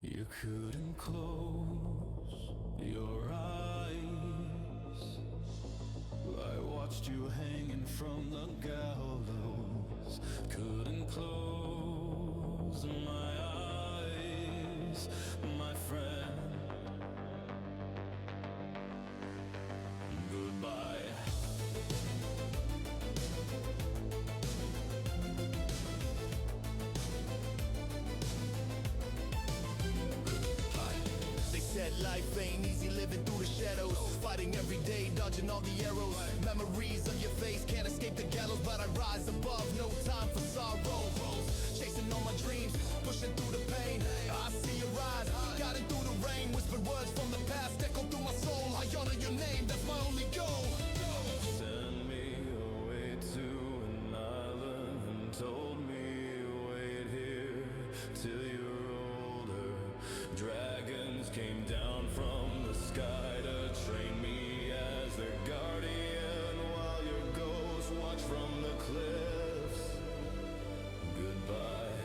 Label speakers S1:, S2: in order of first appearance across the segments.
S1: You couldn't close your eyes. I watched you hanging from the gallows. Couldn't close my eyes, my friend. Goodbye.
S2: They said life ain't easy living through the shadows, fighting every day, dodging all the arrows. Memories of your face can't escape the gallows, but I rise above, no time for sorrow. Chasing all my dreams, pushing through the pain. I see your rise, guiding through the rain. Whispered words from the past echo through my soul. I honor your name, that's my only goal.
S1: Send me away to an island and told me wait here till you're older. Dragons came down from the sky to train me as their guardian while your ghost watch from the cliffs. Goodbye.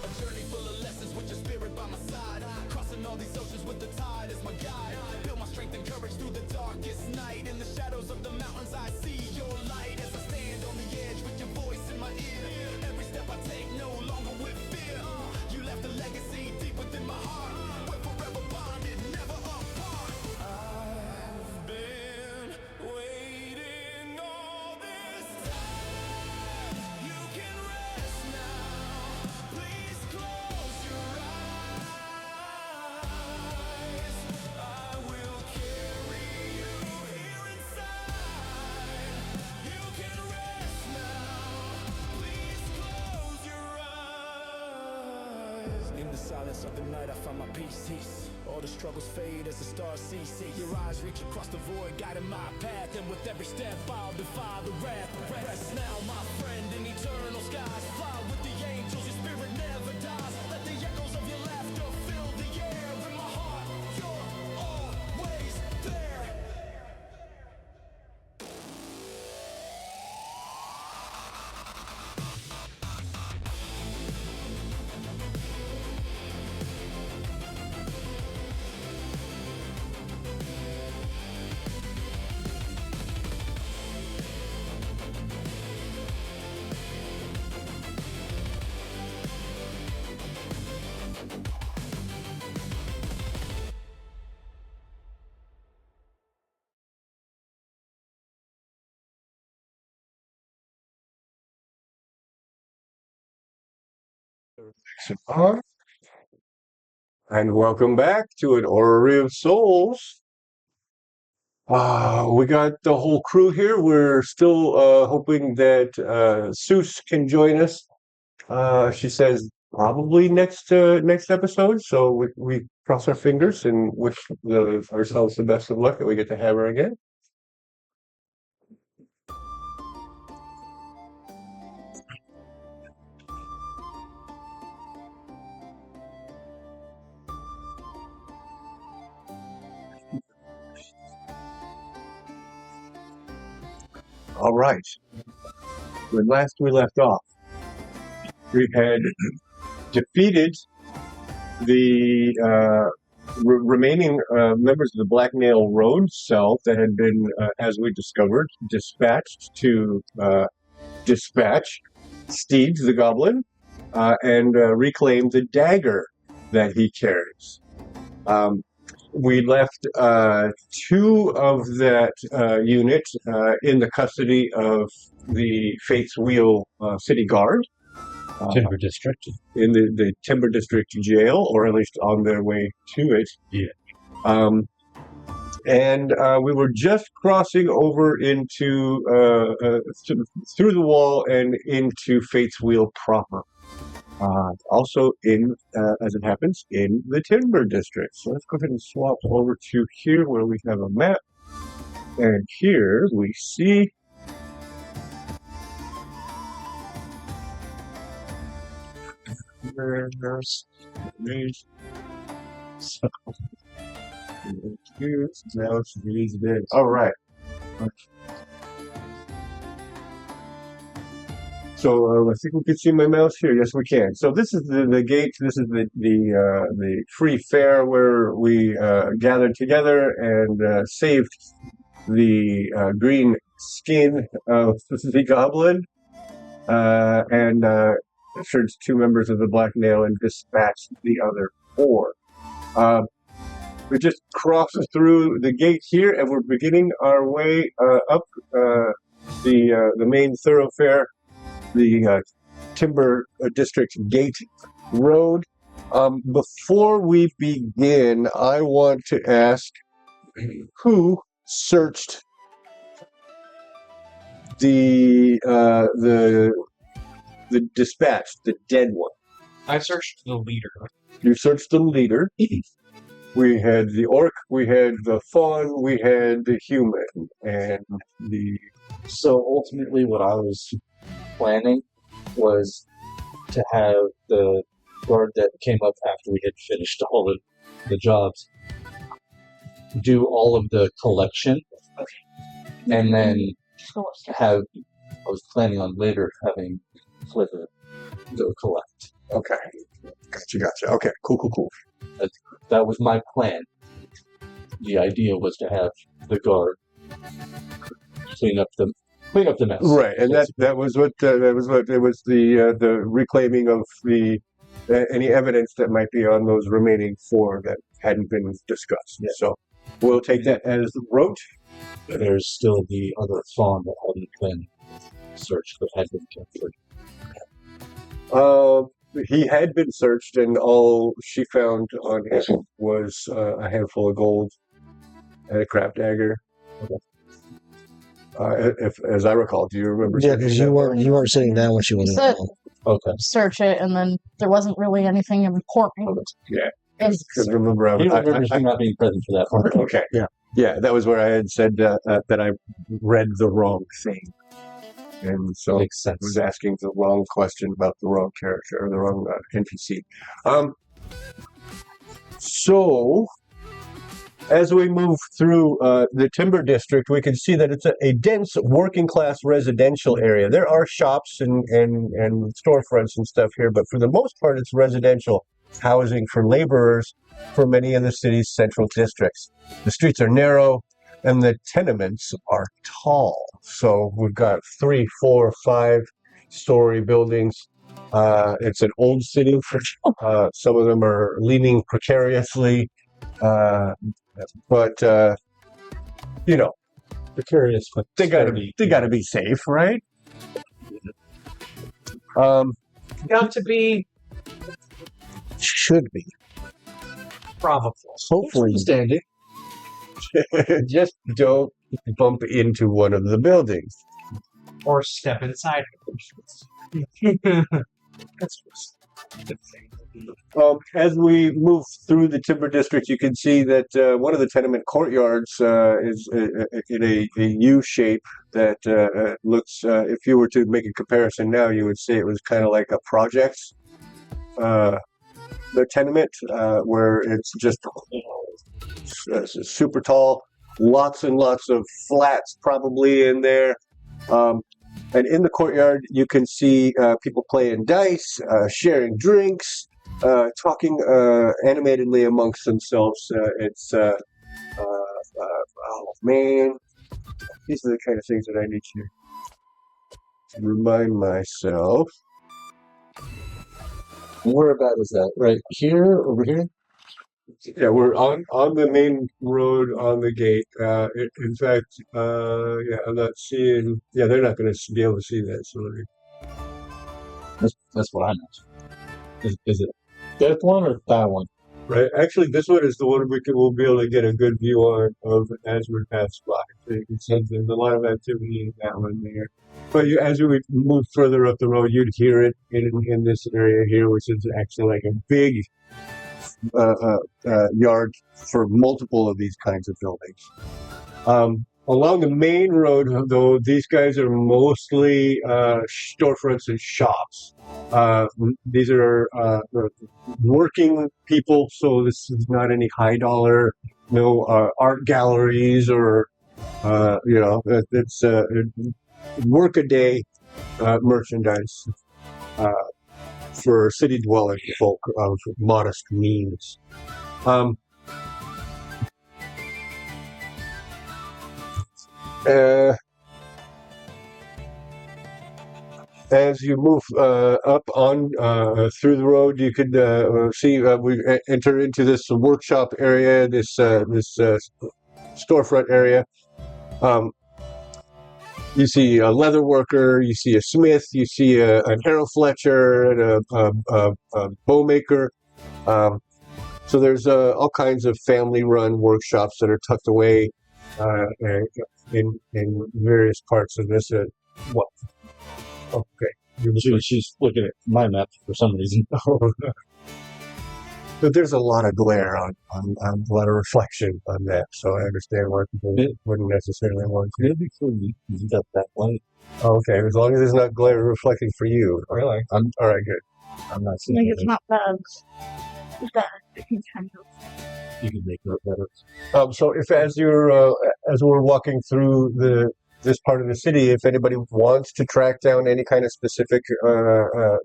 S2: A journey full of lessons with your spirit by my side. Crossing all these oceans with the tide as my guide. Build my strength and courage through the darkest night. In the shadows of the mountains I see your light as I stand on the edge with your voice in my ear. Every step I take no longer with fear. You left a legacy deep within my heart. We're forever bonded, never apart.
S1: I've been waiting all this time. You can rest now. Please close your eyes. I will carry you here inside. You can rest now. Please close your eyes.
S2: In the silence of the night I find my peace. All the struggles fade as the stars cease. Your eyes reach across the void, guiding my path. And with every step I'll defy the wrath. Rest now, my friend, in eternal skies. Fly with the angels, your spirit never dies. Let the echoes of your laughter fill the air. In my heart, you're always there.
S3: On, and welcome back to an Orrery of Souls. We got the whole crew here. We're still hoping that Seuss can join us. She says probably next episode. So we cross our fingers and wish ourselves the best of luck that we get to have her again. All right. When last we left off, we had defeated the remaining members of the Black Nail Road cell that had been, as we discovered, dispatched to dispatch Steede the Goblin and reclaim the dagger that he carries. We left two of that unit in the custody of the Faith's Wheel City Guard.
S4: Timber District.
S3: In the Timber District jail, or at least on their way to it.
S4: Yeah.
S3: And we were just crossing over into through the wall and into Faith's Wheel proper. Also in, as it happens, in the Timber District. So let's go ahead and swap over to here where we have a map. And here we see all right. So I think we can see my mouse here. Yes, we can. So this is the gate. This is the free fair where we gathered together and saved the green skin of the goblin and searched 2 members of the Black Nail and dispatched the other 4. We just crossed through the gate here, and we're beginning our way up the main thoroughfare, the Timber District Gate Road. Before we begin, I want to ask who searched the dispatch, the dead one.
S4: I searched the leader.
S3: You searched the leader. We had the orc, we had the fawn, we had the human, and the...
S5: So ultimately what I was planning was to have the guard that came up after we had finished all of the jobs do all of the collection, and then have, I was planning on later having Flipper go collect.
S3: Okay. Gotcha. Okay, cool.
S5: That was my plan. The idea was to have the guard clean up the mess.
S3: Right, and that was what it was, the reclaiming of the any evidence that might be on those remaining 4 that hadn't been discussed. Yeah. So we'll take that as rote.
S5: There's still the other fawn that hadn't been searched but had been captured.
S3: He had been searched, and all she found on him was a handful of gold and a crap dagger. As I recall, do you remember?
S6: Yeah, because you weren't sitting down when she was
S7: Said,
S5: Okay.
S7: search it, and then there wasn't really anything important.
S3: Yeah.
S7: It's-
S3: Because remember,
S5: He remembers me not being present for that part.
S3: Okay. Yeah, that was where I had said that I read the wrong thing, and so
S5: Makes sense.
S3: I was asking the wrong question about the wrong character or the wrong NPC. So, as we move through the Timber District, we can see that it's a dense working-class residential area. There are shops and storefronts and stuff here, but for the most part, it's residential housing for laborers for many of the city's central districts. The streets are narrow, and the tenements are tall. So we've got 3, 4, 5-story buildings. It's an old city. Some of them are leaning precariously. But
S5: Precarious, but
S3: they gotta be safe, right?
S4: Got to be
S6: should be.
S4: probable.
S6: Hopefully.
S5: standing.
S3: Just don't bump into one of the buildings.
S4: Or step inside.
S3: As we move through the Timber District, you can see that one of the tenement courtyards is in a U shape that looks, if you were to make a comparison now, you would say it was kind of like a projects. The tenement, where it's just super tall, lots and lots of flats probably in there. And in the courtyard, you can see people playing dice, sharing drinks, talking animatedly amongst themselves. Oh man, these are the kind of things that I need to remind myself.
S5: Where about is that? Right here? Over here?
S3: Yeah, we're on the main road on the gate. In fact, I'm not seeing. Yeah, they're not going to be able to see that. So
S5: That's what I know. Is it that one or that one?
S3: right, actually, this one is the one we'll be able to get a good view on of as we pass by. So you can see there's a lot of activity in that one there. But as we move further up the road, you'd hear it in this area here, which is actually like a big yard for multiple of these kinds of buildings. Along the main road, though, these guys are mostly storefronts and shops. These are working people, so this is not any high dollar, no art galleries or it's work-a-day merchandise for city dwelling folk of modest means. As you move up on through the road, you could see we enter into this workshop area, this storefront area. You see a leather worker, you see a smith, you see an arrow fletcher, and a bow maker. So there's all kinds of family-run workshops that are tucked away in various parts of this. What? Okay.
S5: She's looking at my map for some reason.
S3: But there's a lot of glare on a lot of reflection on that, so I understand why people wouldn't necessarily want to.
S5: Maybe for you, you got that light.
S3: Okay, as long as it's not glare reflecting for you. Really? All right, good.
S5: I'm not
S7: I
S5: seeing
S7: think
S5: it.
S7: it's not bugs. It's bad.
S5: You can make it better.
S3: So if as we're walking through this part of the city, if anybody wants to track down any kind of specific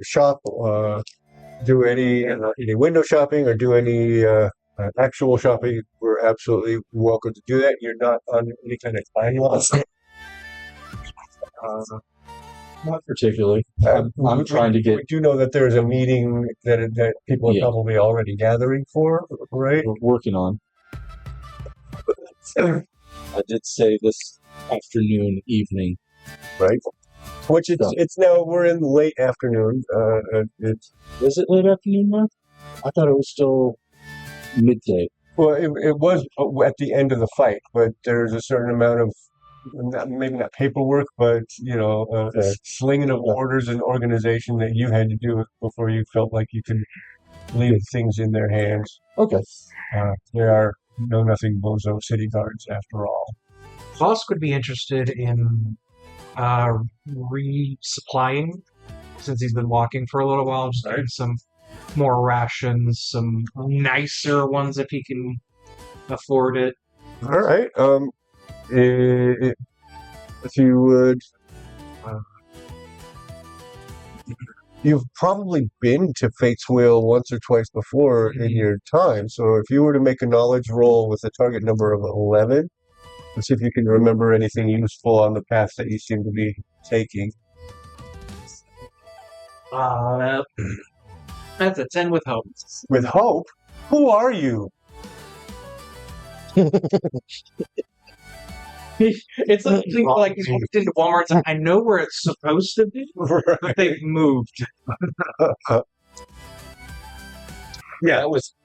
S3: shop, do any window shopping or do any actual shopping, we're absolutely welcome to do that. You're not on any kind of time loss.
S5: Not particularly. I'm trying to get.
S3: We do know that there's a meeting that people are probably already gathering for, right?
S5: We're working on. I did say this afternoon, evening,
S3: right? Which it's now, we're in late afternoon.
S5: Was it late afternoon now? I thought it was still midday.
S3: Well, it was at the end of the fight, but there's a certain amount of, maybe not paperwork, but, slinging of orders and organization that you had to do before you felt like you could leave things in their hands.
S5: Okay.
S3: There are nothing bozo city guards after all.
S4: Vosk would be interested in resupplying, since he's been walking for a little while, just getting some more rations, some nicer ones if he can afford it.
S3: All right. If you would, you've probably been to Fate's Wheel once or twice before in your time. So if you were to make a knowledge roll with a target number of 11, let's see if you can remember anything useful on the path that you seem to be taking.
S4: That's a 10 with hope.
S3: With hope? Who are you?
S4: It's like he's walked into Walmart and I know where it's supposed to be, but they've moved.
S3: Yeah, it was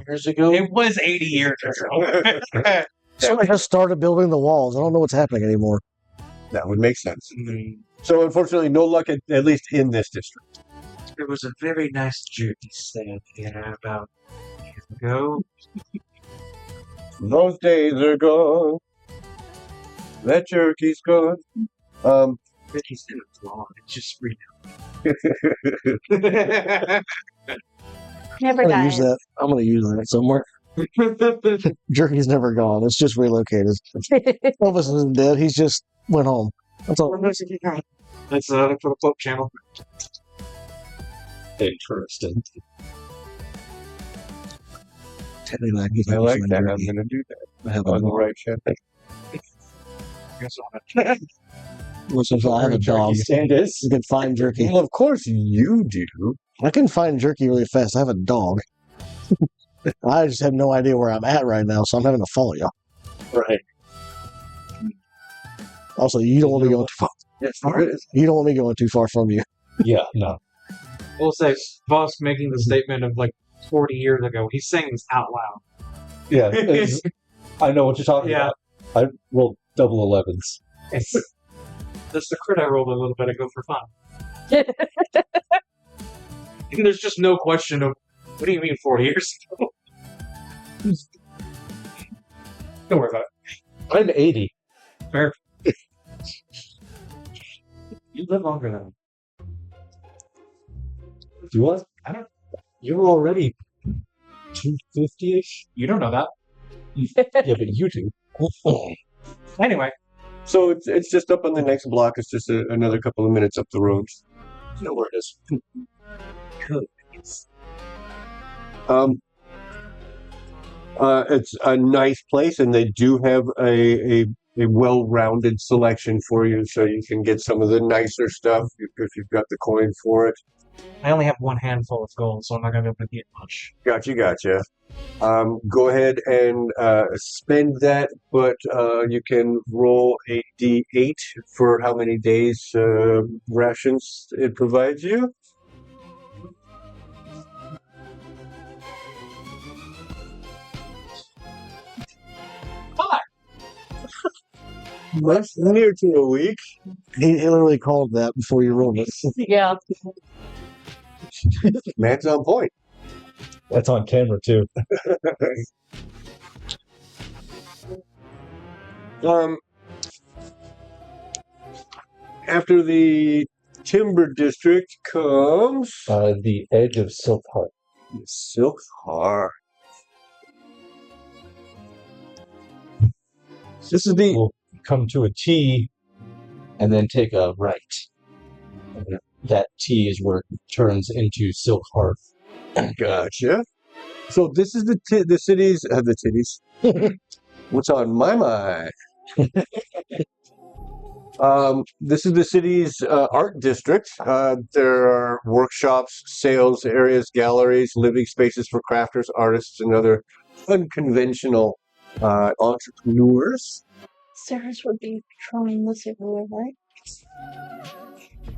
S5: years ago.
S4: It was 80 years ago.
S6: Somebody has started building the walls. I don't know what's happening anymore.
S3: That would make sense. So unfortunately, no luck at least in this district.
S4: There was a very nice jerky stand here about years ago.
S3: Those days are gone. That jerky's gone.
S4: Jerky stand was long. It's just free
S7: Never
S6: I'm gonna
S7: dies.
S6: use that. I'm gonna use that somewhere. Jerky's never gone. It's just relocated. Elvis isn't dead. He's just went home. That's all.
S4: That's for the Pope channel.
S5: Interesting.
S6: Technically,
S3: I like that. I'm going to do that.
S6: I have
S3: On the
S6: a
S3: right channel.
S6: Listen, I have a dog.
S5: Standis.
S6: You can find jerky.
S3: Well, of course you do.
S6: I can find jerky really fast. I have a dog. I just have no idea where I'm at right now, so I'm having to follow you.
S5: Right.
S6: Also, you don't want me going too far. You don't want me going too far from you.
S5: Yeah, no.
S4: We'll say Vosk making the statement of like 40 years ago. He's saying this out loud.
S5: Yeah, I know what you're talking
S4: Yeah.
S5: about. I rolled double 11s.
S4: It's that's the crit I rolled a little bit ago for fun. And there's just no question of, what do you mean 40 years ago? Don't worry about it.
S5: I'm 80.
S4: fair. You live longer than me.
S5: Do what?
S4: I don't.
S5: You're already 250-ish?
S4: You don't know that.
S5: Yeah, but you do.
S4: Anyway,
S3: So it's just up on the next block. It's just another couple of minutes up the road.
S5: You know where it is.
S3: It's a nice place, and they do have a well-rounded selection for you, so you can get some of the nicer stuff if you've got the coin for it.
S4: I only have one handful of gold, so I'm not going to be able to get much.
S3: Gotcha. Go ahead and spend that, but you can roll a d8 for how many days rations it provides you. That's near to a week.
S6: He literally called that before you rolled it.
S7: Yeah.
S3: Man's on point.
S5: That's on camera, too.
S3: After the Timber District comes
S5: The edge of Silkheart.
S3: Silkheart. This is the
S5: We'll come to a T and then take a right. And that T is where it turns into Silkheart.
S3: Gotcha. So this is the cities, the titties. What's on my mind? This is the city's art district. There are workshops, sales areas, galleries, living spaces for crafters, artists, and other unconventional entrepreneurs.
S7: Sarah's would be patrolling this area, right?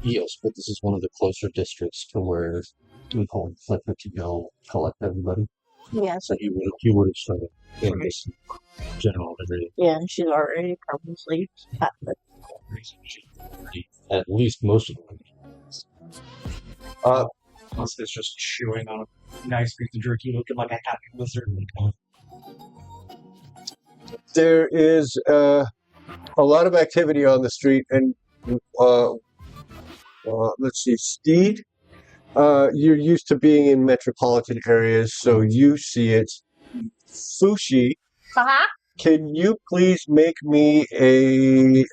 S5: Yes, but this is one of the closer districts to where we call Flipper to go collect everybody.
S7: Yeah.
S5: So he would have started in this general area.
S7: Yeah, and she's already probably at the
S5: At least most of them.
S4: Plus, it's just chewing on a nice piece of jerky looking like a happy lizard.
S3: There is a lot of activity on the street, and let's see, Steede. You're used to being in metropolitan areas, so you see it. Fushi, can you please make me a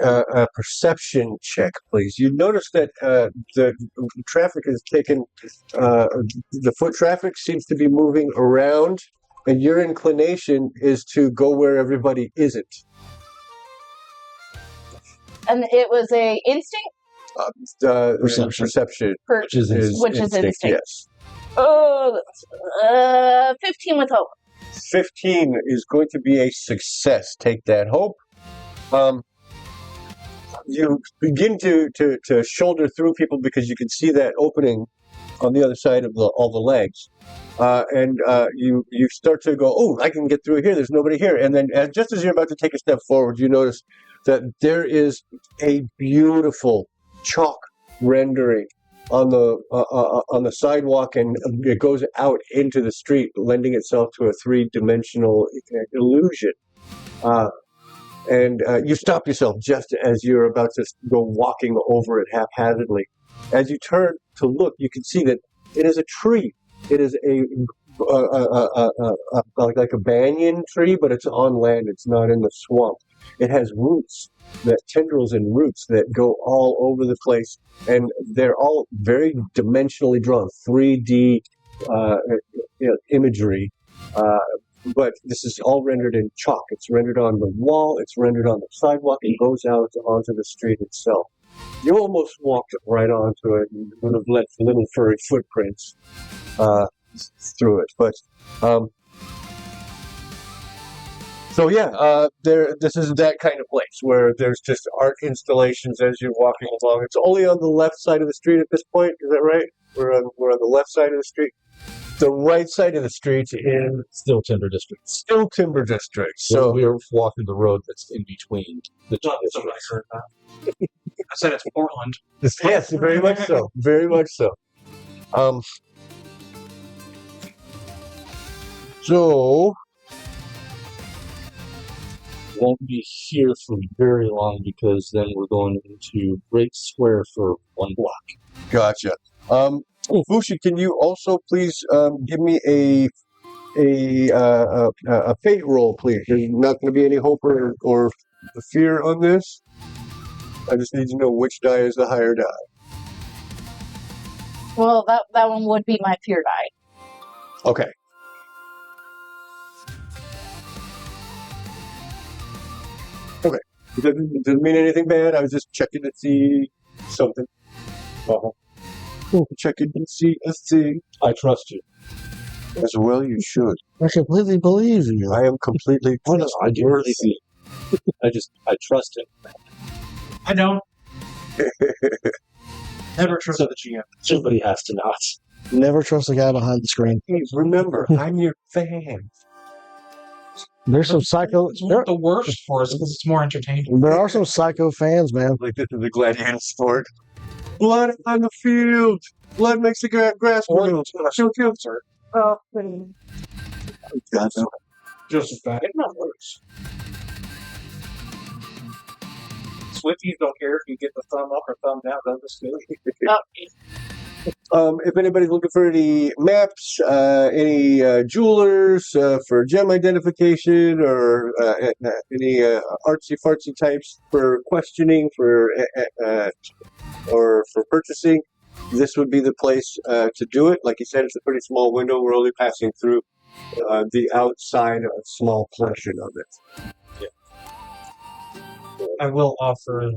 S3: perception check, please? You notice that the traffic is taken, the foot traffic seems to be moving around, and your inclination is to go where everybody isn't.
S7: And it was a instinct?
S3: Perception.
S5: Which is
S7: instinct.
S3: Yes.
S7: Oh, 15 with hope.
S3: 15 is going to be a success. Take that hope. You begin to shoulder through people because you can see that opening on the other side of all the legs. And you start to go, oh, I can get through here. There's nobody here. And then just as you're about to take a step forward, you notice that there is a beautiful chalk rendering on the sidewalk, and it goes out into the street, lending itself to a three-dimensional illusion. And you stop yourself just as you're about to go walking over it haphazardly. As you turn to look, you can see that it is a tree. It is like a banyan tree, but it's on land. It's not in the swamp. It has roots, tendrils and roots that go all over the place, and they're all very dimensionally drawn, 3D imagery. But this is all rendered in chalk. It's rendered on the wall. It's rendered on the sidewalk. It goes out onto the street itself. You almost walked right onto it and would have left little furry footprints through it. But so yeah, this is that kind of place where there's just art installations as you're walking along. It's only on the left side of the street at this point. Is that right? We're on the left side of the street. The right side of the street is
S5: Still Timber District.
S3: still Timber District.
S5: So
S3: So
S5: we're walking the road that's in between the two
S4: Somebody
S5: districts.
S4: heard that. I said it's Portland.
S3: yes, very much so. Very much so. So
S5: won't be here for very long because then we're going into Great Square for 1 block.
S3: Gotcha. Fushi, can you also please give me a fate roll, please? There's not going to be any hope or fear on this. I just need to know which die is the higher die.
S7: Well, that one would be my fear die.
S3: Okay. Okay. It doesn't mean anything bad. I was just checking to see something. Checking to see a thing.
S5: I trust you.
S3: As well you should.
S6: I completely believe you.
S3: I am completely
S5: I do believe you. I trust him.
S4: I don't. Never trust the GM.
S5: Somebody has to not.
S6: Never trust the guy behind the screen.
S3: Please remember, I'm your fan.
S6: There's some psycho.
S4: It's not the worst for us because it's more entertaining.
S6: There are some psycho fans, man.
S3: Like this is a gladiator sport. Blood on the field. Blood makes the grass grow. Show cancer. Oh,
S4: Just as bad. It's not worse. Swifties don't care if you get the thumb up or thumb down. They'll just do it.
S3: If anybody's looking for any maps, any jewelers for gem identification, or any artsy-fartsy types for questioning or for purchasing, this would be the place to do it. Like you said, it's a pretty small window. We're only passing through the outside, a small portion of it.
S4: I will offer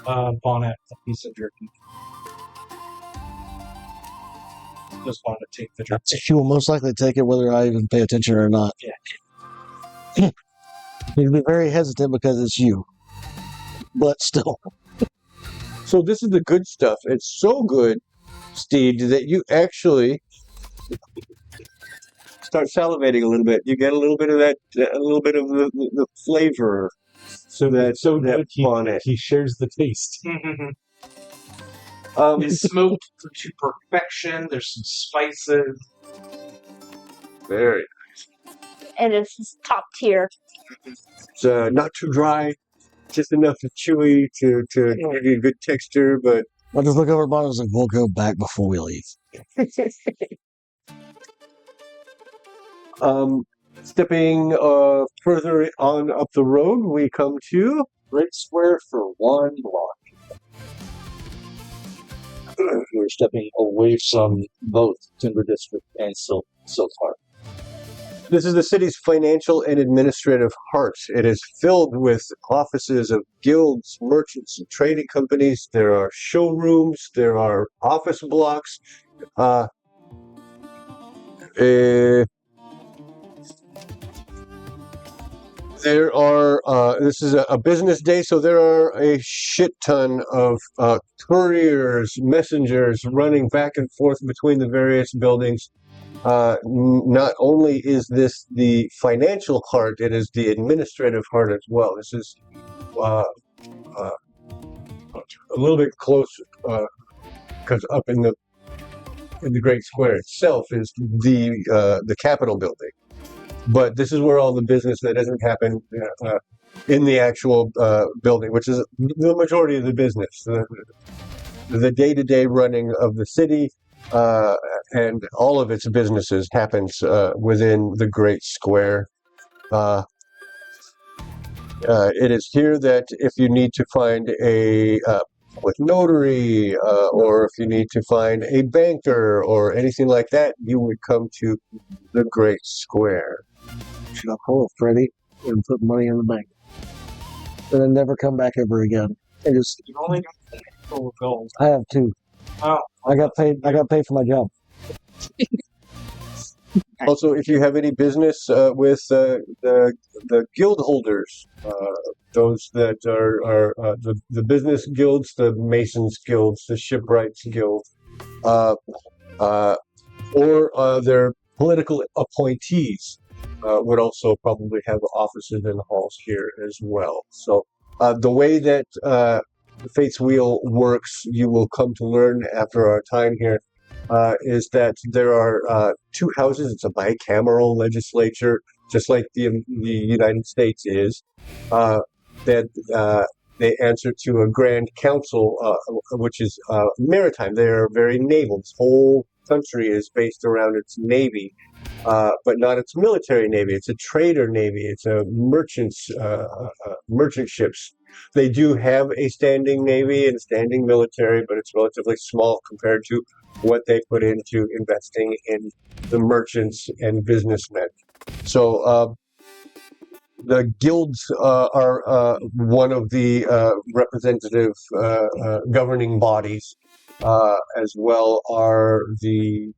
S4: Bonnet a piece of jerky. Just want to take the jerky.
S6: He will most likely take it whether I even pay attention or not.
S4: Yeah.
S6: He'd be very hesitant because it's you. But still.
S3: So this is the good stuff. It's so good, Steede, that you actually start salivating a little bit. You get a little bit of that, a little bit of the flavor.
S5: So
S3: That
S5: good
S3: bonnet.
S5: he shares the taste.
S4: It's smoked to perfection. There's some spices.
S3: Very.
S7: And it's top tier.
S3: It's not too dry, just enough to chewy to give you a good texture, but
S6: I'll just look over at Bono and say, we'll go back before we leave.
S3: stepping further on up the road, we come to
S5: Great Square for 1 block. We're stepping away from both Timber District and Silk Heart.
S3: This is the city's financial and administrative heart. It is filled with offices of guilds, merchants, and trading companies. There are showrooms. There are office blocks. There are, this is a business day, so there are a shit ton of couriers, messengers running back and forth between the various buildings. Not only is this the financial heart, it is the administrative heart as well. This is a little bit closer, because up in the Great Square itself is the Capitol building. But this is where all the business that doesn't happen in the actual building, which is the majority of the business, the day-to-day running of the city, and all of its businesses happens within the Great Square. It is here that if you need to find a public notary, or if you need to find a banker or anything like that, you would come to the Great Square.
S6: Should I call Freddie and put money in the bank? And then never come back ever again. And just,
S4: You only got full of gold.
S6: I have 2.
S4: Oh.
S6: I got paid for my job.
S3: Also, if you have any business with the guild holders, those that are the business guilds, the masons guilds, the shipwrights guild, or their political appointees, would also probably have offices and halls here as well. So the way that Fate's Wheel works, you will come to learn after our time here, is that there are 2 houses. It's a bicameral legislature. just like the United States is, that they answer to a Grand Council, which is maritime. They are very naval. This whole country is based around its navy, but not its military navy. It's a trader navy. It's a merchant ships. They do have a standing navy and standing military, but it's relatively small compared to what they put into investing in the merchants and businessmen. So the guilds are one of the representative governing bodies, as well are the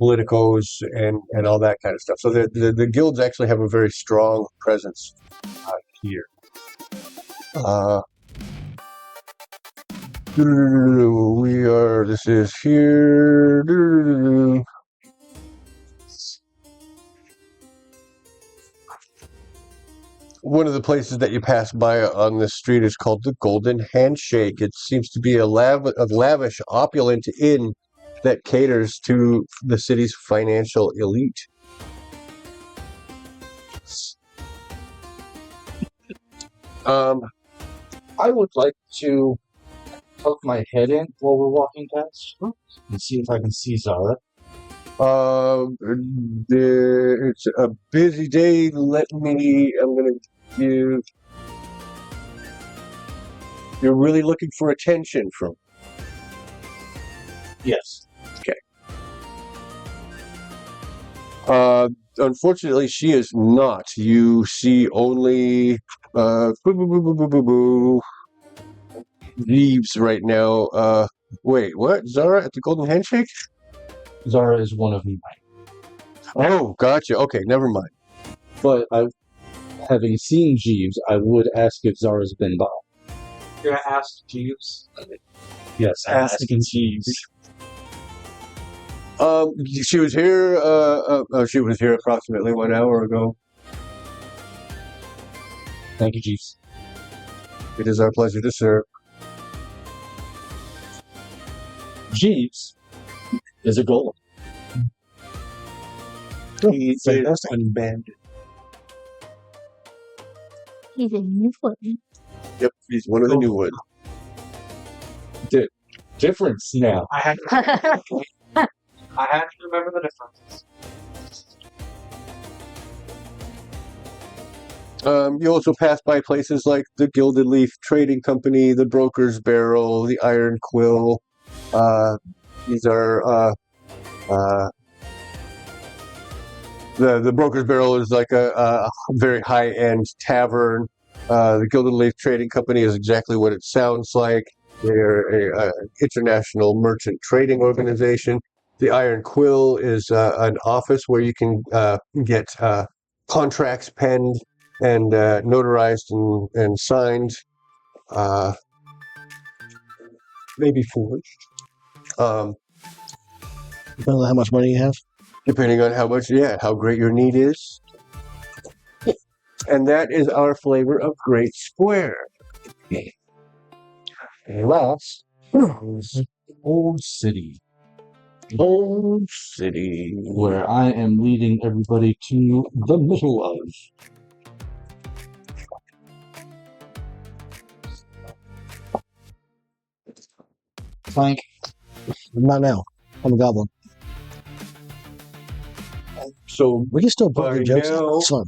S3: politicos and all that kind of stuff. So the guilds actually have a very strong presence here. This is here. One of the places that you pass by on this street is called the Golden Handshake. It seems to be a lavish, opulent inn that caters to the city's financial elite.
S5: I would like to poke my head in while we're walking past and see if I can see Zara.
S3: It's a busy day. I'm gonna give. You're really looking for attention from.
S5: Yes.
S3: Okay. Unfortunately, she is not. You see only leaves right now. Wait, what? Zara at the Golden Handshake?
S5: Zara is one of mine.
S3: Oh, gotcha. Okay, never mind.
S5: But having seen Jeeves, I would ask if Zara's been by.
S4: You're gonna ask Jeeves?
S5: Yes, I'm asking
S4: Jeeves.
S3: She was here. She was here approximately 1 hour ago.
S5: Thank you, Jeeves.
S3: It is our pleasure to serve.
S5: Jeeves is a golem.
S3: He's unbanded.
S7: He's a new one.
S3: Yep, he's one of the new ones.
S5: Difference now.
S4: I had to remember the differences.
S3: You also pass by places like the Gilded Leaf Trading Company, the Broker's Barrel, the Iron Quill. These are the Broker's Barrel is like a very high-end tavern. The Gilded Leaf Trading Company is exactly what it sounds like. They're an international merchant trading organization. The Iron Quill is an office where you can get contracts penned and notarized and signed, maybe forged.
S6: Depending on how much money you have.
S3: Depending on how great your need is. And that is our flavor of Great Square.
S5: Last, Old City.
S3: Old City.
S5: Where I am leading everybody to the middle of. Frank.
S6: Not now. I'm a goblin.
S3: So
S6: We can still put
S3: by
S6: good jokes.
S3: now-
S6: It's fun.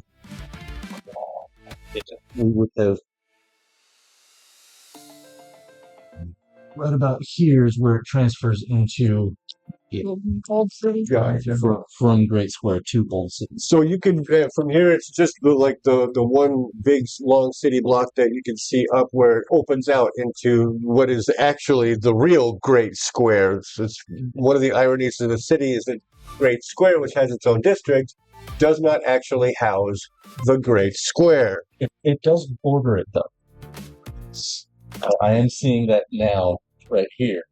S5: We would have. Right about here is where it transfers into
S7: Old City.
S5: from Great Square to Old City.
S3: So you can from here. It's just the one big long city block that you can see up where it opens out into what is actually the real Great Square. It's one of the ironies of the city is that Great Square, which has its own district, does not actually house the Great Square.
S5: It does border it though. I am seeing that now right here,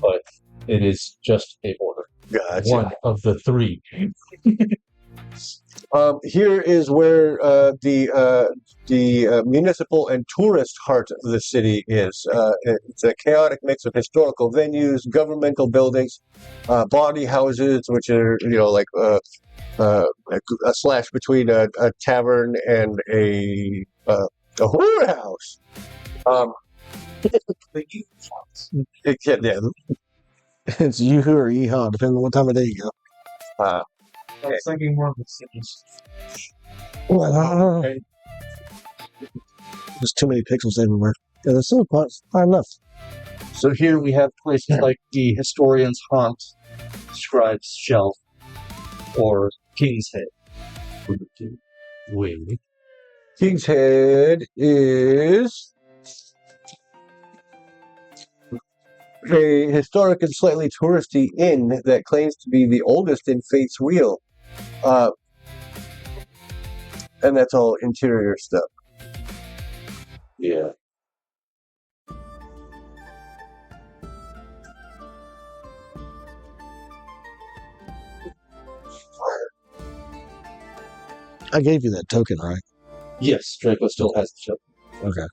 S5: but it is just a border.
S3: Gotcha.
S5: One of the three.
S3: Here is where the municipal and tourist heart of the city is. It's a chaotic mix of historical venues, governmental buildings, bawdy houses, which are a slash between a tavern and a whorehouse. Yeah.
S6: It's Yoo-hoo or Yeehaw, depending on what time of day you go.
S4: I was thinking more of the cities.
S6: Well, there's too many pixels everywhere. Yeah, there's still not enough.
S5: So here we have places like the Historian's Haunt, Scribe's Shelf, or King's Head. Wait.
S3: King's Head is a historic and slightly touristy inn that claims to be the oldest in Fate's Wheel. And that's all interior stuff.
S5: Yeah.
S6: I gave you that token, right?
S5: Yes, Draco still has the show.
S6: Okay.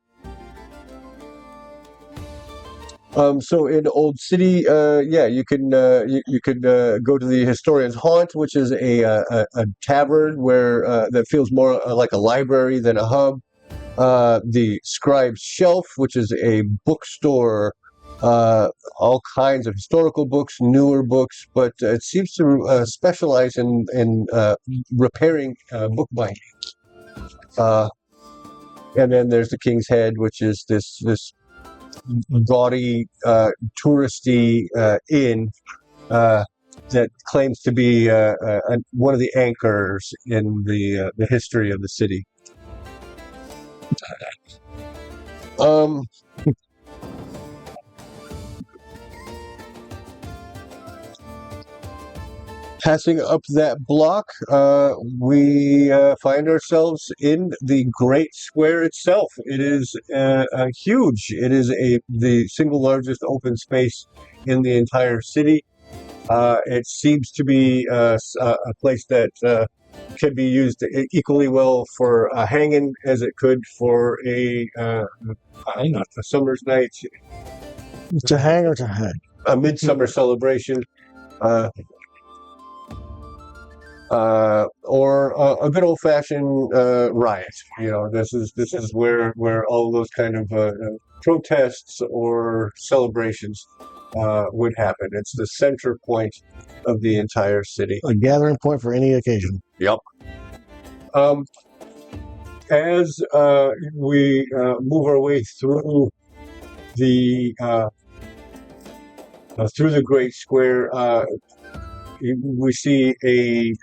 S3: So in Old City, you can you could go to the Historian's Haunt, which is a tavern where that feels more like a library than a hub. The Scribe's Shelf, which is a bookstore, all kinds of historical books, newer books, but it seems to specialize in repairing bookbinding. And then there's the King's Head, which is this gaudy, touristy inn that claims to be one of the anchors in the history of the city. Passing up that block, we find ourselves in the Great Square itself. It is huge. It is the single largest open space in the entire city. It seems to be a place that can be used equally well for a hanging as it could for a summer's night.
S6: To hang or to hang?
S3: A midsummer celebration. Or a good old-fashioned riot. You know, this is where all those kind of protests or celebrations would happen. It's the center point of the entire city.
S6: A gathering point for any occasion.
S3: Yep. As we move our way through the Great Square, we see a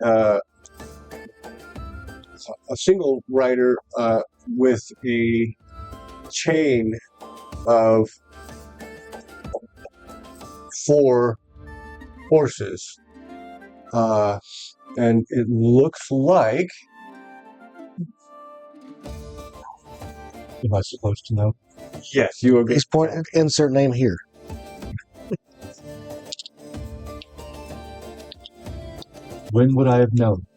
S3: single rider with a chain of 4 horses, and it looks like.
S5: Am I supposed to know?
S3: Yes, you are.
S6: He's pointing. Insert name here.
S5: When would I have known?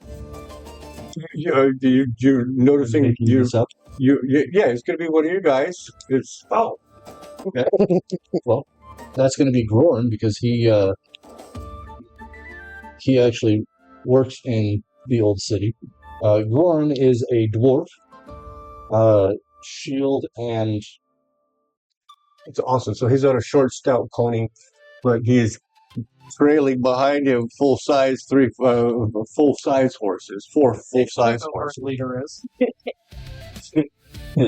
S3: You're noticing
S5: Making this up?
S3: yeah, it's going to be one of you guys. It's
S5: okay. Well, that's going to be Grorin because he actually works in the old city. Grorin is a dwarf. Shield and
S3: It's awesome. So he's on a short, stout pony, but he is trailing behind him full-size full-size horses. 4 full-size horses.
S4: Leader is.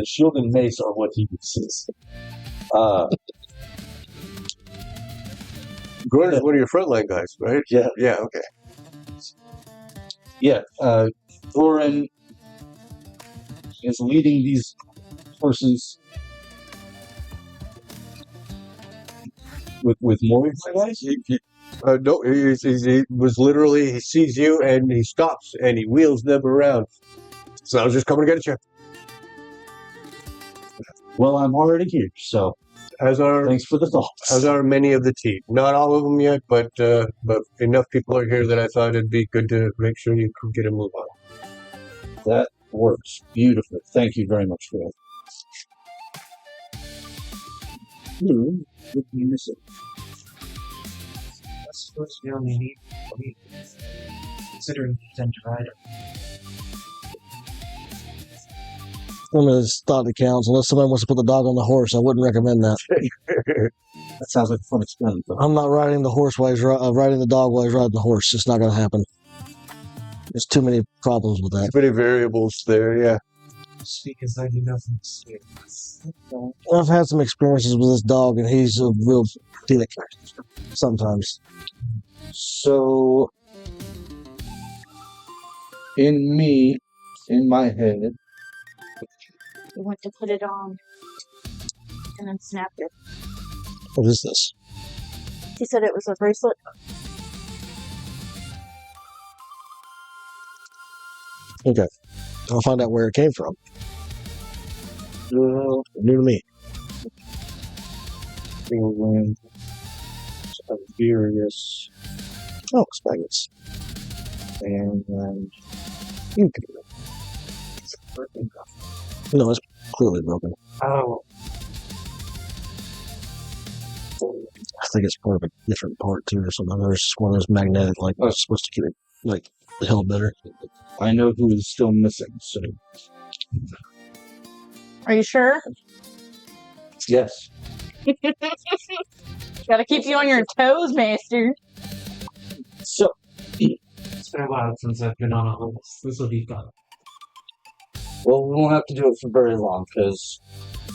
S5: Shield and mace are what he uses.
S3: Gordon is one of your frontline guys, right?
S5: Yeah.
S3: Yeah, okay.
S5: Yeah, Grorin is leading these horses with more guys.
S3: No, he was literally, he sees you and he stops and he wheels them around. So I was just coming to get you.
S5: Well, I'm already here, so thanks for the thoughts.
S3: As are many of the team. Not all of them yet, but enough people are here that I thought it'd be good to make sure you could get a move on.
S5: That works beautifully. Thank you very much for that. What do you miss it?
S4: That's supposed to be on the Considering the potential item.
S6: I mean, it's thought it counts. Unless somebody wants to put the dog on the horse, I wouldn't recommend that.
S5: That sounds like a fun experiment. Though.
S6: I'm not riding the horse while he's riding the dog while he's riding the horse. It's not going to happen. There's too many problems with that.
S3: Too many variables there, yeah.
S4: Speak as though he doesn't see it.
S6: I've had some experiences with this dog, and he's a real dick sometimes.
S5: So, in my head,
S7: You went to put it on and then snapped it.
S6: What is this?
S7: She said it was a bracelet.
S6: Okay. I'll find out where it came from. New to me.
S5: Furious,
S6: Oh, spaghetti.
S5: and
S6: You can do it. No, it's clearly broken.
S4: Oh,
S6: I think it's part of a different part too, or something. There's just one of those magnetic, like it's supposed to keep it like held better.
S5: I know who is still missing. So,
S7: Are you sure?
S5: yes.
S7: Gotta keep you on your toes, Master.
S5: So,
S4: it's been a while since I've been on a horse. This will be fun.
S5: well, we won't have to do it for very long because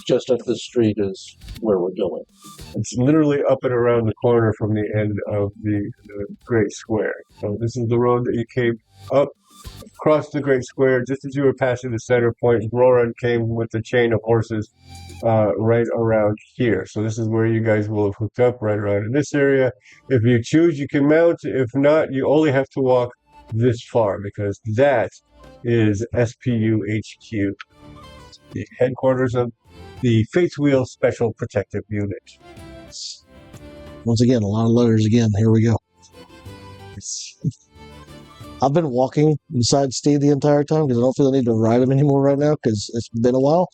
S5: just up the street is where we're going.
S3: It's literally up and around the corner from the end of the Great Square. So this is the road that you came up, across the Great Square. Just as you were passing the center point, Roran came with the chain of horses right around here. So this is where you guys will have hooked up, right around in this area. If you choose, you can mount. If not, you only have to walk this far because that is SPU HQ, the headquarters of the Fates Wheel Special Protective Unit.
S6: Once again, a lot of letters again. Here we go. I've been walking beside Steede the entire time because I don't feel the need to ride him anymore right now because it's been a while.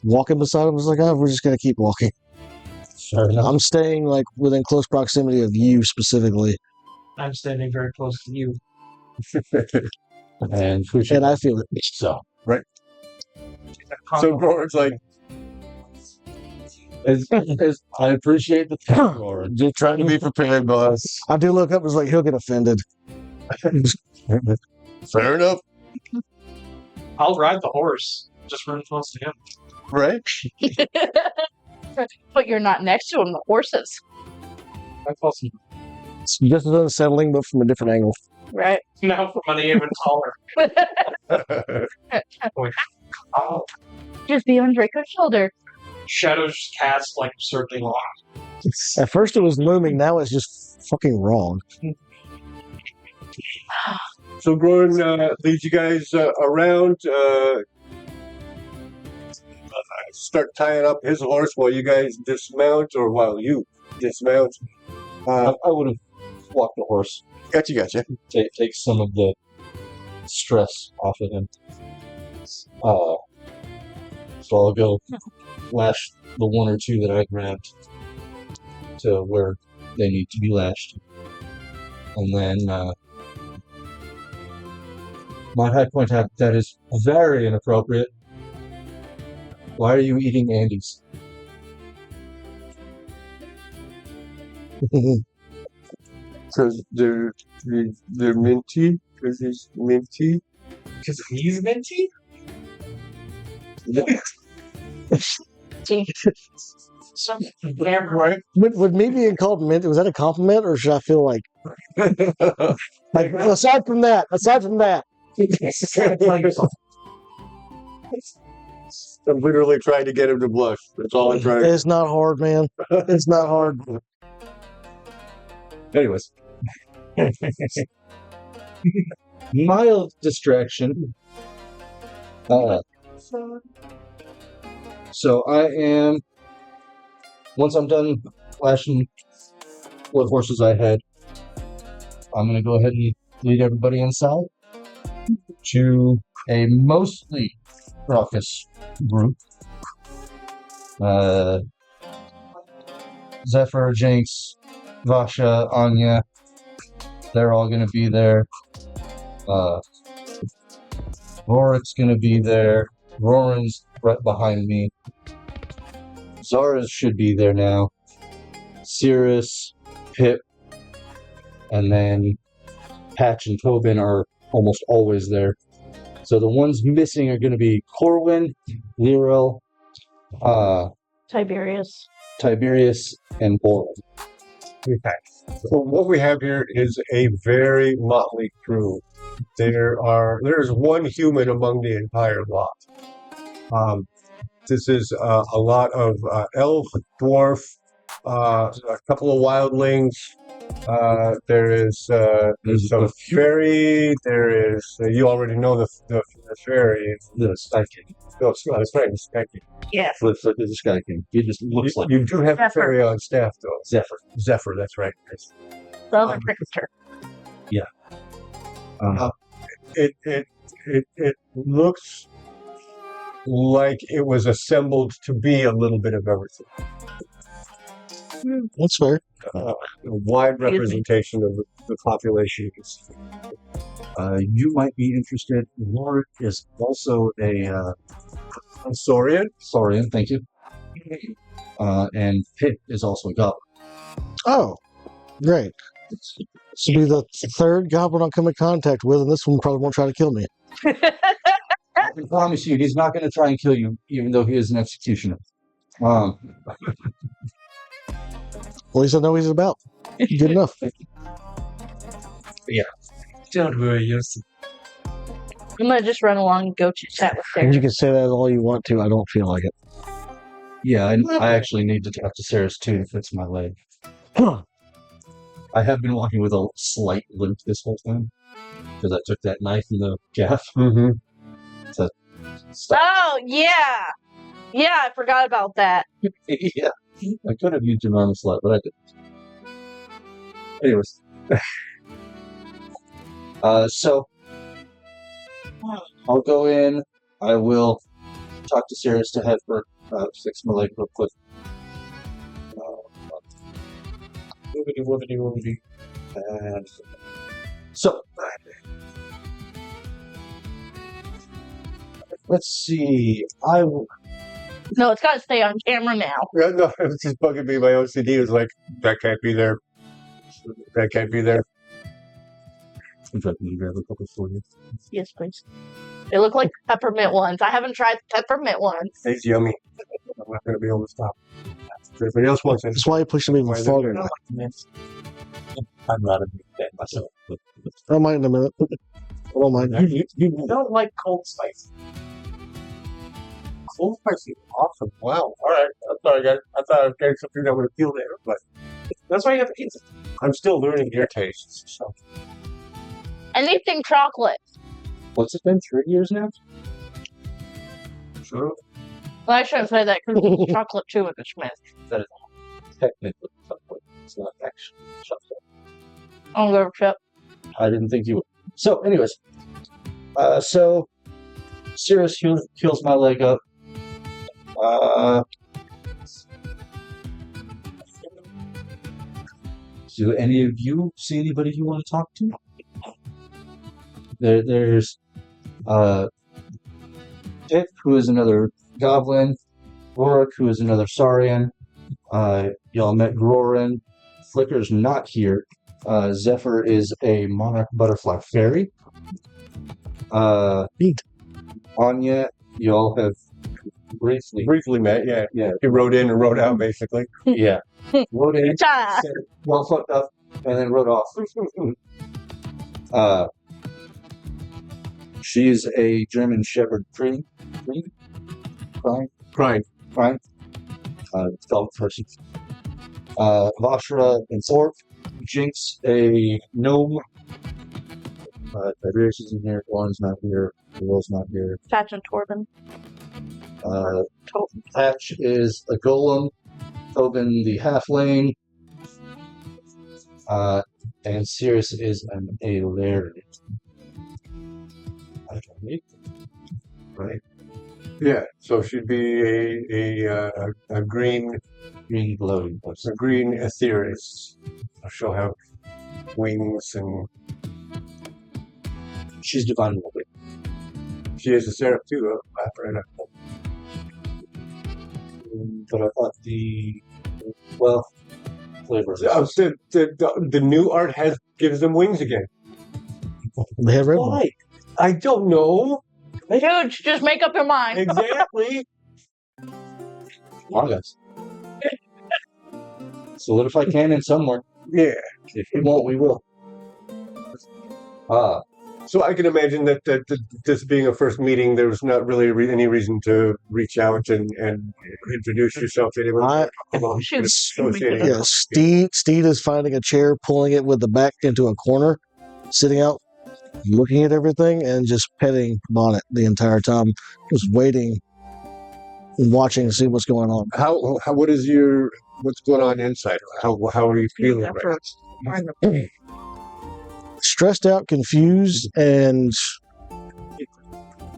S6: Walking beside him was like, oh, we're just going to keep walking.
S5: Fair enough.
S6: I'm staying like within close proximity of you specifically,
S4: I'm standing very close to you.
S5: And Fushi.
S6: and I feel it.
S5: So,
S3: So Roran's like,
S5: as I appreciate the time, Lauren.
S3: just trying to be prepared, boss.
S6: I do look up and it's like, he'll get offended.
S3: Fair enough,
S4: I'll ride the horse. Just run close to him.
S3: right?
S7: But you're not next to him, the horses.
S4: That's awesome.
S6: It's just as unsettling, but from a different angle.
S7: Right.
S4: Now from an even taller. Oh,
S7: Just be on Draco's shoulder.
S4: shadows cast like absurdly long.
S6: At first it was looming, now it's just fucking wrong.
S3: So Roran leads you guys around, start tying up his horse while you guys dismount, or while you dismount.
S5: I would have walked the horse.
S3: Gotcha.
S5: Take some of the stress off of him. So I'll go lash the one or two that I grabbed to where they need to be lashed. And then my high point habitat is very inappropriate. Why are you eating Andes?
S3: Because they're minty. Because he's minty.
S4: Because he's minty? Something damn right.
S6: Would me being called mint, was that a compliment, or should I feel like aside from that?
S3: I'm literally trying to get him to blush. That's all I'm trying.
S6: It's not hard, man. It's not hard.
S5: Anyways. Mild distraction. So I am, once I'm done lashing what horses I had, I'm going to go ahead and lead everybody inside to a mostly raucous group. Zephyr, Jinx, Vasha, Anya, they're all going to be there. Rorik's gonna be there. Roran's right behind me. Zara's should be there now. Cirrus, Pip, and then Patch and Tobin are almost always there. So the ones missing are going to be Corwin, Lirel,
S7: Tiberius.
S5: Tiberius, and Boral.
S3: Okay. So what we have here is a very motley crew. There's one human among the entire lot. This is a lot of elf, dwarf, a couple of wildlings. There's some fairy. There is you already know the fairy.
S5: The Sky King.
S3: Oh, that's right, the Sky King.
S7: Yes.
S5: Look at the Sky King. He just looks like
S3: You do have a
S7: Zephyr.
S3: fairy on staff, though.
S5: Zephyr.
S3: That's right. Yes.
S7: The other trickster.
S3: It looks like it was assembled to be a little bit of everything.
S6: That's fair.
S3: A wide representation of the population.
S5: You might be interested. Lorik is also a
S3: Saurian?
S5: Saurian, thank you. And Pip is also a goblin.
S6: Oh, great. This will be the third goblin I'll come in contact with, and this one probably won't try to kill me.
S5: I can promise you, he's not going to try and kill you, even though he is an executioner.
S6: At least I know what he's about. Good enough.
S4: Don't worry, Yossi.
S7: I'm gonna just run along and go to chat with
S6: And
S7: Sarah.
S6: you can say that all you want to. I don't feel like it.
S5: Yeah, I actually need to talk to Sarah's too to fix my leg. I have been walking with a slight limp this whole time because I took that knife in the calf.
S3: Mm-hmm.
S5: So, stop.
S7: Oh yeah, yeah. I forgot about that.
S5: Yeah, I could have used an arm slot, but I didn't. Anyways, so I'll go in. I will talk to Cirrus to have her fix my leg real quick. Woobity. And so, let's see. I will.
S7: No, it's got to stay on camera now.
S3: Yeah, no, it's just bugging me. My OCD is like, that can't be there. That can't be there.
S5: I'm trying to grab a couple for you.
S7: Yes, please. They look like peppermint ones. I haven't tried the peppermint ones.
S3: It's yummy. I'm not going to be able to stop. If anybody else wants it,
S6: That's why you push him even farther now.
S5: I'm not a big fan myself. But
S6: I don't mind in a minute. I don't mind.
S3: you don't like cold spice. Cold spice is awesome. Wow. All right. I'm sorry, guys. I thought I was getting something that would appeal there, but that's why you have to eat it. I'm still learning your tastes. So.
S7: Anything chocolate.
S5: what's it been? 3 years now?
S3: Sure.
S7: Well, I shouldn't say that because it's chocolate too with the Schmidt.
S5: That is technically chocolate. It's not actually chocolate.
S7: I'll go chip.
S5: I didn't think you would. So, anyways. So, Cirrus heals my leg up. Do any of you see anybody you want to talk to? There's Pip, who is another goblin. Rorik, who is another Saurian. Y'all met Grorin. Flicker's not here. Zephyr is a monarch butterfly fairy. Anya, y'all have
S3: Briefly met, yeah.
S5: Yeah.
S3: He rode in and rode out, basically.
S5: Yeah. Rode in,
S7: Ta!
S5: said, well fucked up, and then rode off. She's a German Shepherd Prime.
S3: Crying.
S5: Dog person. Bei'Hara and Orc. Jinx, a gnome. Tiberius is in here. Lauren's not here. Will's not here.
S7: Patch and Torben.
S5: Patch is a golem. Tobin the halfling. And Cirrus is a laird. I don't need them. Right?
S3: Yeah, so she'd be a green
S5: Green glowing person.
S3: a green ethereus. She'll have wings and
S5: She's divine woman.
S3: She is a seraph too. Right up.
S5: But I thought the flavor.
S3: The new art gives them wings again.
S6: They have red one.
S3: Why? I don't know.
S7: Dude, just make up your mind.
S3: Exactly.
S5: Come on, guys. Solidify canon somewhere.
S3: Yeah.
S5: If we won't, we will.
S3: So I can imagine that this being a first meeting, there was not really any reason to reach out and introduce yourself to anyone.
S6: Steede is finding a chair, pulling it with the back into a corner, sitting out, looking at everything, and just petting Bonnet the entire time, just waiting and watching to see what's going on.
S3: What's going on inside? How are you feeling right now?
S6: Stressed out, confused, and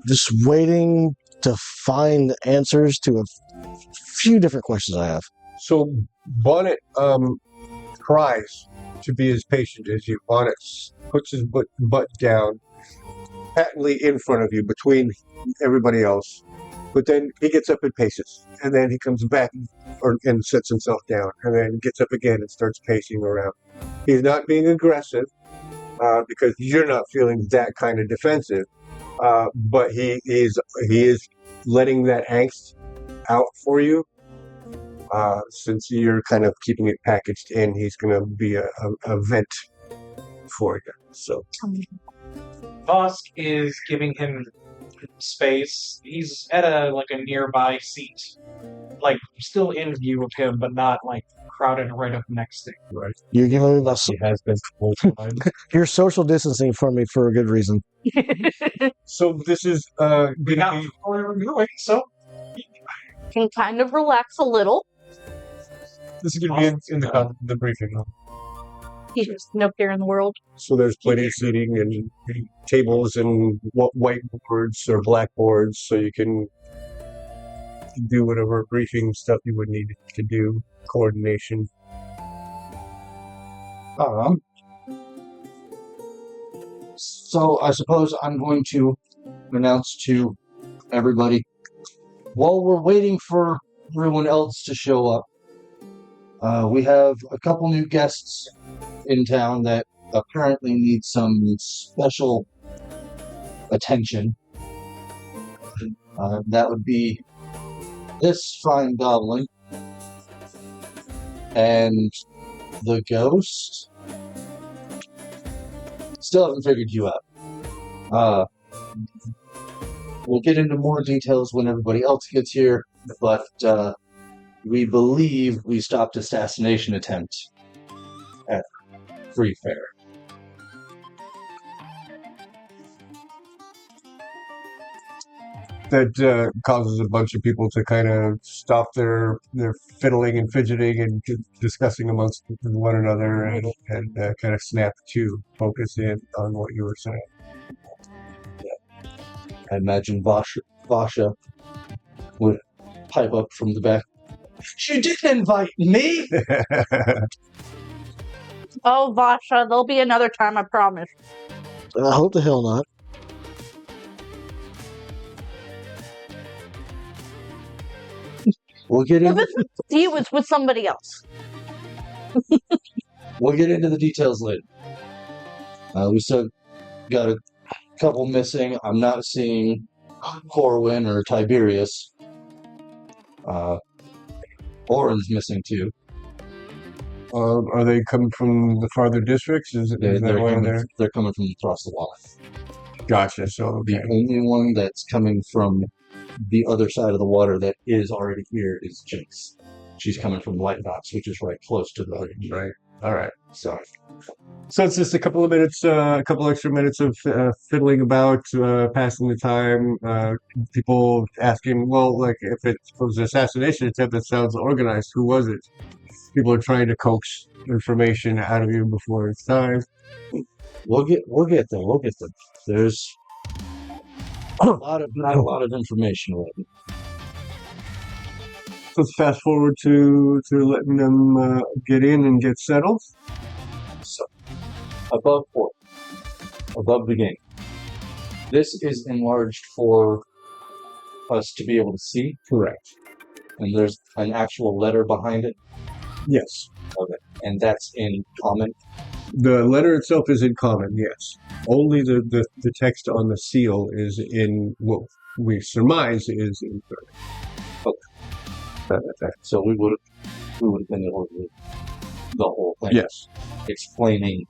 S6: just waiting to find answers to a few different questions I have.
S3: So Bonnet tries to be as patient as you. Bonnet puts his butt down, patently in front of you, between everybody else. But then he gets up and paces, and then he comes back and sets himself down, and then gets up again and starts pacing around. He's not being aggressive because you're not feeling that kind of defensive, but he is letting that angst out for you. Since you're kind of keeping it packaged in, he's going to be a vent for you. So
S4: Vosk is giving him space. He's at a nearby seat, still in view of him, but not crowded right up next to him.
S3: right,
S6: You're giving me
S3: he has been the whole time.
S6: you're social distancing from me for a good reason.
S3: So this is
S4: We got going, so
S7: Can kind of relax a little.
S3: this is going to be in the briefing room.
S7: He's just no care in the world.
S3: So there's plenty of seating and tables and whiteboards or blackboards, so you can do whatever briefing stuff you would need to do, coordination.
S5: So I suppose I'm going to announce to everybody, while we're waiting for everyone else to show up, we have a couple new guests in town that apparently need some special attention. That would be this fine goblin and the ghost. Still haven't figured you out. We'll get into more details when everybody else gets here, but we believe we stopped assassination attempt at Free Fair.
S3: That causes a bunch of people to kind of stop their fiddling and fidgeting and discussing amongst one another and kind of snap to focus in on what you were saying.
S5: Yeah. I imagine Vasha would pipe up from the back. She did invite me!
S7: Oh, Vasha, there'll be another time, I promise.
S6: I hope the hell not.
S5: We'll get into
S7: He was with somebody else.
S5: We'll get into the details later. We still got a couple missing. I'm not seeing Corwin or Tiberius. Oren's missing too.
S3: Are they coming from the farther districts?
S5: They're coming from across the water.
S3: Gotcha. So
S5: The only one that's coming from the other side of the water that is already here is Jinx. She's coming from White Knox, which is right close to the
S3: right. All right.
S5: So
S3: it's just a couple of minutes, a couple extra minutes of fiddling about, passing the time. People asking, well, if it was an assassination attempt, that sounds organized. Who was it? People are trying to coax information out of you before it's time.
S5: we'll get there. We'll get there. There's not a lot of information right now.
S3: Let's fast forward to letting them get in and get settled.
S5: So above the game. This is enlarged for us to be able to see.
S3: Correct.
S5: And there's an actual letter behind it.
S3: Yes.
S5: Okay. And that's in common.
S3: The letter itself is in common, yes. Only the text on the seal is in what we surmise is in
S5: So we would have been able to read the whole thing.
S3: Yes.
S5: Explaining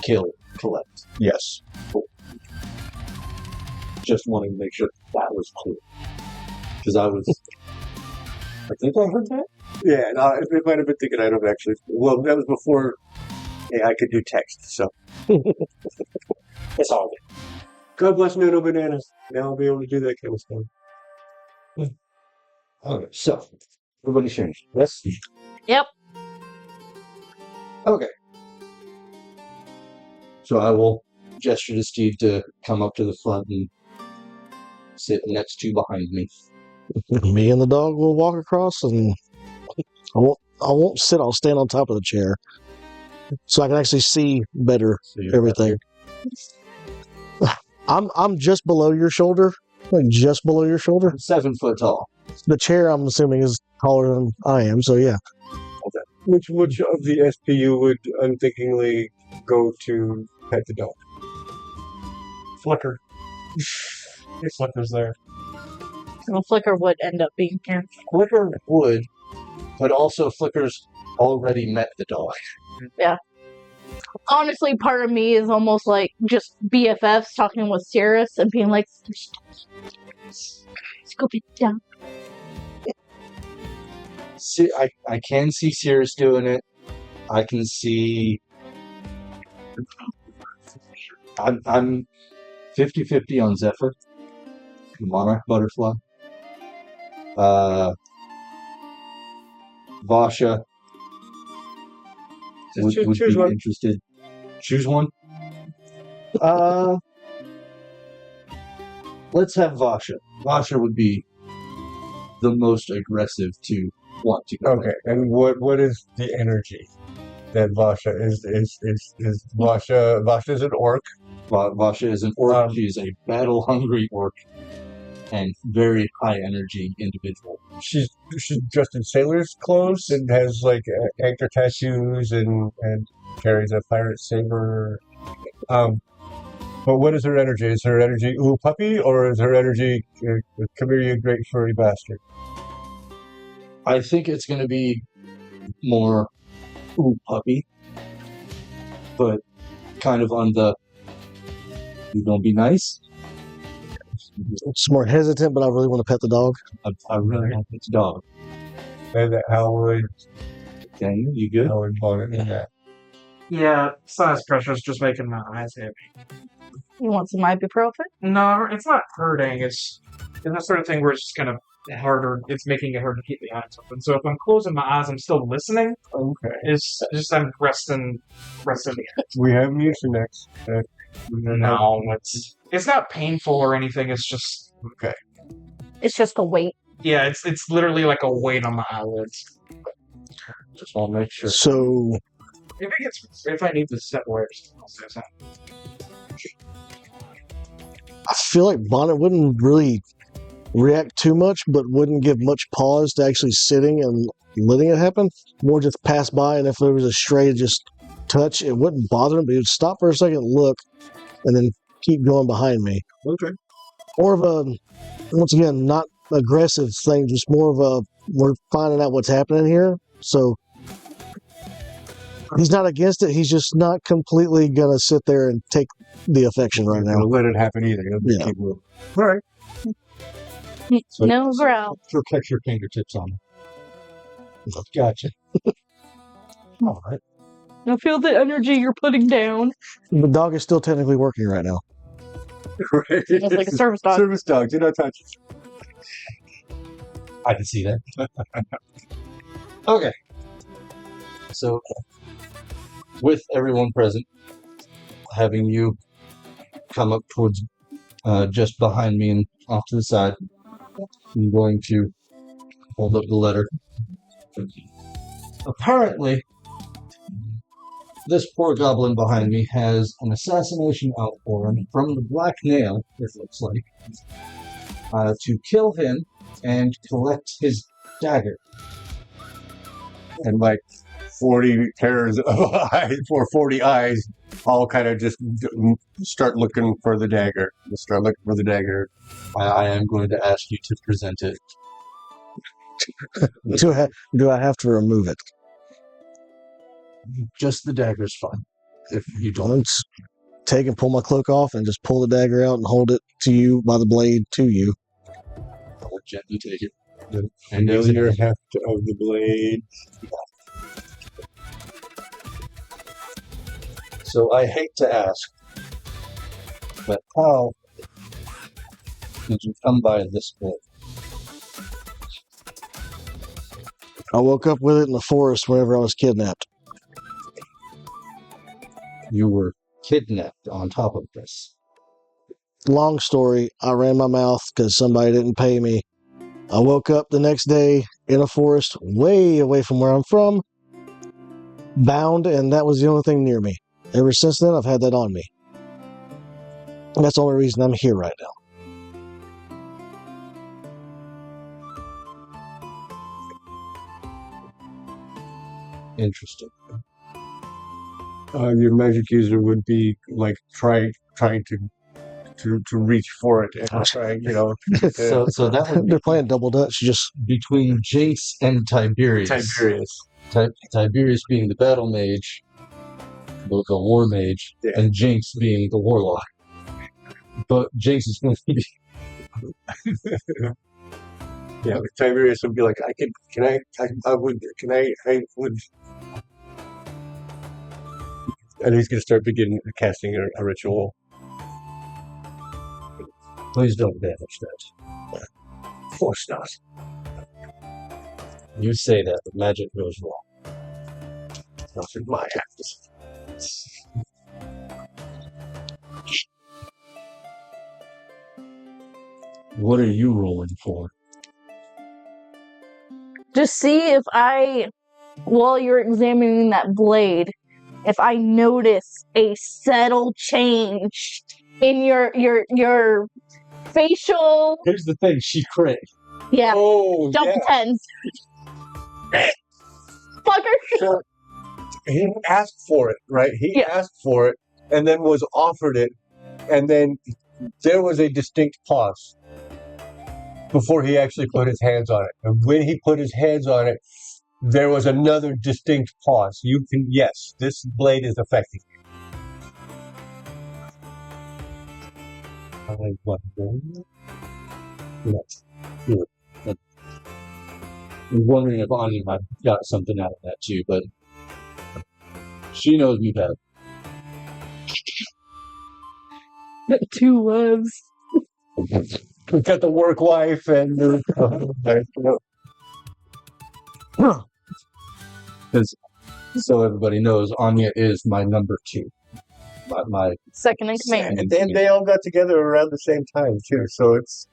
S5: kill, collect.
S3: Yes.
S5: Cool. Just wanting to make sure that was clear. Because I think I heard that.
S3: Yeah, no, I might have been thinking I don't actually. Well, that was before I could do text, so.
S5: It's all good.
S3: God bless no bananas. Now I'll be able to do that kind of stuff.
S5: Okay, so everybody sharing. Yes?
S7: Yep.
S5: Okay. So I will gesture to Steve to come up to the front and sit next to behind me.
S6: Me and the dog will walk across, and I won't sit. I'll stand on top of the chair, so I can actually see better everything. I'm just below your shoulder, like just below your shoulder.
S5: I'm 7 foot tall.
S6: The chair, I'm assuming, is taller than I am. So yeah.
S3: Okay. Which of the SPU would unthinkingly go to pet the dog?
S4: Flicker. If Flicker's there.
S7: Well, Flicker would end up being here.
S5: Flicker would, but also Flicker's already met the dog.
S7: Honestly, part of me is almost like just BFFs talking with Cirrus and being like, scoop it down.
S5: See, I can see Cirrus doing it. I can see. I'm 50-50 on Zephyr, Monarch Butterfly. Vasha would
S3: choose
S5: be
S3: one.
S5: interested. Choose one. Let's have Vasha. Vasha would be the most aggressive to want to go.
S3: Okay, and what is the energy that Vasha is Vasha? Vasha is an orc.
S5: Vasha is an orc. She is a battle-hungry orc and very high-energy individual.
S3: She's dressed in sailor's clothes and has like anchor tattoos and carries a pirate saber. But what is her energy? Is her energy ooh puppy, or is her energy come here you great furry bastard?
S5: I think it's going to be more ooh puppy, but kind of on the you gonna be nice.
S6: It's more hesitant, but I really want to pet the dog.
S5: I really want this dog.
S3: And how would
S5: Daniel, you good?
S3: that?
S4: Yeah, size pressure's just making my eyes heavy.
S7: You want some ibuprofen?
S4: No, it's not hurting. It's that sort of thing where it's just kind of harder. It's making it hard to keep the eyes open. So if I'm closing my eyes, I'm still listening.
S3: Okay.
S4: It's just I'm resting.
S3: We have Mucinex.
S4: No, it's not painful or anything. It's just
S3: Okay.
S7: It's just the weight.
S4: yeah. It's literally like a weight on my eyelids.
S5: Just want to make sure.
S6: So
S4: If I need to step away, I'll say that.
S6: I feel like Bonnet wouldn't really react too much, but wouldn't give much pause to actually sitting and letting it happen. More just pass by, and if there was a stray just touch, it wouldn't bother him, but he would stop for a second, look, and then keep going behind me.
S3: Okay.
S6: More of a, once again, not aggressive thing, just more of a, we're finding out what's happening here. So he's not against it. He's just not completely going to sit there and take the affection right now.
S3: Let it happen either. He'll just keep moving. All right.
S5: So-
S7: No growl.
S5: Protect your fingertips on it. Gotcha. All right.
S7: I feel the energy you're putting down.
S6: The dog is still technically working right now.
S3: Right.
S7: It's like a service dog.
S3: Service dog. Do not touch it.
S5: I can see that. Okay. So, with everyone present, having you come up towards just behind me and off to the side, I'm going to hold up the letter. Apparently, this poor goblin behind me has an assassination out for him from the Black Nail, it looks like, to kill him and collect his dagger.
S3: And like 40 pairs of eyes, or 40 eyes, all kind of just start looking for the dagger.
S5: I am going to ask you to present it.
S6: Do I have to remove it?
S5: Just the dagger's fine. If you don't.
S6: Let's take and pull my cloak off and just pull the dagger out and hold it to you by the blade to you.
S5: I will gently take it.
S3: The familiar heft of the blade.
S5: So I hate to ask, but how did you come by this blade?
S6: I woke up with it in the forest whenever I was kidnapped.
S5: You were kidnapped on top of this.
S6: Long story, I ran my mouth because somebody didn't pay me. I woke up the next day in a forest way away from where I'm from, bound, and that was the only thing near me. Ever since then, I've had that on me. And that's the only reason I'm here right now.
S5: Interesting.
S3: Your magic user would be like trying to reach for it and try,
S5: So that would
S6: They're playing double dutch, just
S5: between Jinx and Tiberius. Tiberius being the battle mage, the war mage,
S3: Yeah.
S5: and Jinx being the warlock. But Jinx is going to be
S3: yeah. Tiberius would be like, I would, and he's going to start casting a ritual.
S5: Please don't damage that.
S3: Of course not.
S5: You say that, but magic goes wrong.
S3: Not in my hands.
S5: What are you rolling for?
S8: Just see if while you're examining that blade, if I notice a subtle change in your facial.
S5: Here's the thing, she crit.
S8: Yeah.
S3: Oh,
S8: Double tens. Fucker.
S3: So he asked for it, right? He asked for it and then was offered it, and then there was a distinct pause before he actually put his hands on it. And when he put his hands on it, there was another distinct pause. Yes, this blade is affecting you.
S5: I'm wondering if Anya might have got something out of that too, but she knows me better.
S8: 2 loves.
S3: We got the work wife and
S5: So everybody knows, Anya is my number 2. My
S8: Second in command.
S3: and then they all got together around the same time too. So it's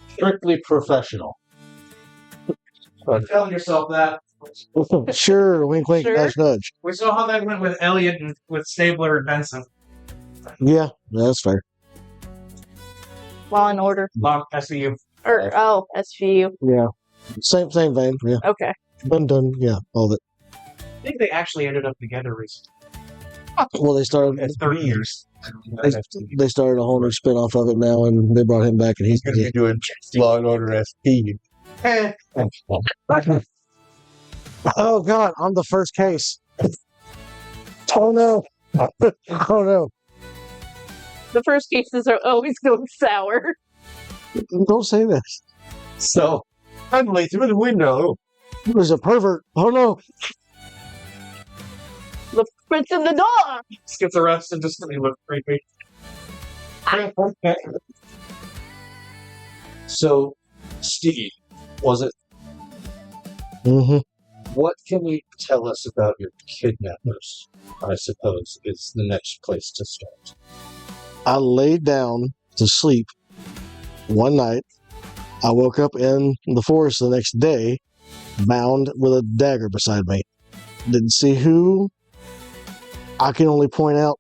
S5: strictly professional.
S4: Tell yourself that.
S6: sure, wink, wink,
S8: Sure.
S6: nudge, nudge.
S4: We saw how that went with Elliot and with Stabler and Benson.
S6: Yeah, that's fair.
S8: Law and order.
S4: Long SVU.
S8: Or, SVU.
S6: Yeah, same vein. Yeah,
S8: Okay.
S6: done. Yeah, all of it.
S4: I think they actually ended up together recently.
S6: Well, they started.
S4: In 30 years.
S6: They started a whole new spin-off of it now, and they brought him back, and
S3: he's going to be doing Law and Order SP.
S6: Oh God, I'm the first case. Oh no! Oh no!
S8: The first cases are always going sour.
S6: Don't say this.
S3: So suddenly through the window,
S6: There's a pervert. Oh no!
S8: The prince in the door.
S4: Just gets arrested just because he looked creepy.
S5: So, Steede, was it?
S6: Mm-hmm.
S5: What can you tell us about your kidnappers? I suppose is the next place to start.
S6: I laid down to sleep one night. I woke up in the forest the next day, bound with a dagger beside me. Didn't see who. I can only point out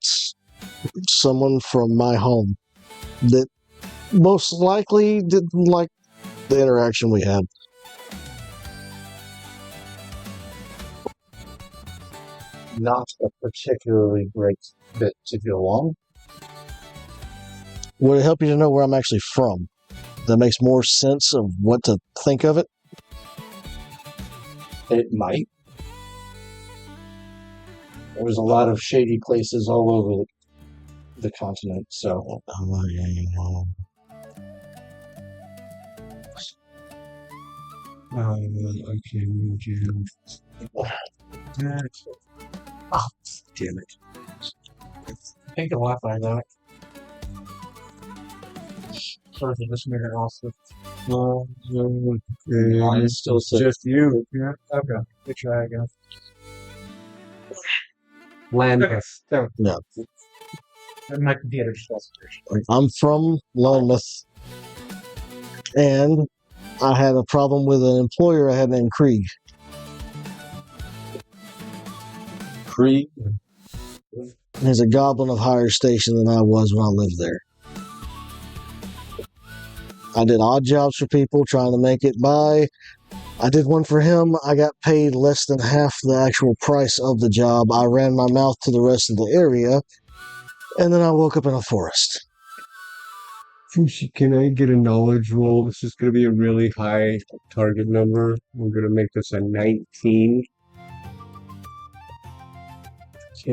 S6: someone from my home that most likely didn't like the interaction we had.
S5: Not a particularly great bit to go on.
S6: Would it help you to know where I'm actually from? That makes more sense of what to think of it.
S5: It might. There's a lot of shady places all over the continent, so. Okay, Jim. Oh, damn it.
S4: Take a laugh by that. Sort of this mirror also.
S5: Mine still says
S3: Just you.
S4: Yeah. Okay. Good try again. Lambeth. There.
S6: Yeah.
S4: My computer just wasn't.
S6: I'm from Lambeth, and I had a problem with an employer I had named Krieg.
S5: Krieg.
S6: He's a goblin of higher station than I was when I lived there. I did odd jobs for people trying to make it by. I did one for him. I got paid less than half the actual price of the job. I ran my mouth to the rest of the area, and then I woke up in a forest.
S3: Fushi, can I get a knowledge roll? This is going to be a really high target number. We're going to make this a 19. If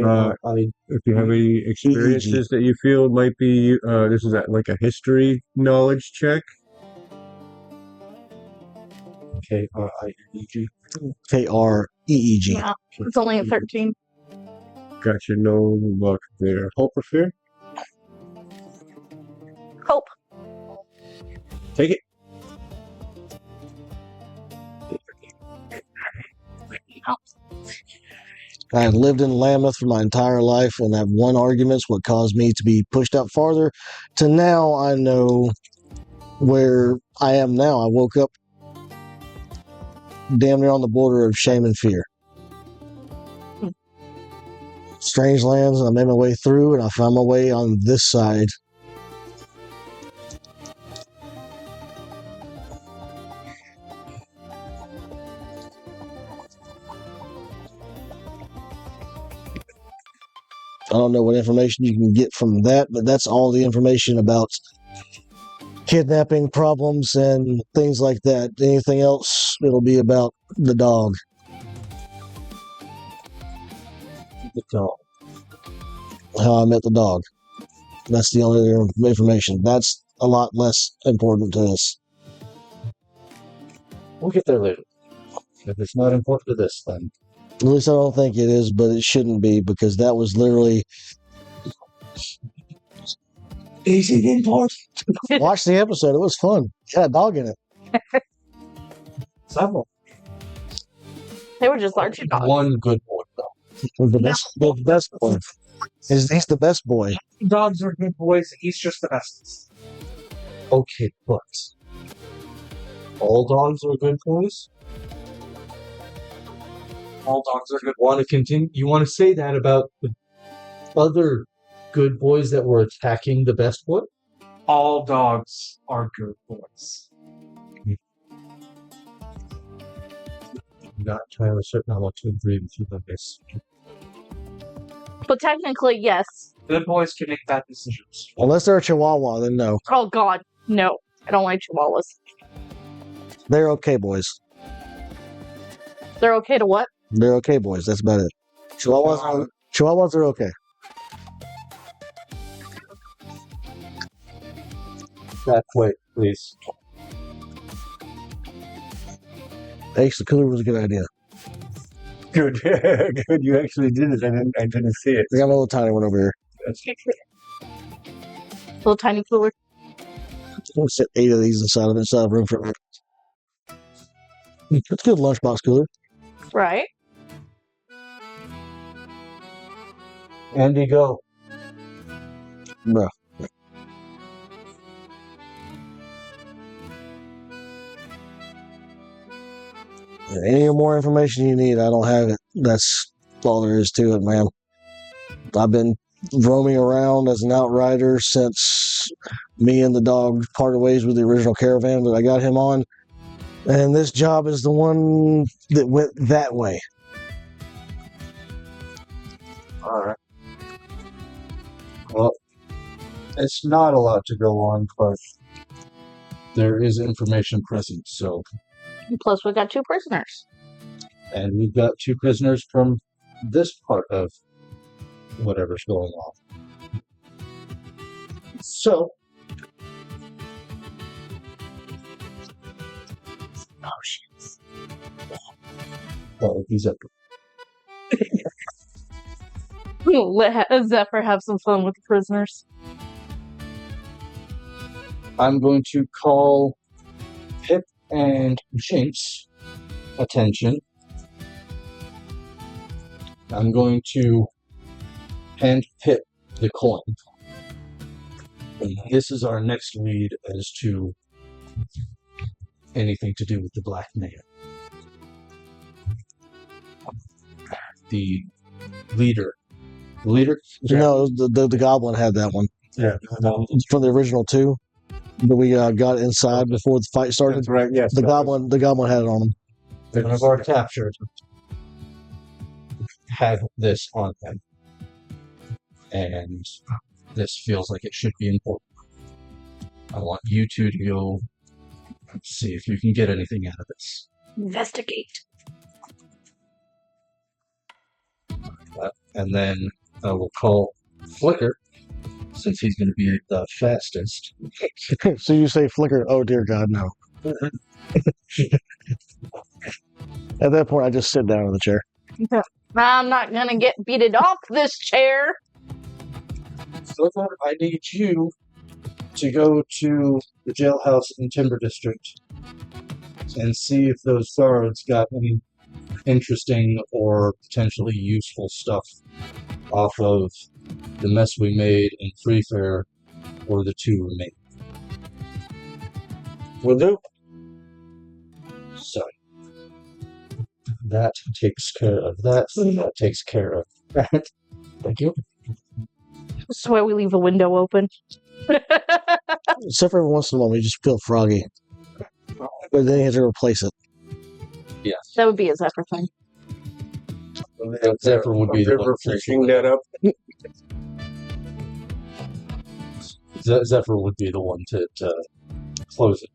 S3: you have any experiences that you feel might be, this is like a history knowledge check.
S5: K-R-I-E-G.
S6: K-R-E-E-G.
S8: Yeah, it's only a 13.
S3: Gotcha, no luck there. Hope or fear?
S8: Hope.
S3: Take it.
S6: I had lived in Lambeth for my entire life, and that one argument's what caused me to be pushed out farther. To now, I know where I am now. I woke up damn near on the border of shame and fear. Strange lands, I made my way through, and I found my way on this side. I don't know what information you can get from that, but that's all the information about kidnapping problems and things like that. Anything else, it'll be about the dog.
S5: The dog.
S6: How I met the dog. That's the only other information. That's a lot less important to us.
S5: We'll get there later. If it's not important to this, then.
S6: At least I don't think it is, but it shouldn't be, because that was literally...
S5: Is it important?
S6: Watch the episode. It was fun. It had a dog in it.
S5: Several.
S8: They were just large dogs.
S5: One good boy, though.
S6: The best boy. He's the best boy.
S4: Dogs are good boys. He's just the best.
S5: Okay, but all dogs are good boys?
S4: All dogs are good.
S5: Want to continue? You want to say that about the other good boys that were attacking the best boy?
S4: All dogs are good boys.
S5: I'm not entirely certain I want to agree with you on this.
S8: But technically, yes.
S4: Good boys can make bad decisions.
S6: Unless they're a Chihuahua, then no.
S8: Oh, God. No. I don't like chihuahuas.
S6: They're okay boys.
S8: They're okay to what?
S6: They're okay boys. That's about it. Chihuahuas are okay.
S5: That way, please.
S6: Ace the Cooler was a good idea.
S3: Good. Good. You actually did it. I didn't see it.
S6: I got a little tiny one over here.
S8: Little tiny cooler.
S6: I'm gonna set 8 of these inside of it, inside of room for it. It's a good lunchbox cooler.
S8: Right.
S5: Andy, go.
S6: Bro. Any more information you need, I don't have it. That's all there is to it, man. I've been roaming around as an outrider since me and the dog parted ways with the original caravan that I got him on. And this job is the one that went that way.
S5: All right. Well, it's not a lot to go on, but there is information present. So,
S8: Plus, we got 2 prisoners.
S5: and we've got 2 prisoners from this part of whatever's going on. So, oh, he's up.
S8: We'll let Zephyr have some fun with the prisoners.
S5: I'm going to call Pip and Jinx attention. I'm going to hand Pip the coin. And this is our next lead as to anything to do with the Black Man. The leader. The leader?
S6: No, the goblin had that one.
S3: Yeah.
S6: It's from the original 2 that we got inside before the fight started.
S3: That's right. Yes.
S6: The goblin had it on him.
S5: One of our captured had this on him. And this feels like it should be important. I want you two to go see if you can get anything out of this.
S8: Investigate.
S5: And then I will call Flicker, since he's going to be the fastest.
S6: So you say Flicker, oh dear God, no. At that point, I just sit down in the chair.
S8: I'm not gonna get beated off this chair.
S5: Flicker, I need you to go to the jailhouse in Timber District and see if those guards got any interesting or potentially useful stuff off of the mess we made in Free Fair or the 2 remaining.
S3: Will do.
S5: So that takes care of that. That takes care of that. Thank you.
S8: This is why we leave a window open.
S6: Except for every once in a while, we just feel froggy. But then you have to replace it.
S5: Yes.
S8: That would be a Zephyr thing.
S5: Zephyr would be the one
S3: fishing that up.
S5: Zephyr would be the one to close it.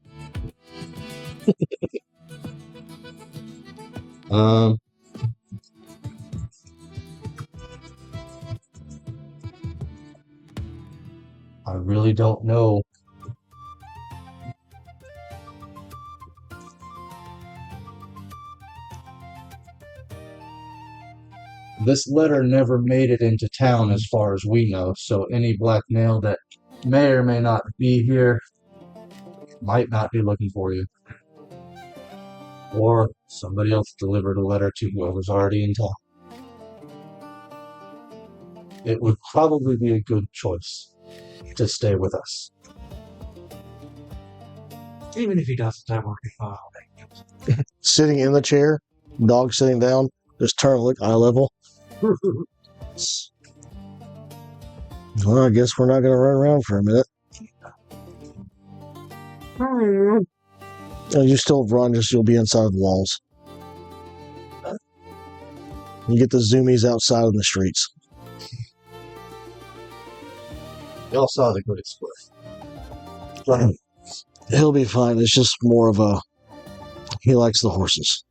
S5: I really don't know. This letter never made it into town as far as we know, so any black male that may or may not be here might not be looking for you. Or somebody else delivered a letter to whoever's already in town. It would probably be a good choice to stay with us.
S4: Even if he doesn't, I will be fine.
S6: Sitting in the chair, dog sitting down, just turn and look eye level. Well, I guess we're not going to run around for a minute. You still run, just you'll be inside the walls. You get the zoomies outside in the streets.
S5: Y'all saw the Great Split.
S6: He'll be fine. It's just more of a... He likes the horses.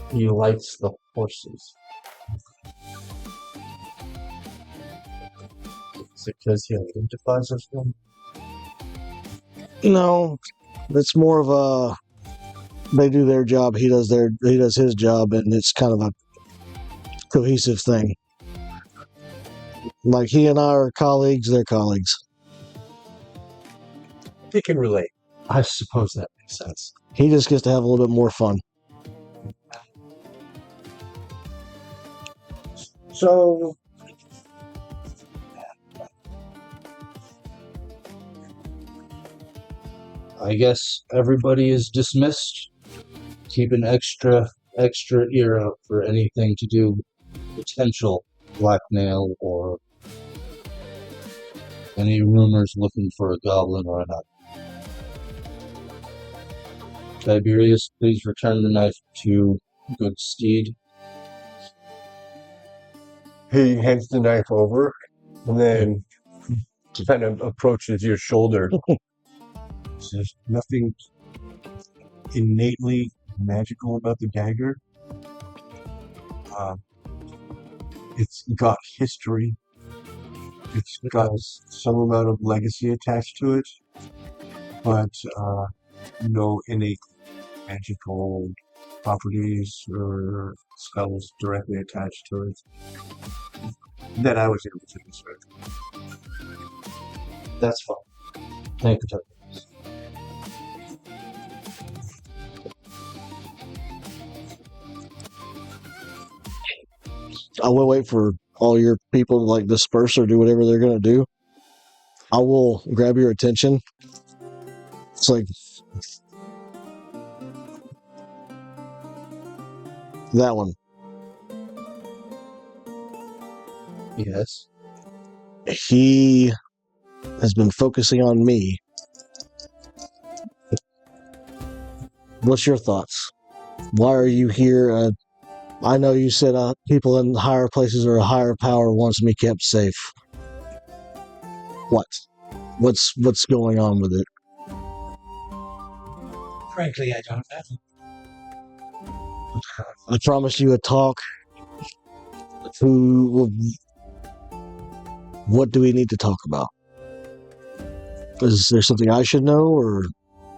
S5: He likes the horses. Is it because he identifies as one?
S6: No, it's more of a... They do their job, he does his job, and it's kind of a cohesive thing. Like, he and I are colleagues, they're colleagues.
S3: He can relate.
S5: I suppose that makes sense.
S6: He just gets to have a little bit more fun.
S5: So, I guess everybody is dismissed. keep an extra ear out for anything to do potential blackmail or any rumors looking for a goblin or not. Tiberius, please return the knife to good Steede.
S3: He hands the knife over and then kind of approaches your shoulder. There's nothing innately magical about the dagger. It's got history. It's got some amount of legacy attached to it, but no innate magical properties or spells directly attached to it that I was able to discern.
S5: That's fine. Thank you, Tiberius.
S6: I will wait for all your people to like disperse or do whatever they're going to do. I will grab your attention. It's like that one.
S5: Yes.
S6: He has been focusing on me. What's your thoughts? Why are you here? I know you said people in higher places or a higher power wants me kept safe. What? What's going on with it?
S4: Frankly, I don't know.
S6: I promised you a talk. What do we need to talk about? Is there something I should know, or?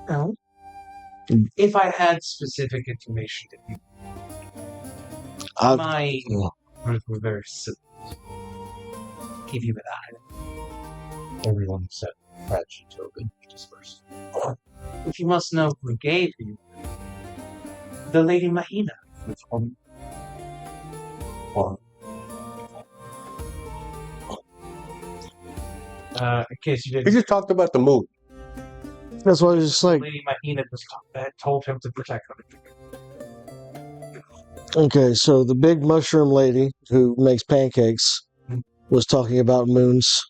S4: No. If I had specific information to give, my words were very simple. Give you an eye.
S5: Everyone except Patchy Tobin dispersed.
S4: If you must know who gave you, the Lady Mahina.
S3: That's all.
S4: In case you
S3: He
S4: didn't,
S3: just talked about the moon.
S6: That's why I was just like,
S4: Lady Mahina told him to protect him.
S6: okay, so the big mushroom lady who makes pancakes was talking about moons.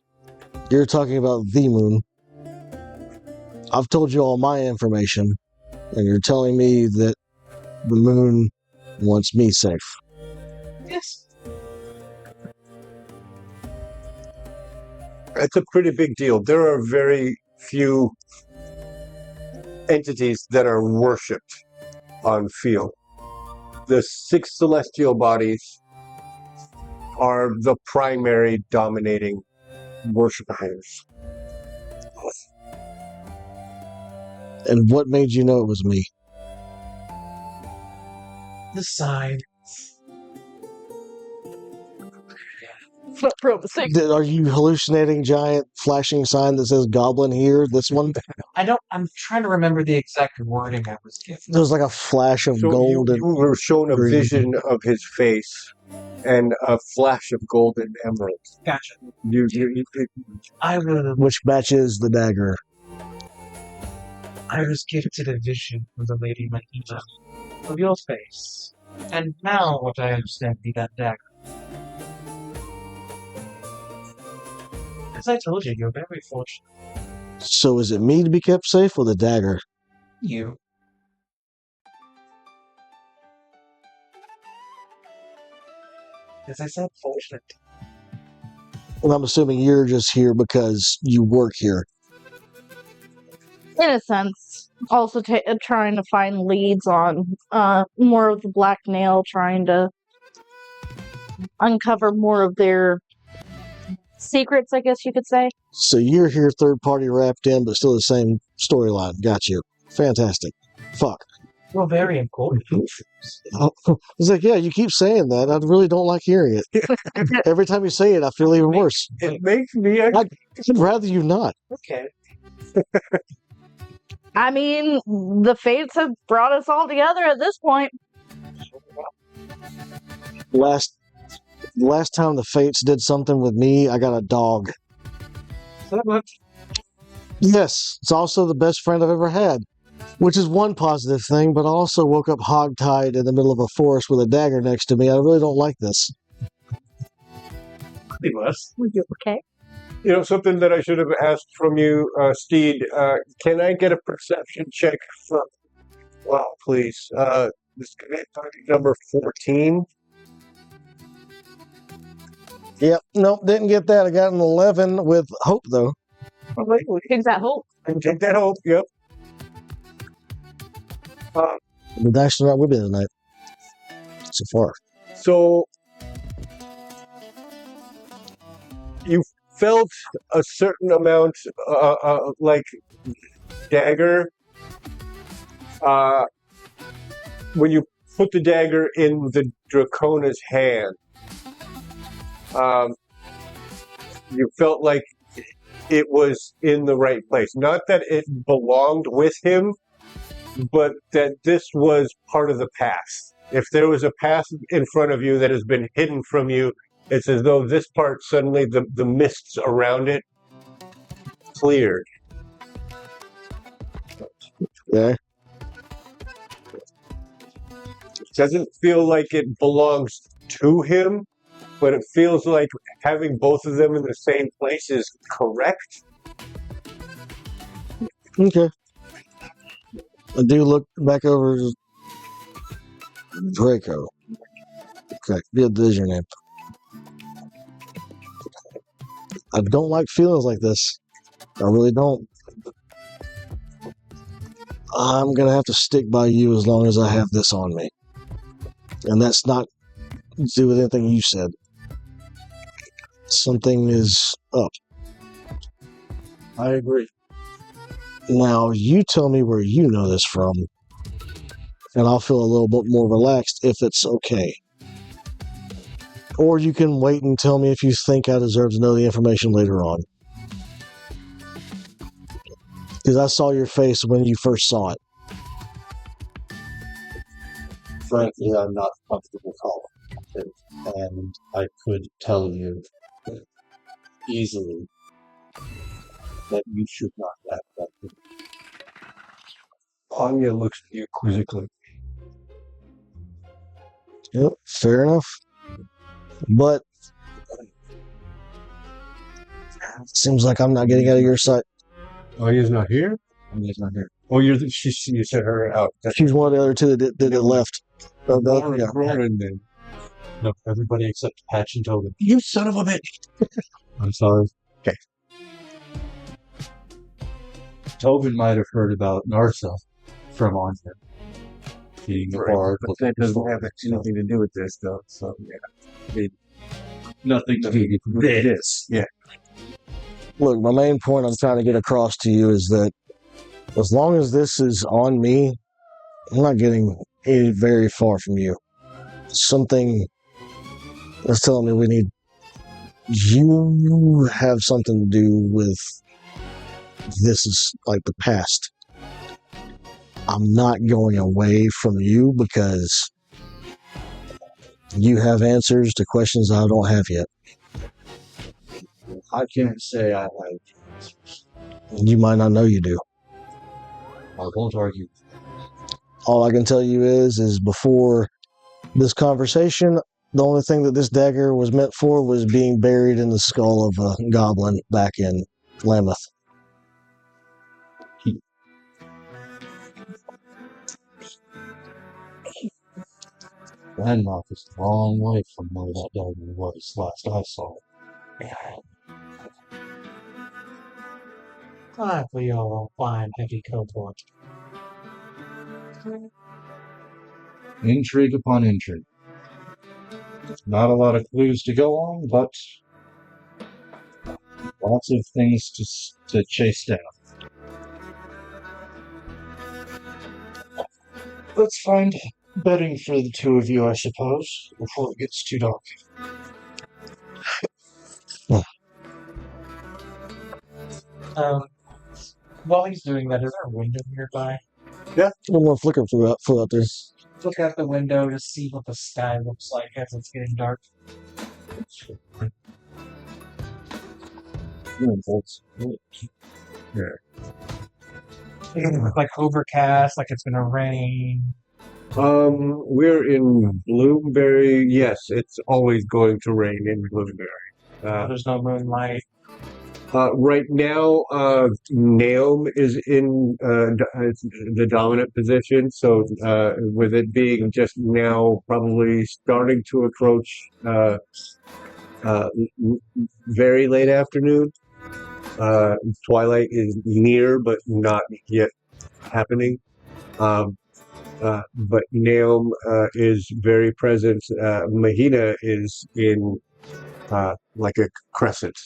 S6: You're talking about the moon. I've told you all my information, and you're telling me that the moon wants me safe.
S4: Yes.
S3: It's a pretty big deal. There are very few entities that are worshipped on Pheal. The 6 celestial bodies are the primary dominating worshippers.
S6: And what made you know it was me?
S4: The sign.
S8: It's not promising.
S6: Are you hallucinating giant flashing sign that says goblin here? This one?
S4: I'm trying to remember the exact wording I was given.
S6: There's like a flash of
S3: So
S6: gold.
S3: you were shown a
S6: green.
S3: vision of his face and a flash of gold and emeralds.
S4: Gotcha.
S3: I
S6: Which matches the dagger.
S4: I was gifted a vision of the Lady Mahina of your face. And now what I understand be that dagger. As I told you, you're very fortunate.
S6: So is it me to be kept safe or the dagger?
S4: You. As I said, fortunate.
S6: Well, I'm assuming you're just here because you work here.
S8: In a sense. Also trying to find leads on more of the black nail, trying to uncover more of their secrets, I guess you could say.
S6: So you're here third party wrapped in, but still the same storyline. Got you. Fantastic. Fuck.
S4: You're very important.
S6: It's like, yeah, you keep saying that. I really don't like hearing it. Every time you say it, I feel even worse.
S3: It makes me...
S6: I'd rather you not.
S4: Okay.
S8: I mean, the fates have brought us all together at this point.
S6: Last time the fates did something with me, I got a dog.
S4: So much.
S6: Yes, it's also the best friend I've ever had. which is one positive thing, but I also woke up hogtied in the middle of a forest with a dagger next to me. I really don't like this.
S7: Okay.
S3: You know, something that I should have asked from you, Steede. Can I get a perception check from? Wow, please. This command target number 14.
S6: Yep, nope, didn't get that. I got an 11 with hope, though.
S3: All right, we
S7: Who's that hope?
S3: can take that hope. Yep.
S6: The dice are not with me tonight. So far.
S3: So you felt a certain amount, like dagger, when you put the dagger in the Dracona's hand. You felt like it was in the right place. Not that it belonged with him, but that this was part of the past. If there was a past in front of you that has been hidden from you, it's as though this part suddenly, the mists around it cleared.
S6: Yeah.
S3: It doesn't feel like it belongs to him, but it feels like having both of them in the same place is correct.
S6: Okay. I do look back over Drakko. Okay, good username. I don't like feelings like this. I really don't. I'm gonna have to stick by you as long as I have this on me. And that's not to do with anything you said. Something is up.
S5: I agree.
S6: Now, you tell me where you know this from, and I'll feel a little bit more relaxed if it's okay. Or you can wait and tell me if you think I deserve to know the information later on. Because I saw your face when you first saw it.
S5: Frankly, I'm not comfortable calling it, and I could tell you easily that you should not have that.
S3: Anya looks at you quizzically.
S6: Yep, fair enough. But seems like I'm not getting out of your sight.
S3: Oh, he's not here?
S5: He's not here.
S3: Oh, you said her out.
S6: She's one of the other two that left. Yeah.
S3: Roran, then.
S5: No, everybody except Patch and Tobin.
S3: You son of a bitch!
S5: I'm sorry.
S3: Okay.
S5: Tobin might have heard about Narsa from Anya being a bard.
S3: But that doesn't have anything to do with this, though. So, yeah.
S5: Nothing to do with this.
S3: Yeah.
S6: Look, my main point I'm trying to get across to you is that as long as this is on me, I'm not getting very far from you. Something is telling me we need... You have something to do with... This is like the past. I'm not going away from you because you have answers to questions I don't have yet.
S5: I can't say I have answers.
S6: You might not know you do.
S5: I won't argue.
S6: All I can tell you is before this conversation, the only thing that this dagger was meant for was being buried in the skull of a goblin back in Lambeth.
S5: Landmark is a long way from where that dagger was last I saw it.
S4: Glad we all find heavy cohort.
S5: Intrigue upon intrigue. Not a lot of clues to go on, but lots of things to chase down. Let's find bedding for the two of you, I suppose, before it gets too dark.
S4: While he's doing that, is there a window nearby?
S6: Yeah, a little more flicker flew out there.
S4: Look out the window to see what the sky looks like as it's getting dark. Is it like overcast, like it's gonna rain?
S3: We're in Bloomberry. Yes, it's always going to rain in Bloomberry.
S4: There's no moonlight.
S3: Right now, Naum is in the dominant position. So, with it being just now probably starting to approach very late afternoon, twilight is near but not yet happening. But Naum is very present. Mahina is in like a crescent.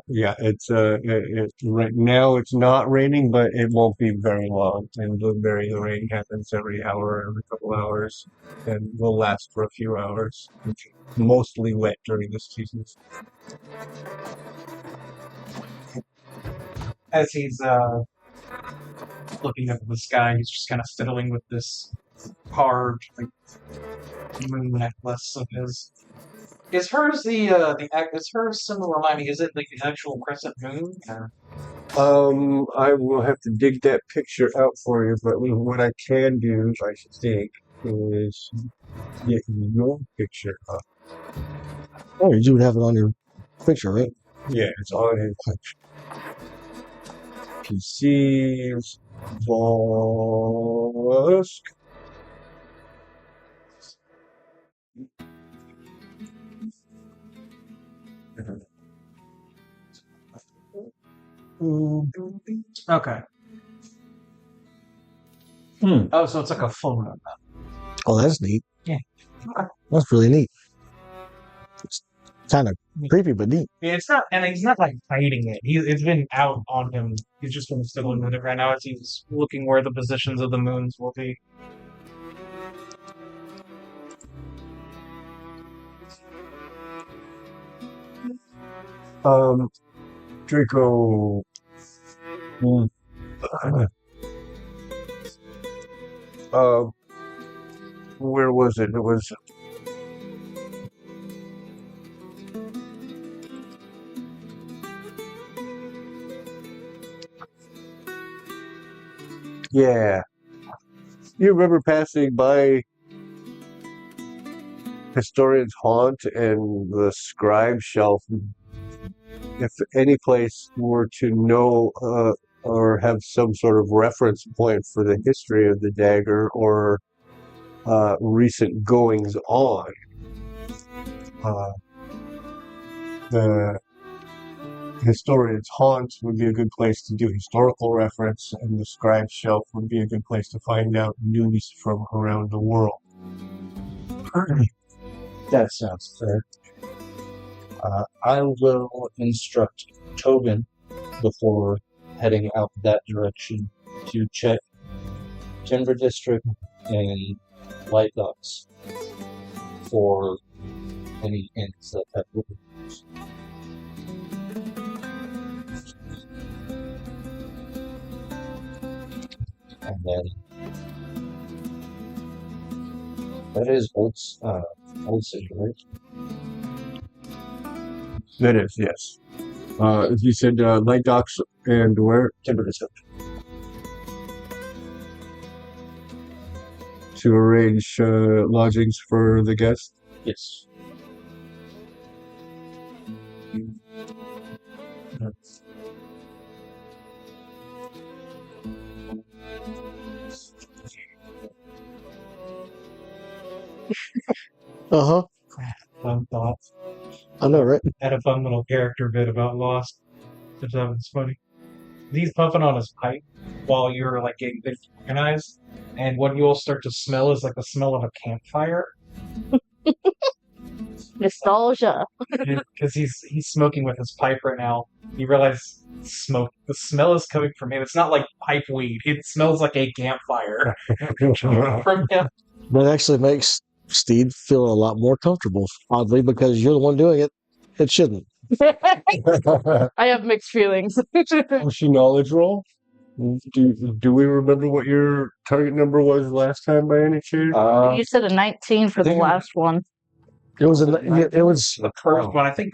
S3: Yeah, it's right now it's not raining, but it won't be very long. In Bloomberry, the rain happens every hour, every couple hours, and will last for a few hours. It's mostly wet during this season.
S4: As he's looking up at the sky, he's just kind of fiddling with this carved like, moon necklace of his. Is hers is hers similar? Remind me, is it like the actual crescent moon? Or?
S3: I will have to dig that picture out for you, but what I can do, I should think, is get your picture up.
S6: Oh, you would have it on your picture, right?
S3: Yeah, it's on his picture. PCs, Vosk.
S4: Okay. Oh, so it's like a full moon.
S6: Oh, that's neat.
S4: Yeah. Okay.
S6: That's really neat. It's kind of creepy, but neat.
S4: Yeah, it's not, and he's not like hiding it. It's been out on him. He's just been fiddling with it right now as he's looking where the positions of the moons will be.
S3: Drakko. Where was it? It was. Yeah. You remember passing by Historian's Haunt and the Scribe Shelf? If any place were to know or have some sort of reference point for the history of the dagger or recent goings on, the Historian's Haunt would be a good place to do historical reference, and the Scribe Shelf would be a good place to find out news from around the world.
S5: That sounds fair. I will instruct Tobin before heading out that direction to check Timber District and Light Docks for any inns that have rooms. And then that is Old City, right?
S3: That is, yes. You said Light Docks and where?
S5: Timber District.
S3: To arrange lodgings for the guests?
S5: Yes.
S6: Uh-huh.
S4: Fun thoughts.
S6: I know, right?
S4: Had a fun little character bit about Lost. Which was funny. He's puffing on his pipe while you're like getting things organized, and what you'll start to smell is like the smell of a campfire.
S8: Nostalgia.
S4: Because he's smoking with his pipe right now. You realize the smell is coming from him. It's not like pipe weed. It smells like a campfire from him.
S6: That actually makes Steede feel a lot more comfortable, oddly, because you're the one doing it. It shouldn't.
S8: I have mixed feelings.
S3: Was she knowledge roll? Do we remember what your target number was last time by any chance?
S8: You said a 19 for the last one.
S6: It was the
S4: first one. I think.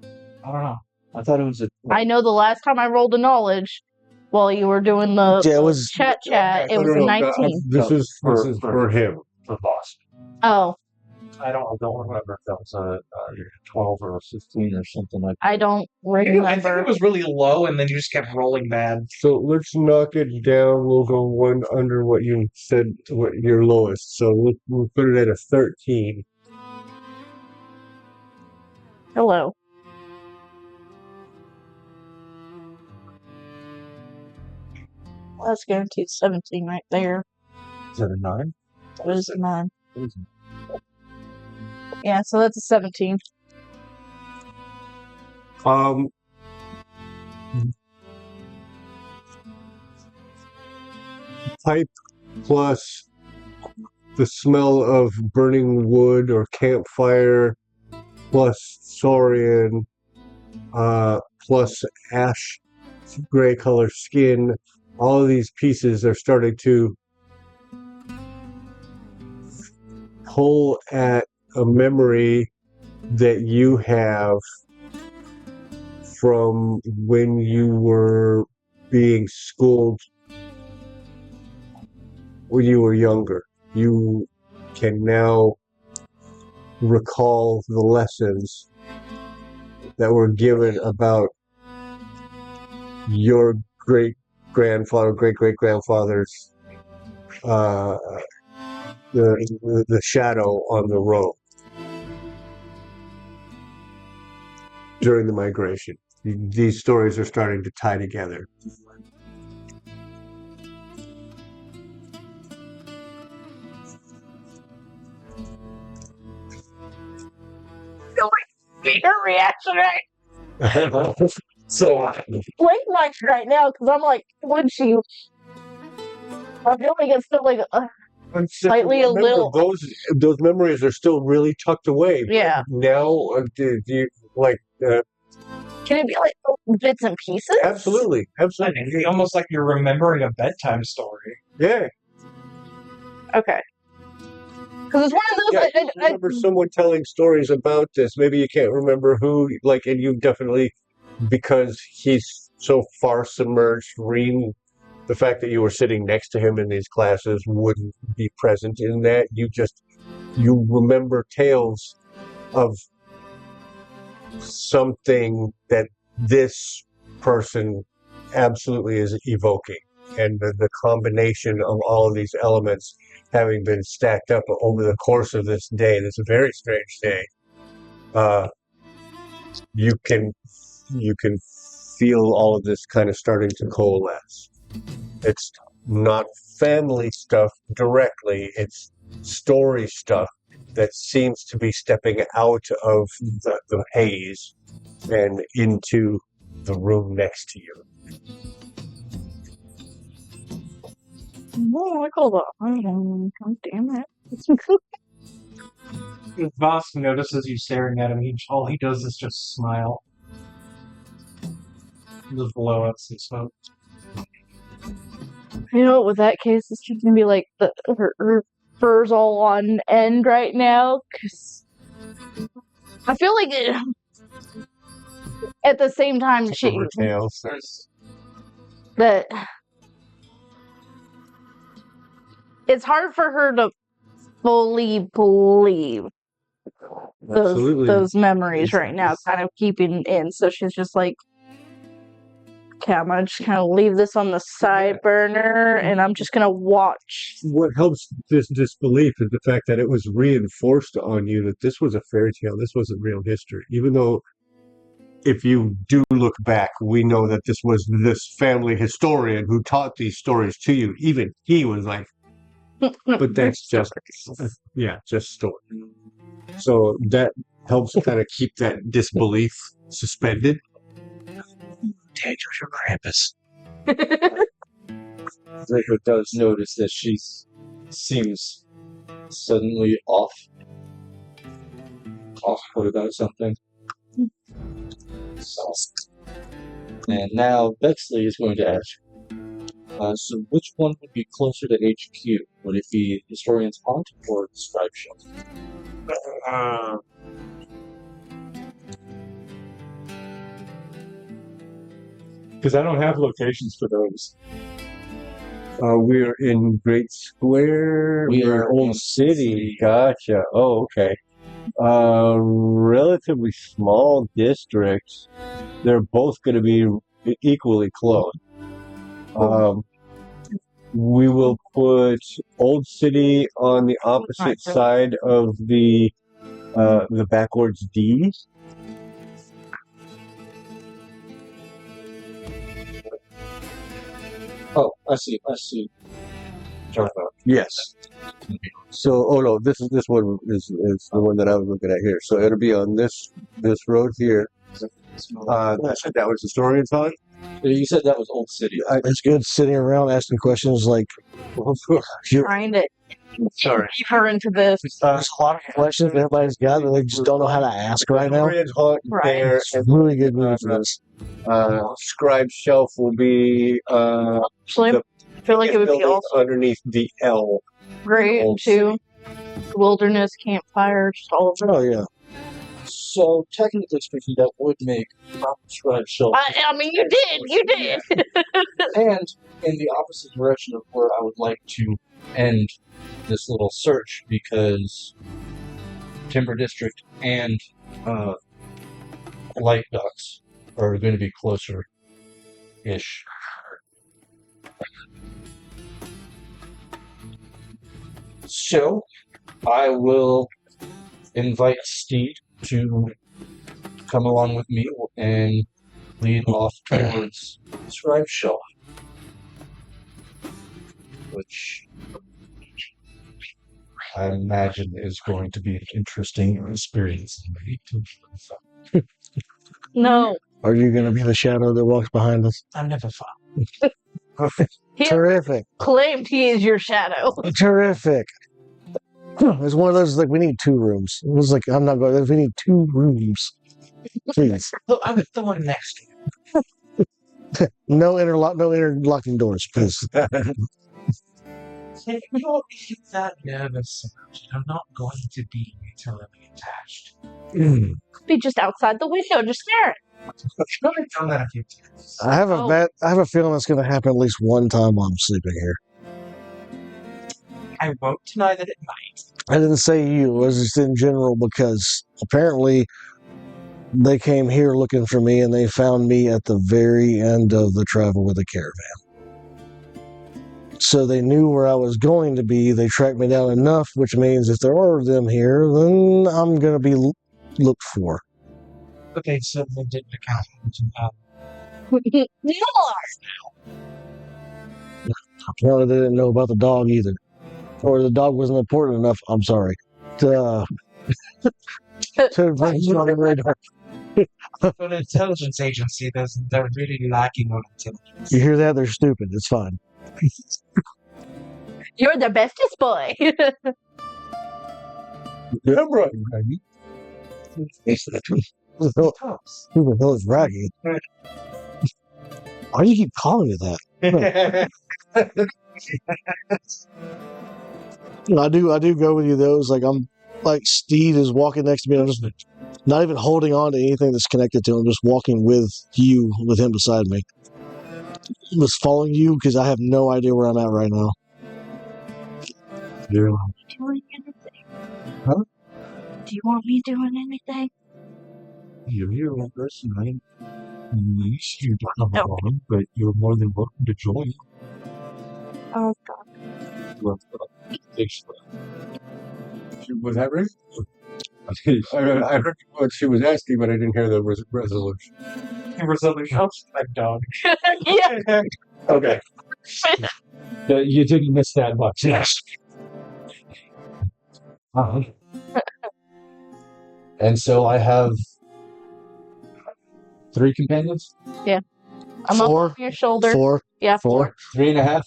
S4: I don't know.
S5: I thought it was a.
S8: I know the last time I rolled a knowledge while you were doing the
S6: Yeah, it was.
S8: chat, it was a 19.
S3: This is for him.
S5: For Vosk.
S8: Oh,
S5: I don't remember if that was a 12 or a 15 or something like that.
S8: I don't
S4: I think
S8: remember.
S4: it was really low, and then you just kept rolling bad.
S3: So let's knock it down. We'll go one under what you said, what your lowest. So we'll put it at a 13.
S8: Hello. Well, that's guaranteed 17 right there.
S5: Is that a 9?
S8: That was a 9. Yeah, so that's a 17.
S3: Pipe plus the smell of burning wood or campfire plus saurian plus ash gray color skin. All of these pieces are starting to pull at a memory that you have from when you were being schooled when you were younger. You can now recall the lessons that were given about your great-grandfather, great-great-grandfather's the shadow on the road during the migration. These stories are starting to tie together.
S8: Your reaction right
S3: So
S8: blank right now because I'm like, would you? I feel like it's still like slightly a little.
S3: Those memories are still really tucked away.
S8: Yeah.
S3: Now, do you like?
S8: Can it be like bits and pieces?
S3: Absolutely.
S4: It's almost like you're remembering a bedtime story.
S3: Yeah.
S8: Okay. Because it's one of those.
S3: Yeah, I remember someone telling stories about this. Maybe you can't remember who, and you definitely, because he's so far submerged, the fact that you were sitting next to him in these classes wouldn't be present in that. You remember tales of something that this person absolutely is evoking. And the combination of all of these elements having been stacked up over the course of this day, this very strange day, you can feel all of this kind of starting to coalesce. It's not family stuff directly, it's story stuff that seems to be stepping out of the haze and into the room next to you.
S8: Oh, I call that. Oh, damn it.
S4: If Vosk notices you staring at him, all he does is just smile. Just blow out some smoke.
S8: You know, with that case, it's just gonna be like her fur's all on end right now. Cause I feel like at the same time that it's hard for her to fully believe those memories right now, kind of keeping in. So she's just like, okay, I'm gonna just kind of leave this on the side burner, and I'm just gonna watch.
S3: What helps this disbelief is the fact that it was reinforced on you that this was a fairy tale, this wasn't real history. Even though, if you do look back, we know that this was this family historian who taught these stories to you. Even he was like, but that's just story. So that helps kind of keep that disbelief suspended.
S5: Dangerous, your Krampus. Drakko does notice that she seems suddenly off-put about something. And now Bexley is going to ask, so which one would be closer to HQ? Would it be Historian's Haunt or the Scribe Shelf?
S3: Because I don't have locations for those. We're in Great Square. We're in Old City. Gotcha. Oh, okay. Relatively small districts. They're both going to be equally close. We will put Old City on the opposite side of the backwards D.
S5: Oh, I see.
S3: Yes. So, oh no, this one is the one that I was looking at here. So it'll be on this road here. That was Historian's Hut.
S5: You said that was Old City.
S6: It's good sitting around asking questions like,
S8: Trying to
S3: Sorry.
S8: keep her into this.
S6: there's a lot of questions everybody's got that they just don't know how to ask right now.
S3: Historian's Hut
S8: Right.
S3: there.
S6: It's really good movie for this.
S3: Scribe Shelf will be
S8: Actually,
S3: the
S8: I feel like it would be
S3: building
S8: also
S3: underneath the L.
S8: great
S3: Old
S8: too. Wilderness, campfire, just all of it.
S6: Oh yeah.
S5: So technically speaking, that would make proper scribe shelf.
S8: I mean, you did.
S5: And in the opposite direction of where I would like to end this little search, because Timber District and Light Ducks are going to be closer-ish. So, I will invite Steede to come along with me and lead off towards Scribe Shelf, which I imagine is going to be an interesting experience.
S8: No.
S6: Are you going to be the shadow that walks behind us?
S4: I'm never fun.
S8: He
S6: Terrific.
S8: claimed he is your shadow.
S6: Terrific. It's one of those like we need 2 rooms. It was like I'm not going. We need 2 rooms, please.
S4: Look, I'm the one next to you.
S6: No interlocking doors, please.
S4: If you're that nervous about it, I'm not going to be eternally attached.
S8: Be just outside the window, just staring.
S4: I've done that a few times.
S6: I have a feeling it's going to happen at least one time while I'm sleeping here.
S4: I won't deny that it might.
S6: I didn't say you. It was just in general because apparently they came here looking for me and they found me at the very end of the travel with the caravan. So they knew where I was going to be. They tracked me down enough, which means if there are them here, then I'm going to be looked for.
S4: But they certainly didn't account for it.
S6: Apparently they didn't know about the dog either. Or the dog wasn't important enough, I'm sorry, to bring you on the radar.
S4: For an intelligence agency, they're really lacking on intelligence.
S6: You hear that? They're stupid. It's fine.
S8: You're the bestest boy.
S3: Yeah, right, Maggie.
S6: Who the hell is Raggy? Why do you keep calling it that? I do go with you though. It's like I'm like Steede is walking next to me. I'm just not even holding on to anything that's connected to him. Just walking with you, with him beside me. I'm just following you because I have no idea where I'm at right now.
S3: Yeah.
S7: Doing anything?
S3: Huh?
S7: Do you want me doing anything?
S3: You're your own person. I unleash you to come along, but you're more than welcome to join.
S7: Oh God.
S3: Well, was that right? I heard what she was asking, but I didn't hear the resolution.
S4: Resolution. Like dog.
S8: Yeah.
S3: Okay. You didn't miss that much, yes.
S5: And so I have 3 companions?
S8: I'm up on your shoulder.
S6: 4.
S8: Yeah,
S6: 4.
S5: 3.5?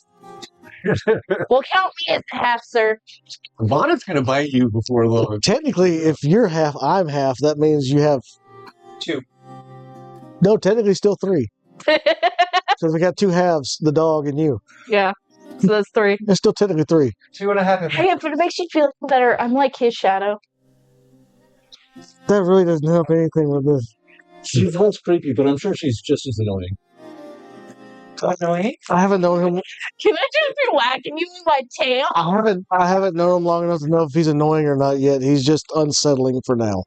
S8: We'll count me as half, sir.
S3: Bonet's gonna bite you before long.
S6: Technically, if you're half, I'm half. That means you have
S4: 2.
S6: no. Technically, still 3. So we got 2 halves: the dog and you.
S8: Yeah. So that's 3.
S6: It's still technically 3.
S4: 2.5.
S8: Hey, if it makes you feel better, I'm like his shadow.
S6: That really doesn't help anything with this.
S5: She was creepy, but I'm sure she's just as annoying.
S4: Annoying?
S6: I haven't known him.
S8: Can I just be whacking you with my tail?
S6: I haven't known him long enough to know if he's annoying or not yet. He's just unsettling for now.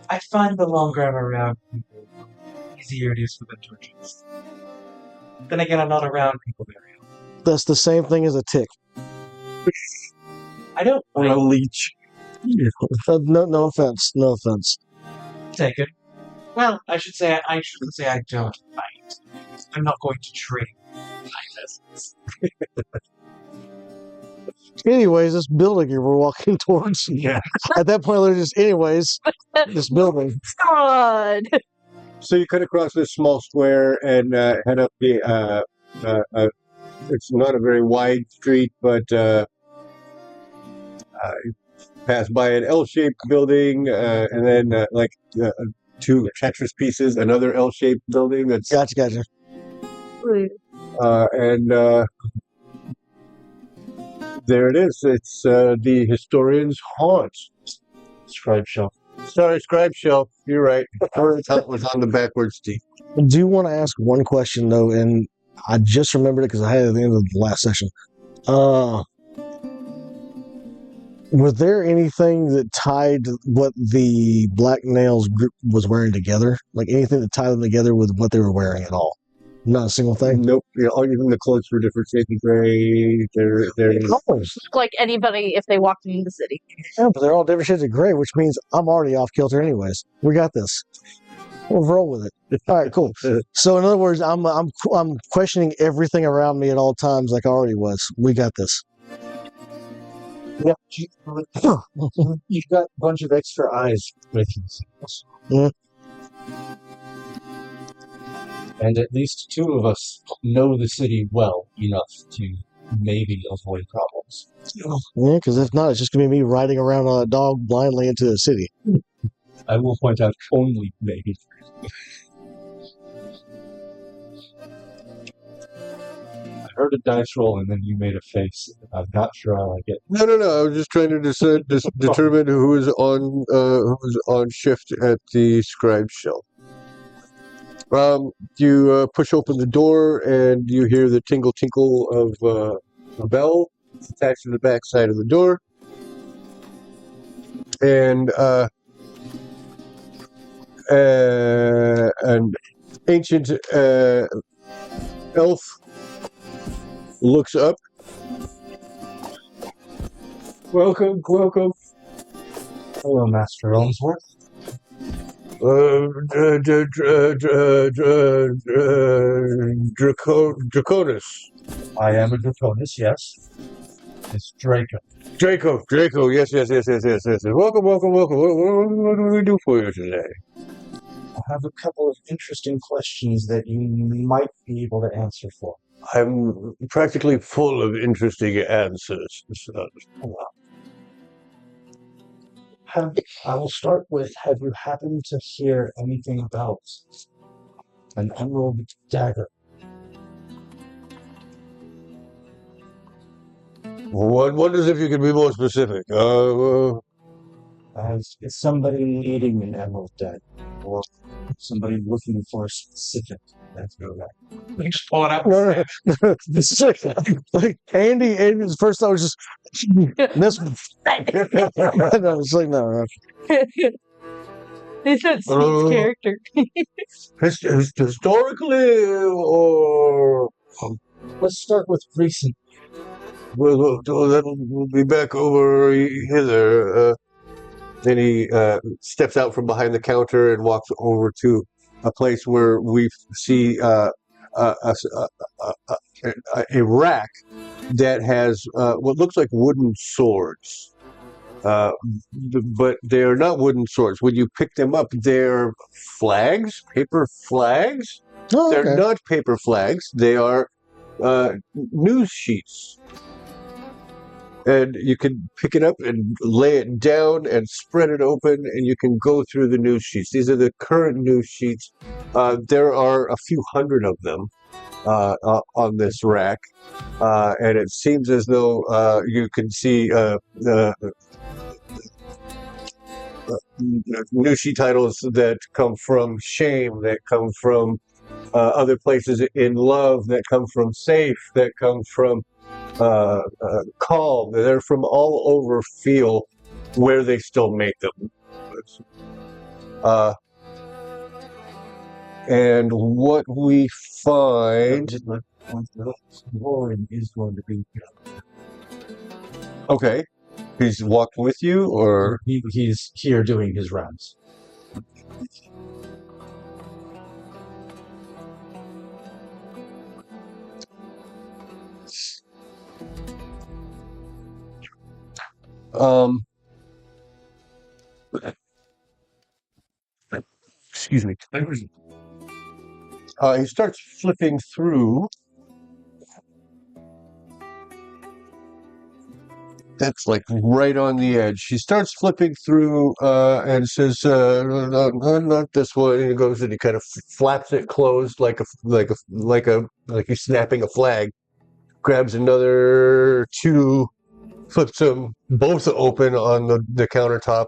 S4: I find the longer I'm around people, the easier it is for them to adjust. Then again, I'm not around people very often.
S6: That's the same thing as a tick.
S4: I don't
S5: Or a leech.
S6: No offense. No offense.
S4: take it. Well, I shouldn't say I don't bite. I'm not going to trade my lessons.
S6: Anyways, this building you were walking towards.
S3: Yeah.
S6: At that point, they're just, anyways, this building.
S8: God.
S3: So you cut across this small square and head up the. It's not a very wide street, but you pass by an L-shaped building, and then two Tetris pieces, another L-shaped building. That's
S6: Gotcha.
S3: there it is. It's the historian's haunt.
S5: Scribe shelf.
S3: Sorry, scribe shelf. You're right. It was on the backwards teeth.
S6: I do want to ask one question, though, and I just remembered it because I had it at the end of the last session. Was there anything that tied what the Black Nails group was wearing together? Like anything that tied them together with what they were wearing at all? Not a single thing?
S3: Nope. Yeah, even the clothes were different shades of gray. They're
S8: Look like anybody if they walked into the city.
S6: Yeah, but they're all different shades of gray, which means I'm already off kilter anyways. We got this. We'll roll with it. All right, cool. So in other words, I'm questioning everything around me at all times like I already was. We got this.
S5: Yeah, you've got a bunch of extra eyes with you. And at least two of us know the city well enough to maybe avoid problems.
S6: Yeah, because if not, it's just going to be me riding around on a dog blindly into the city.
S5: I will point out only maybe. I heard a dice roll and then you made a face. I'm not sure I like it.
S3: No. I was just trying to determine who is on shift at the scribe shelf. You push open the door and you hear the tinkle of a bell attached to the back side of the door, and an ancient elf looks up. Welcome.
S5: Hello, Master Elmsworth.
S3: Draconis.
S5: I am a Draconis, yes. It's Drakko.
S3: Drakko, yes. Welcome. What do we do for you today?
S5: I have a couple of interesting questions that you might be able to answer for.
S3: I'm practically full of interesting answers.
S5: I will start with, have you happened to hear anything about an emerald dagger?
S3: What is if you can be more specific?
S5: Is somebody needing an emerald dagger? Or somebody looking for a specific dagger?
S4: Just pull it out.
S6: No. Like Andy's first thought was just this one. No, it's like no.
S8: He's not Steve's character.
S3: Historically, or
S5: Let's start with recent.
S3: we'll be back over hither. Then he steps out from behind the counter and walks over to a place where we see a rack that has what looks like wooden swords. But they're not wooden swords. When you pick them up, they're flags, paper flags.
S6: Oh, okay.
S3: They're not paper flags. They are news sheets. And you can pick it up and lay it down and spread it open, and you can go through the news sheets. These are the current news sheets. There are a few hundred of them on this rack, and it seems as though you can see news sheet titles that come from Shame, that come from other places in love, that come from safe, that come from calm. They're from all over Pheal, where they still make them. And what we find...
S5: Warren is going to be...
S3: Okay. He's walked with you, or...
S5: He's here doing his rounds.
S3: Excuse me. He starts flipping through. That's like right on the edge. He starts flipping through and says, no, "Not this one." And he goes and he kind of flaps it closed like he's snapping a flag. Grabs another two, flips them both open on the countertop,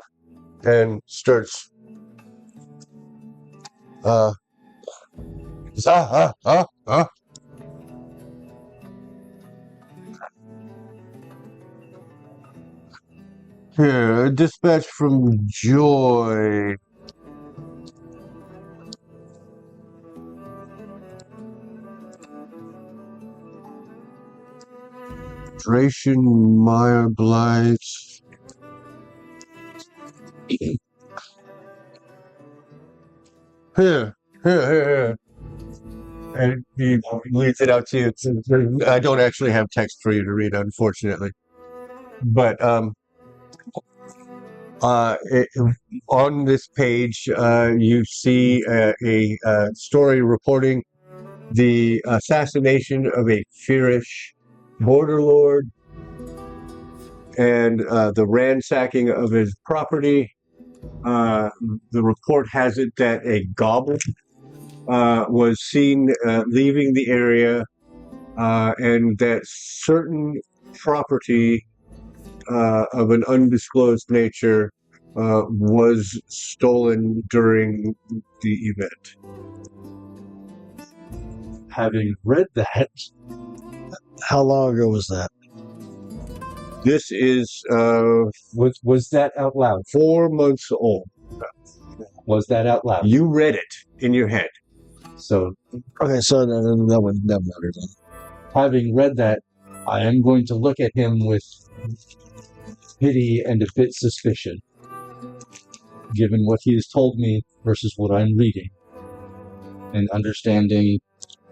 S3: and starts. Here, a dispatch from Joy. Dration Meyer Blight. Here. And he leads it out to you. I don't actually have text for you to read, unfortunately. But on this page, you see a story reporting the assassination of a Fearish border lord and the ransacking of his property. The report has it that a goblin was seen leaving the area, and that certain property of an undisclosed nature was stolen during the event.
S5: Having read that,
S6: How long ago was that?
S3: This is
S5: was that out loud?
S3: 4 months old.
S5: Was that out loud?
S3: You read it in your head.
S5: So,
S6: Okay, so that one matters then.
S5: having read that, I am going to look at him with pity and a bit suspicion, given what he has told me versus what I'm reading, and understanding.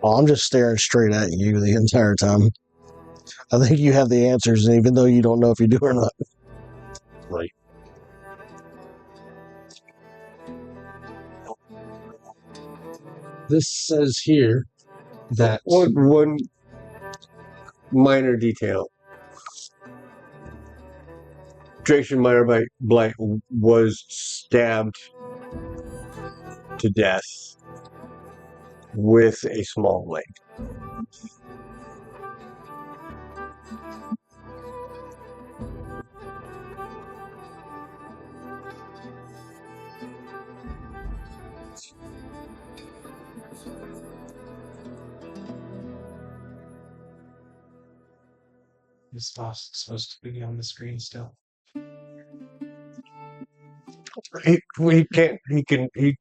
S6: Oh, I'm just staring straight at you the entire time. I think you have the answers, even though you don't know if you do or not.
S5: Right. This says here that
S3: One minor detail. Dration Meyer Blight was stabbed to death with a small blade.
S4: Is Vosk supposed to be on the screen still?
S3: He can't.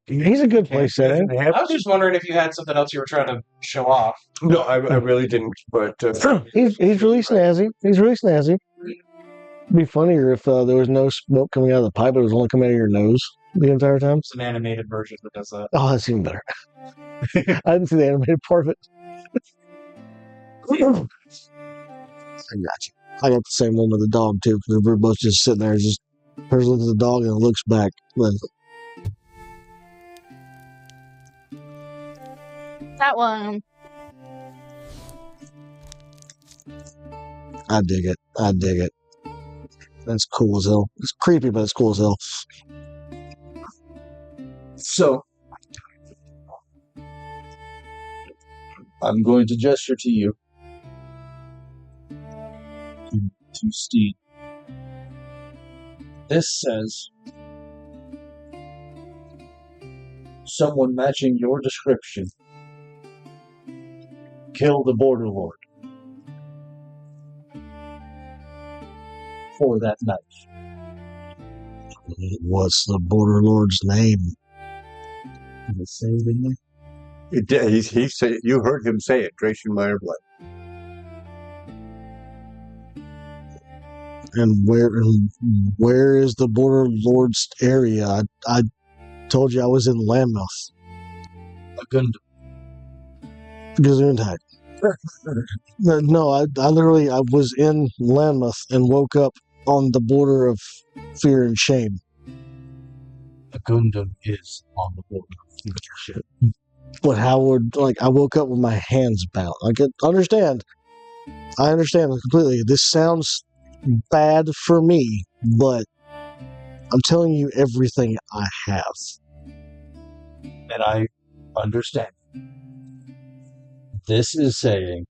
S6: He's a good place setting.
S4: I was just wondering if you had something else you were trying to show off.
S3: No, I really didn't. But
S6: He's really snazzy. He's really snazzy. It'd be funnier if there was no smoke coming out of the pipe, but it was only coming out of your nose the entire time.
S4: It's an animated version that does that.
S6: Oh, that's even better. I didn't see the animated part of it. I got you. I got the same one with the dog too, because we're both just sitting there, just hers looks at the dog and looks back. Then
S8: That one.
S6: I dig it. I dig it. That's cool as hell. It's creepy, but it's cool as hell.
S5: so. I'm going to gesture to you, to Steede. This says, someone matching your description kill the Border Lord for that night.
S6: What's the Border Lord's name?
S5: Did it say it in there?
S3: He said, you heard him say it, Dracian Meyerblight.
S6: And where is the Border Lord's area? I told you I was in Landmouth. Gesundheit. No, I literally I was in Landmouth and woke up on the border of fear and shame.
S5: Gundam is on the border of fear and shame.
S6: But how would I woke up with my hands bound? I understand. I understand completely. This sounds bad for me, but I'm telling you everything I have.
S5: And I understand. This is saying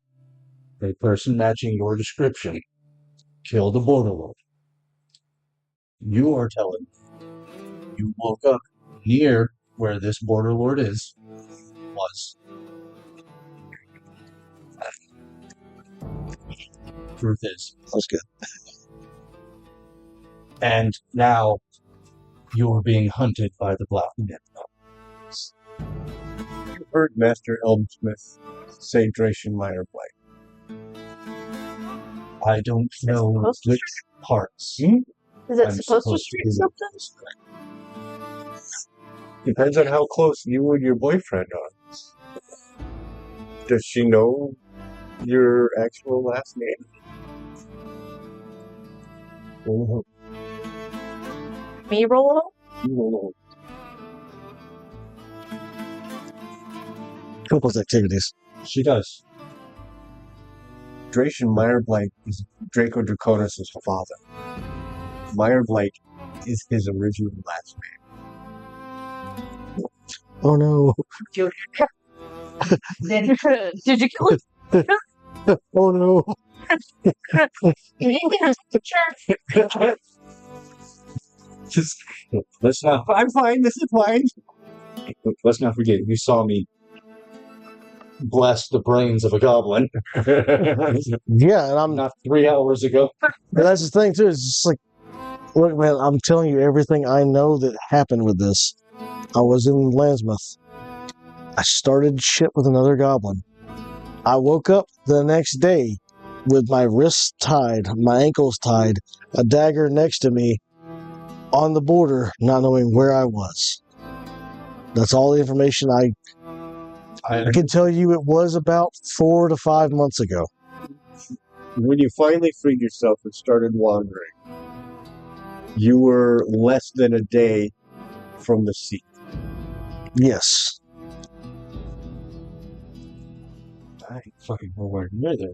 S5: a person matching your description killed the Border Lord. You are telling you woke up near where this Border Lord was. Truth is.
S6: That's good.
S5: And now you're being hunted by the Black Men.
S3: You heard Master Elmsmith say Dracian Meyerblight.
S5: I don't know
S8: supposed to
S5: which parts.
S8: Is it
S5: I'm
S8: supposed to
S5: be
S8: shoot something?
S3: Depends on how close you and your boyfriend are. Does she know your actual last name? Oh,
S8: Me roll?
S3: no.
S6: Couples activities.
S5: She does.
S3: Dracian Meyerblight is Draco Draconis' father. Meyerblight is his original last name.
S6: Oh no.
S8: Did you kill it?
S6: Oh no.
S5: Just let's not.
S3: I'm fine. This is fine.
S5: Let's not forget. You saw me blast the brains of a goblin.
S6: Yeah, and I'm
S5: Not 3 hours ago.
S6: But that's the thing too. It's just like, look, man, I'm telling you everything I know that happened with this. I was in Landsmouth. I started shit with another goblin. I woke up the next day with my wrists tied, my ankles tied, a dagger next to me on the border, not knowing where I was. That's all the information I can tell you. It was about 4 to 5 months ago.
S3: When you finally freed yourself and started wandering, you were less than a day from the sea.
S6: Yes.
S5: I ain't fucking nowhere near there.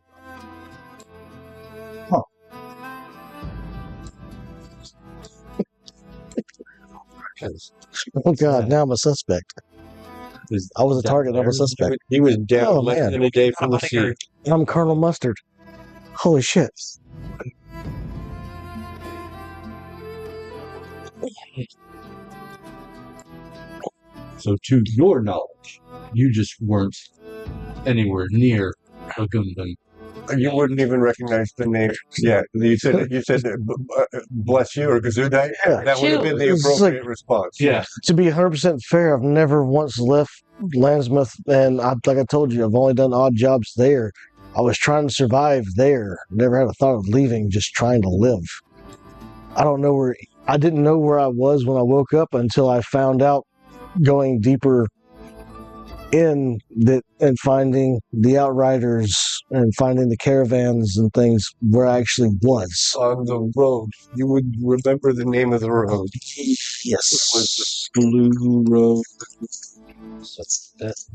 S6: Oh God, now I'm a suspect. I was a target, I'm a suspect.
S3: He was down
S6: Oh,
S3: less
S6: man.
S3: than a day from the sea.
S6: I'm Colonel Mustard. Holy shit.
S5: So, to your knowledge, you just weren't anywhere near a Gundam.
S3: You wouldn't even recognize the name. Yeah, you said bless you or Gesundheit.
S6: Yeah.
S3: That would have been the
S6: It's
S3: appropriate response.
S5: Yeah.
S6: To be 100% fair, I've never once left Landsmouth, and like I told you, I've only done odd jobs there. I was trying to survive there. Never had a thought of leaving, just trying to live. I didn't know where I was when I woke up until I found out, going deeper in that and finding the Outriders and finding the caravans and things where I actually was.
S3: On the road, you would remember the name of the road.
S6: Yes.
S3: It was the Blue Road.
S5: So that's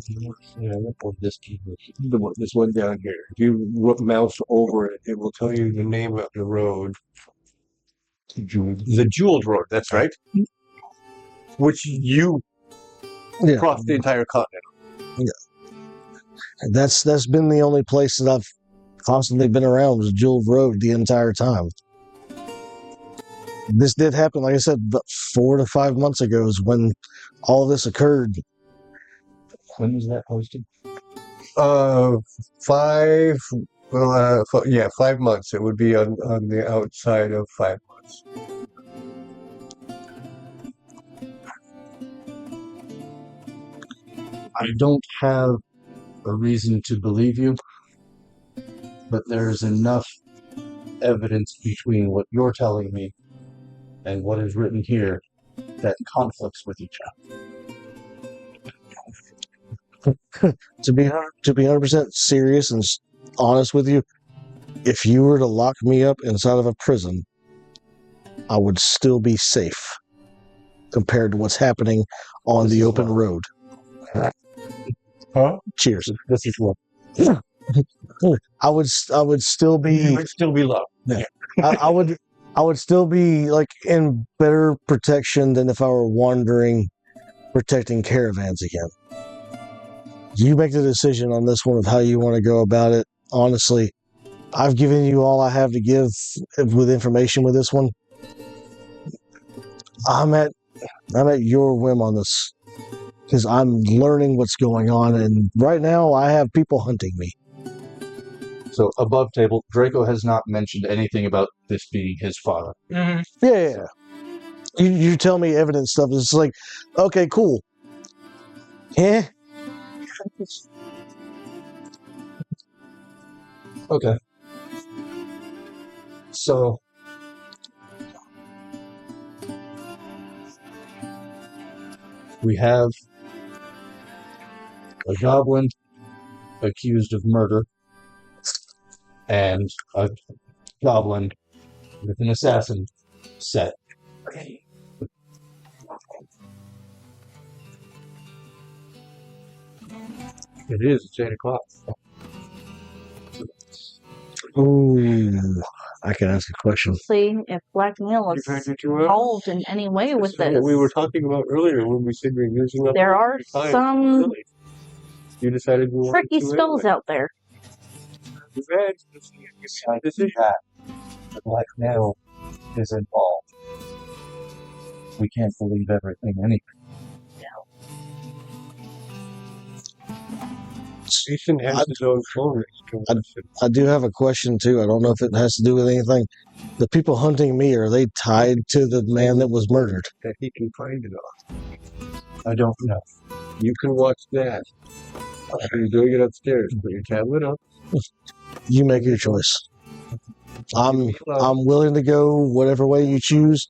S5: or this keyboard.
S3: This one down here. If you mouse over it, it will tell you the name of the road. The Jeweled Road, that's right. Which you crossed the entire continent.
S6: That's been the only place that I've constantly been around was Jeweled Road the entire time. This did happen, like I said, about 4 to 5 months ago is when all of this occurred.
S5: When was that posted?
S3: 5. Well, 5 months. It would be on the outside of 5 months.
S5: I don't have a reason to believe you, but there's enough evidence between what you're telling me and what is written here that conflicts with each other.
S6: To be 100% serious and honest with you, if you were to lock me up inside of a prison, I would still be safe compared to what's happening on the open road.
S3: Huh?
S6: Cheers.
S5: This is what
S6: I would still be.
S3: You would still be loved.
S6: Yeah. I would still be like in better protection than if I were wandering, protecting caravans again. You make the decision on this one of how you want to go about it. Honestly, I've given you all I have to give with information with this one. I'm at your whim on this because I'm learning what's going on, and right now I have people hunting me.
S5: So above table, Draco has not mentioned anything about this being his father.
S4: Mm-hmm.
S6: Yeah. You tell me evidence stuff. It's like, okay, cool. Yeah.
S5: Okay. So we have a goblin accused of murder and a goblin with an assassin set.
S3: It is. It's 8 o'clock.
S6: Ooh, I can ask a question.
S8: See if blackmail is involved in any way with
S3: That's
S8: this.
S3: what we were talking about earlier when we said we were using up.
S8: There are
S3: time.
S8: some
S3: Really. You decided we wanted
S8: tricky
S3: to
S8: spells
S3: anyway.
S8: out there.
S3: Too bad.
S5: Besides that, the blackmail is involved. We can't believe everything anyway.
S3: Jason has his own phone.
S6: I do have a question too. I don't know if it has to do with anything. The people hunting me, are they tied to the man that was murdered?
S3: That he can find it on.
S5: I don't know.
S3: You can watch that. You're doing it upstairs. Put your tablet up.
S6: You make your choice. I'm willing to go whatever way you choose.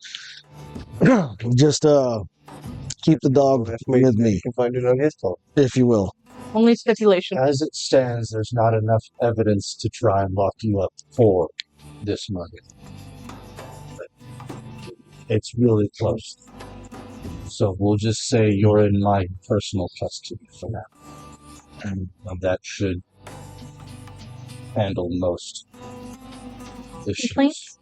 S6: Just keep the dog with me,
S3: You can find it on his phone.
S6: if you will.
S8: Only stipulation.
S5: As it stands, there's not enough evidence to try and lock you up for this murder. It's really close. So we'll just say you're in my personal custody for now. And that should handle most issues.
S8: Complaints?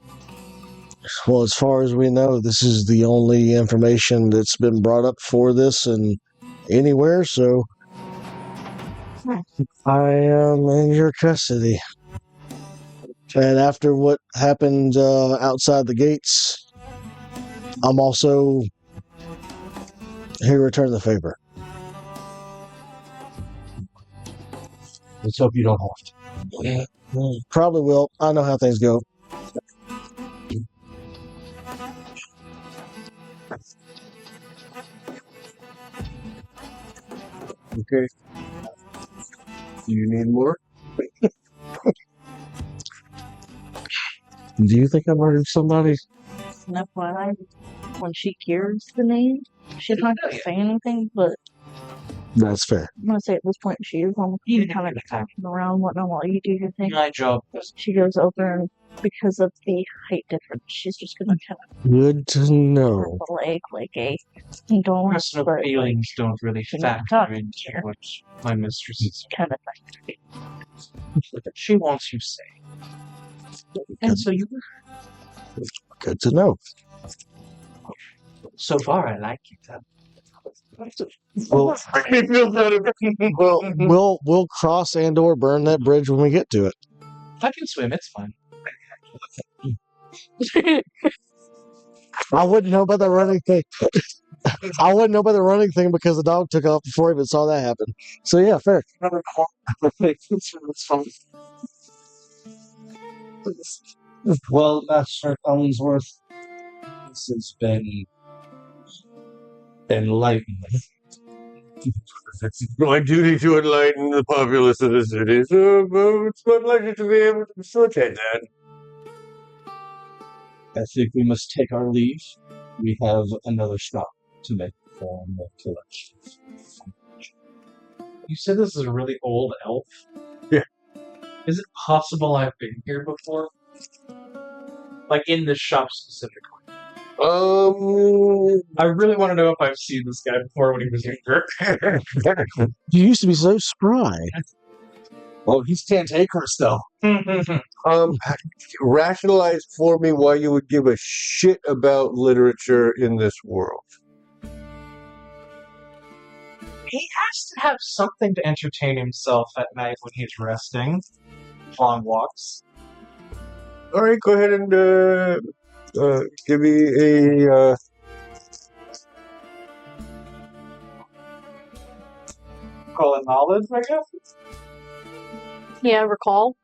S6: Well, as far as we know, this is the only information that's been brought up for this and anywhere, so I am in your custody. And after what happened outside the gates, I'm also here to return the favor.
S5: Let's hope you don't have to.
S6: Probably will. I know how things go.
S3: Okay. Do you need more?
S6: Do you think I murdered somebody?
S8: And FYI, when she hears the name, she's not going to say anything, but
S6: That's fair.
S8: I'm going to say at this point, she is on the kind of acting around, whatnot, while you do your thing.
S4: My job.
S8: She goes over, and because of the height difference, she's just going to kind
S6: Good to know.
S8: of the leg like a condolence,
S4: Personal
S8: but
S4: feelings don't really
S8: You're not
S4: factor
S8: talking
S4: into
S8: here.
S4: what my mistress is.
S8: kind of thing.
S4: She wants you safe. And so you,
S6: Good to know.
S4: so far, I like it.
S6: We'll cross and/or burn that bridge when we get to it.
S4: I can swim, it's fine.
S6: I wouldn't know about the running thing. I wouldn't know about the running thing because the dog took off before I even saw that happen. So yeah, fair.
S5: Well, Master Ellingsworth, this has been enlightening.
S3: It's my duty to enlighten the populace of the city, so it's my pleasure to be able to facilitate that.
S5: I think we must take our leave. We have another stop to make for the collection.
S4: You said this is a really old elf?
S3: Yeah.
S4: Is it possible I've been here before? Like in this shop specifically? I really want to know if I've seen this guy before when he was younger.
S6: You used to be so spry.
S5: Well, he's cantankerous, though.
S3: Rationalize for me why you would give a shit about literature in this world.
S4: He has to have something to entertain himself at night when he's resting. Long walks.
S3: All right, go ahead and give me a.
S4: Call it knowledge, I guess?
S8: Yeah, recall.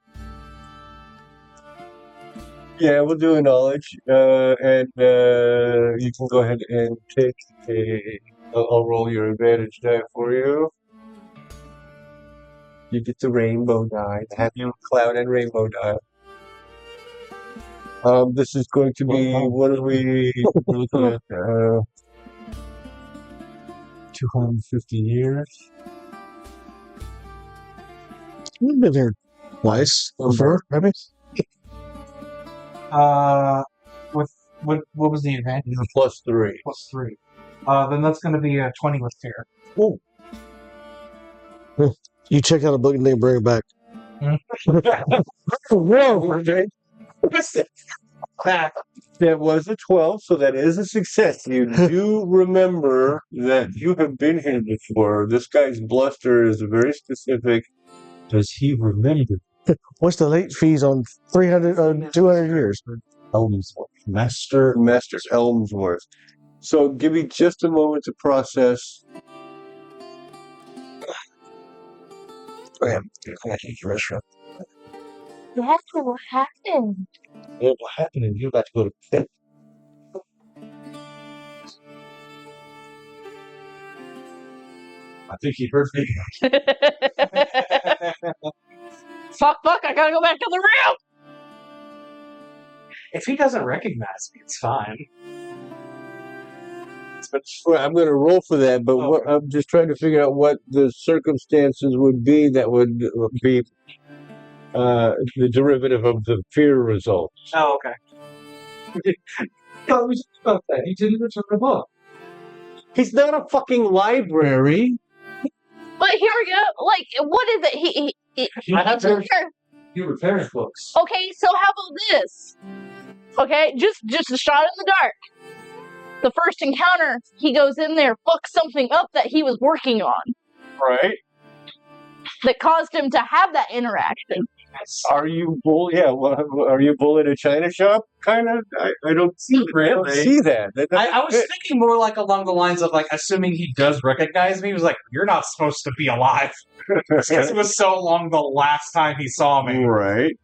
S3: Yeah, we'll do a knowledge, and you can go ahead and take a. I'll roll your advantage die for you. You get the rainbow die, the happy cloud and rainbow die. This is going to be, what are we looking at? 250 years.
S6: We've been here twice before, maybe.
S4: What was the advantage?
S3: +3.
S4: +3. Then that's going to be a 20 with fear.
S3: Oh.
S6: You check out a book and then bring it back.
S3: That was a 12, so that is a success. You do remember that you have been here before. This guy's bluster is very specific.
S5: Does he remember?
S6: What's the late fees on 200 years?
S5: Elmsworth. Master
S3: Elmsworth. So give me just a moment to process.
S6: I hate your restaurant.
S7: That's what happened.
S5: What happened? And you're about to go to bed. I think he heard me.
S8: Fuck, I gotta go back to the room!
S4: If he doesn't recognize me, it's fine.
S3: I'm going to roll for that, but what, I'm just trying to figure out what the circumstances would be that would be the derivative of the fear results.
S4: Oh, okay.
S5: Oh, we talked about that. He didn't return the book.
S3: He's not a fucking library.
S8: But here we go. Like, what is it?
S5: He repairs books.
S8: Okay, so how about this? Okay, just a shot in the dark. The first encounter, he goes in there, fucks something up that he was working on.
S3: Right.
S8: That caused him to have that interaction.
S3: Are you bull? Yeah. Well, are you bull at a china shop? Kind of. I don't see.
S4: Really?
S3: I don't see that.
S4: I was thinking more like along the lines of like, assuming he does recognize me, he was like, "You're not supposed to be alive." Because it was so long the last time he saw me.
S3: Right.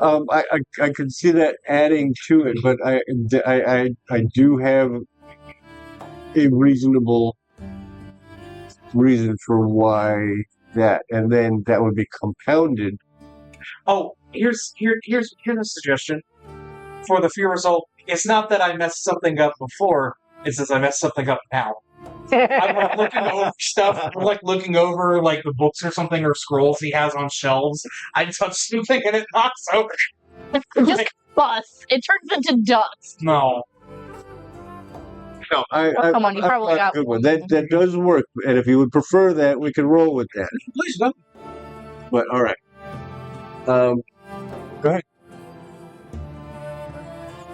S3: I could see that adding to it, but I do have a reasonable reason for why that, and then that would be compounded.
S4: Oh, here's a suggestion for the fear result. It's not that I messed something up before; it's that I messed something up now. I'm like looking over stuff, like looking over like the books or something or scrolls he has on shelves. I touch something and it knocks over.
S8: Just bust. It turns into dust.
S4: No.
S3: No,
S8: Come on, you probably got
S3: good one. That does work, and if you would prefer that, we can roll with that.
S5: Please don't.
S3: But all right, go ahead,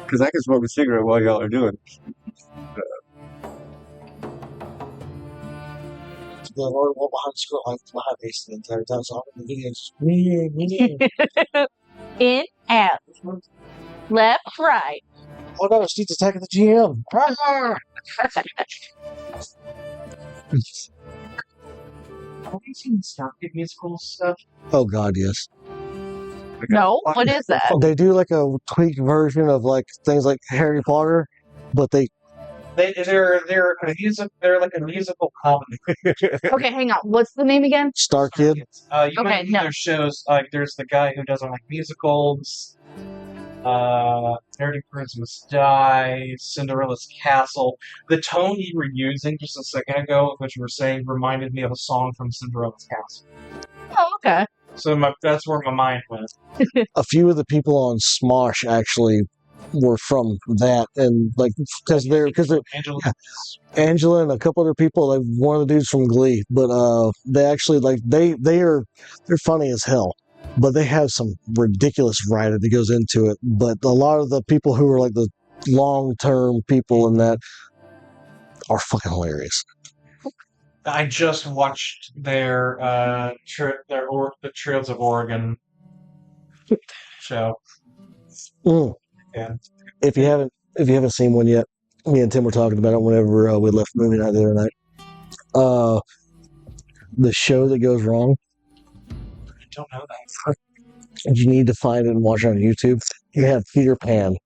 S3: because I can smoke a cigarette while y'all are doing it.
S6: The Lord went behind the scroll like fly base the entire time, so I'm in the videos.
S8: In, out. Left, right.
S6: Oh no, Steve's attacking the GM. Ah!
S4: Have you seen Starkid musical stuff?
S6: Oh god, yes.
S8: No, what is that?
S6: They do like a tweaked version of like things like Harry Potter, but they're
S4: like a musical comedy.
S8: Okay, hang on. What's the name again?
S6: Star Kid.
S4: You
S8: Okay,
S4: might
S8: no.
S4: their shows like there's the guy who doesn't like musicals. Nerdy Prince Must Die, Cinderella's Castle. The tone you were using just a second ago, which you were saying, reminded me of a song from Cinderella's Castle.
S8: Oh, okay.
S4: So that's where my mind went.
S6: A few of the people on Smosh actually were from that, and like because they're
S4: Angela.
S6: Angela and a couple other people, like one of the dudes from Glee, but they actually like they're funny as hell, but they have some ridiculous writing that goes into it. But a lot of the people who are like the long-term people in that are fucking hilarious.
S4: I just watched their the Trails of Oregon show.
S6: Mm.
S4: Yeah.
S6: If you haven't seen one yet, me and Tim were talking about it whenever we left movie night the other night. The show that goes wrong.
S4: I don't know that.
S6: You need to find it and watch it on YouTube. You have Peter Pan,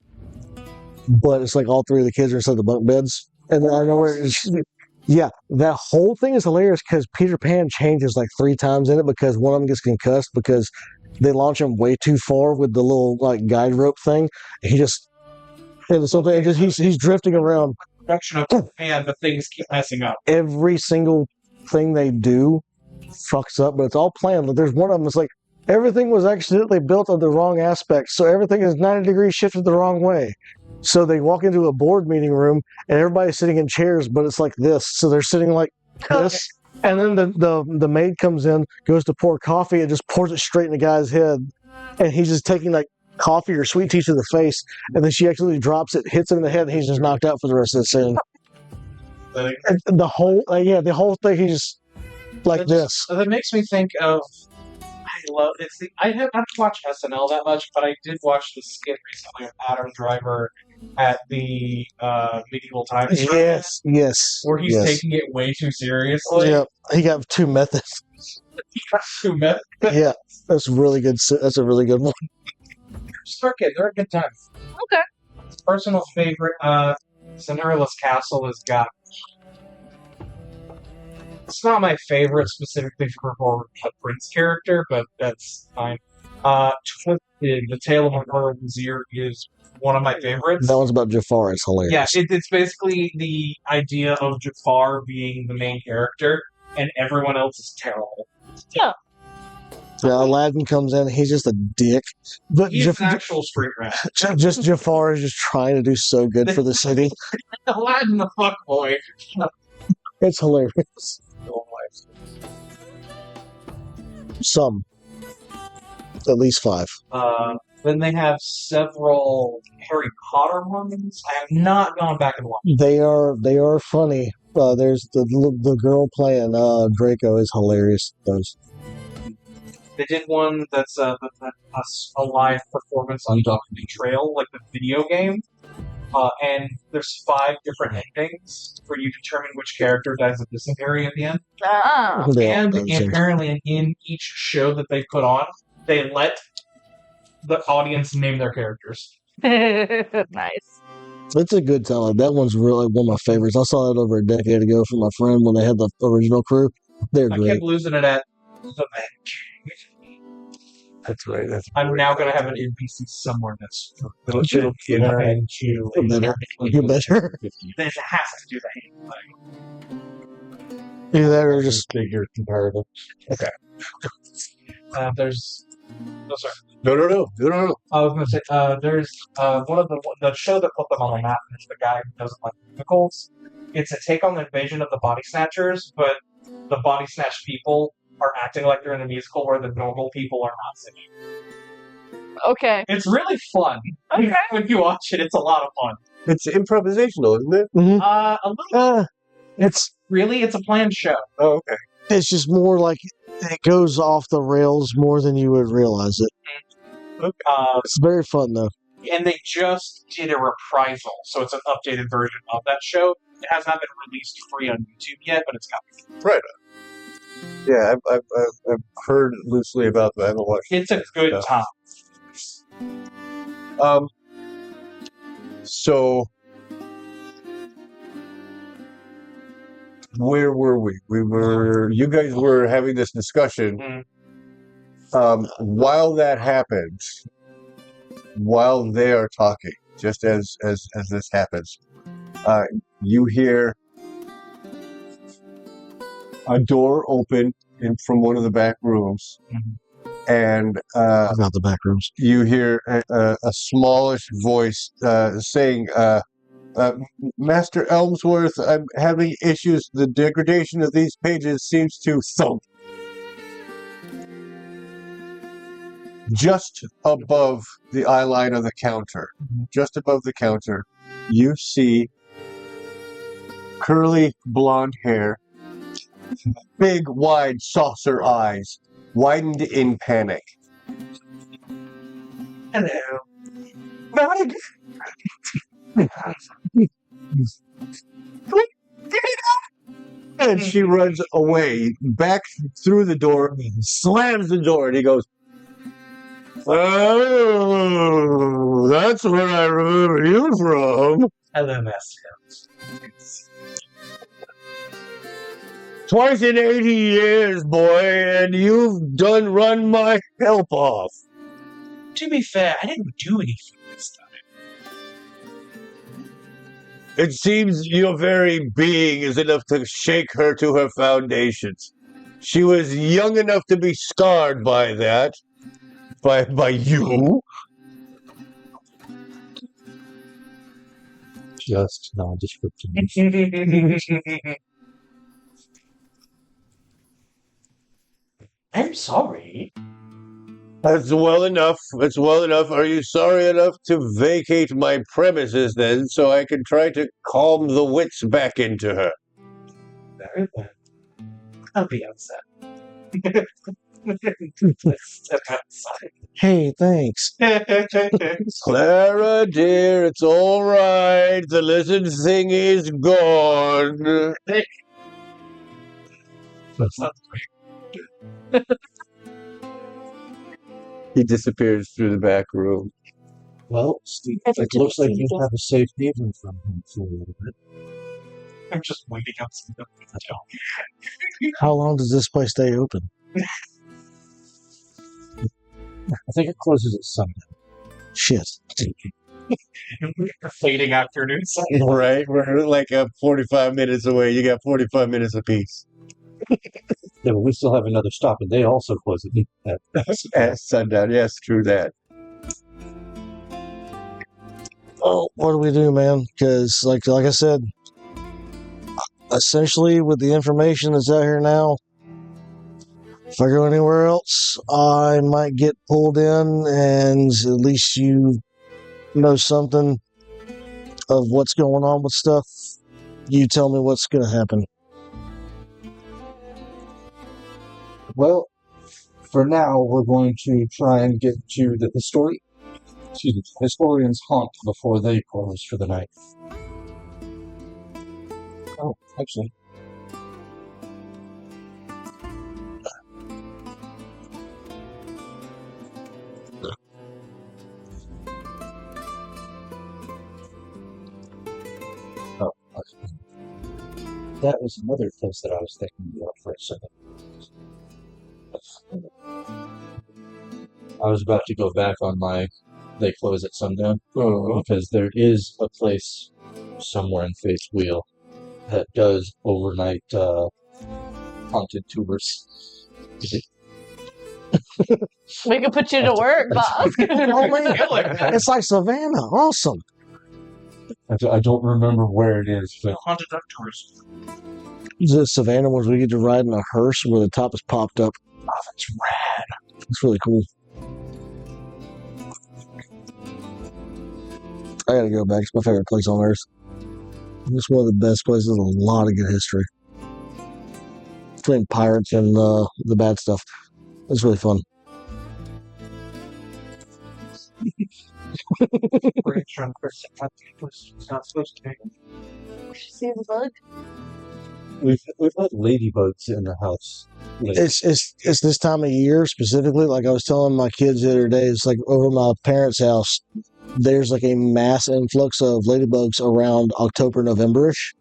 S6: but it's like all three of the kids are inside the bunk beds, and I know where. Yeah, that whole thing is hilarious because Peter Pan changes like 3 times in it because one of them gets concussed because they launch him way too far with the little like guide rope thing. He just he's drifting around.
S4: Production of Pan, but things keep messing up.
S6: Every single thing they do fucks up, but it's all planned. Like, there's one of them that's like everything was accidentally built on the wrong aspect, so everything is 90 degrees shifted the wrong way. So they walk into a board meeting room and everybody's sitting in chairs, but it's like this. So they're sitting like this. And then the maid comes in, goes to pour coffee, and just pours it straight in the guy's head. And he's just taking like coffee or sweet tea to the face. And then she actually drops it, hits him in the head, and he's just knocked out for the rest of the scene. And the whole thing, he's just like this.
S4: That makes me think of. I haven't watched SNL that much, but I did watch the skit recently of Adam Driver at the medieval times.
S6: Yes.
S4: Where he's taking it way too seriously.
S6: Yeah, he got 2 methods.
S4: He got 2 methods.
S6: Yeah, that's really good. That's a really good one.
S4: Starkid, they're a good time.
S8: Okay.
S4: Personal favorite, Cinderella's Castle has got. It's not my favorite specifically for a Prince character, but that's fine. Twisted, The Tale of a Murdered Vizier is one of my favorites.
S6: That one's about Jafar. It's hilarious.
S4: Yeah, it's basically the idea of Jafar being the main character, and everyone else is terrible.
S8: Yeah.
S6: So Aladdin comes in, he's just a dick. But
S4: He's an actual street rat.
S6: Just Jafar is just trying to do so good for the city.
S4: Aladdin the fuckboy.
S6: It's hilarious. Some. At least 5.
S4: Then they have several Harry Potter ones. I have not gone back and watched.
S6: They are funny. There's the girl playing Drakko is hilarious. Those.
S4: They did one that's a live performance on Donkey Trail, like the video game. And there's 5 different endings where you determine which character dies of dysentery at the end.
S8: Ah.
S4: And apparently in each show that they put on, they let the audience name their characters.
S8: Nice.
S6: It's a good time. That one's really one of my favorites. I saw that over a decade ago from my friend when they had the original crew. They're great.
S4: I kept losing it at the bench.
S3: That's right.
S4: I'm now going to have an NPC somewhere that's it'll be in a bench.
S6: You better.
S4: It has to do the hand thing.
S6: Either that or just
S3: figure comparative. Okay.
S4: There's. No, sorry.
S3: No.
S4: I was going to say, there's one of the show that put them on the map is the guy who doesn't like musicals. It's a take on the invasion of the Body Snatchers, but the Body Snatched people are acting like they're in a musical where the normal people are not singing.
S8: Okay.
S4: It's really fun.
S8: Okay.
S4: When you watch it, it's a lot of fun.
S3: It's improvisational, isn't it?
S6: Mm-hmm.
S4: A little.
S6: It's
S4: a planned show.
S3: Oh, okay.
S6: It's just more like it goes off the rails more than you would realize it. It's very fun though.
S4: and they just did a reprisal, so it's an updated version of that show. It has not been released free on YouTube yet, but it's coming.
S3: Right. Yeah, I've heard loosely about that. I haven't watched
S4: It's a good time.
S3: So where were we? You guys were having this discussion. While that happens, while they are talking, just as this happens, you hear a door open from one of the back rooms, and
S6: About the back rooms.
S3: you hear a smallish voice saying, Master Elmsworth, I'm having issues. The degradation of these pages seems to thump. Just above the eye line of the counter, just above the counter, you see curly blonde hair, big, wide saucer eyes, widened in panic.
S4: Hello.
S3: And she runs away, back through the door, slams the door, and he goes, "Oh, that's where I remember you from.
S4: Hello, Master.
S3: Twice in 80 years, boy, and you've done run my help off."
S4: To be fair, I didn't do anything this time.
S3: It seems your very being is enough to shake her to her foundations. She was young enough to be scarred by that. By you?
S5: Just nondescript.
S4: I'm sorry.
S3: That's well enough. That's well enough. Are you sorry enough to vacate my premises then, so I can try to calm the wits back into her?
S4: Very well. I'll be outside. Step outside.
S6: Hey, thanks.
S3: Clara, dear, it's all right. The lizard thing is gone. He disappears through the back room.
S5: Well, Steve, it looks like you have a safe haven from him for a little bit.
S4: I'm just waiting outside the window.
S6: How long does this place stay open?
S5: I think it closes at sundown.
S6: Shit.
S4: Fading afternoon sun.
S3: Right? We're like 45 minutes away. You got 45 minutes apiece.
S5: Yeah, but we still have another stop, and they also close
S3: At sundown. Yes, true that.
S6: Oh, what do we do, man? Because, like I said, essentially, with the information that's out here now, if I go anywhere else, I might get pulled in, and at least you know something of what's going on with stuff. You tell me what's going to happen.
S5: Well, for now, we're going to try and get to the historian's haunt before they close for the night. Oh, actually. Oh, okay. That was another place that I was thinking about for a second. I was about to go back on they close at sundown, because there is a place somewhere in Fate's Wheel that does overnight haunted tours.
S8: We could put you to work, boss.
S6: It's like Savannah. Awesome.
S5: I don't remember where it is, but
S4: Haunted duck tours.
S6: Is it Savannah where we get to ride in a hearse where the top is popped up?
S4: Oh, that's rad.
S6: It's really cool. I gotta go back. It's my favorite place on earth. It's one of the best places with a lot of good history. Between pirates and the bad stuff. It's really fun.
S4: Pretty sure person was not supposed to be.
S8: See the bug?
S5: We've had ladybugs in the house.
S6: It's this time of year specifically. Like I was telling my kids the other day, it's like over my parents' house. There's like a mass influx of ladybugs around October, November-ish,